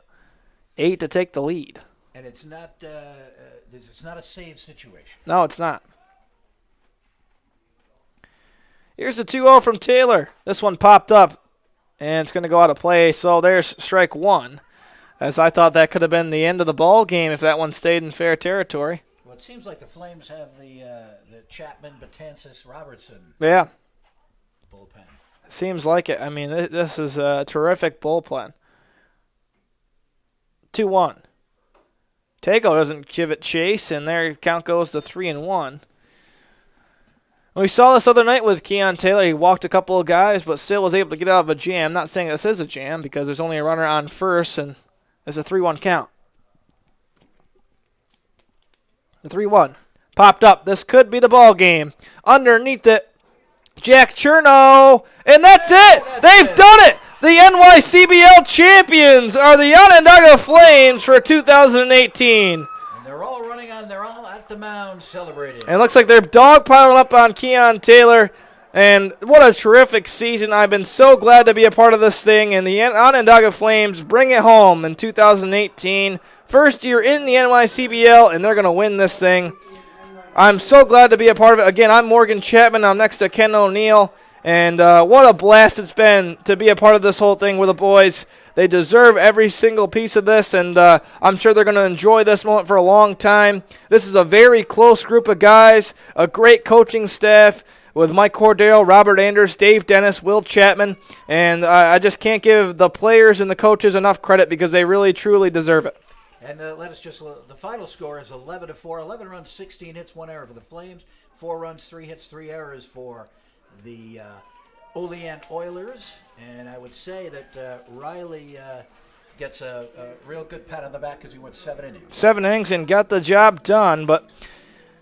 S1: 8 to take the lead.
S2: And it's not a save situation.
S1: No, it's not. Here's the 2-0 from Taylor. This one popped up, and it's going to go out of play. So there's strike 1, as I thought that could have been the end of the ball game if that one stayed in fair territory.
S2: Well, it seems like the Flames have the Chapman, Betances, Robertson
S1: bullpen.
S2: Seems
S1: like it. I mean, this is a terrific bullpen. 2-1. Tago doesn't give it chase, and their count goes to 3-1. We saw this other night with Keon Taylor. He walked a couple of guys, but still was able to get out of a jam. Not saying this is a jam because there's only a runner on first, and it's a 3-1 count. The 3-1 popped up. This could be the ball game. Underneath it, Jack Chernow, and that's it. They've done it. The NYCBL champions are the Onondaga Flames for 2018.
S2: And they're all at the mound celebrating.
S1: And it looks like they're dogpiling up on Keon Taylor. And what a terrific season. I've been so glad to be a part of this thing. And the Onondaga Flames bring it home in 2018. First year in the NYCBL, and they're going to win this thing. I'm so glad to be a part of it. Again, I'm Morgan Chapman. I'm next to Ken O'Neill. And what a blast it's been to be a part of this whole thing with the boys. They deserve every single piece of this, and I'm sure they're going to enjoy this moment for a long time. This is a very close group of guys, a great coaching staff with Mike Cordero, Robert Anders, Dave Dennis, Will Chapman, and I just can't give the players and the coaches enough credit because they really, truly deserve it.
S2: And the final score is 11-4, 11 runs, 16 hits, 1 error for the Flames, 4 runs, 3 hits, 3 errors for the Olean Oilers. And I would say that Riley gets a real good pat on the back because he went 7 innings.
S1: 7 innings and got the job done. But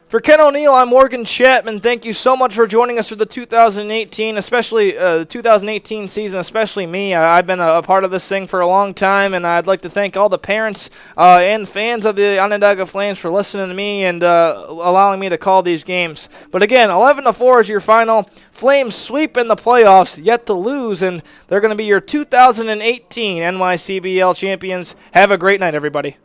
S1: for Ken O'Neill, I'm Morgan Chapman. Thank you so much for joining us for the 2018, especially 2018 season, especially me. I've been a part of this thing for a long time, and I'd like to thank all the parents and fans of the Onondaga Flames for listening to me and allowing me to call these games. But again, 11-4 is your final. Flames sweep in the playoffs, yet to lose, and they're going to be your 2018 NYCBL champions. Have a great night, everybody.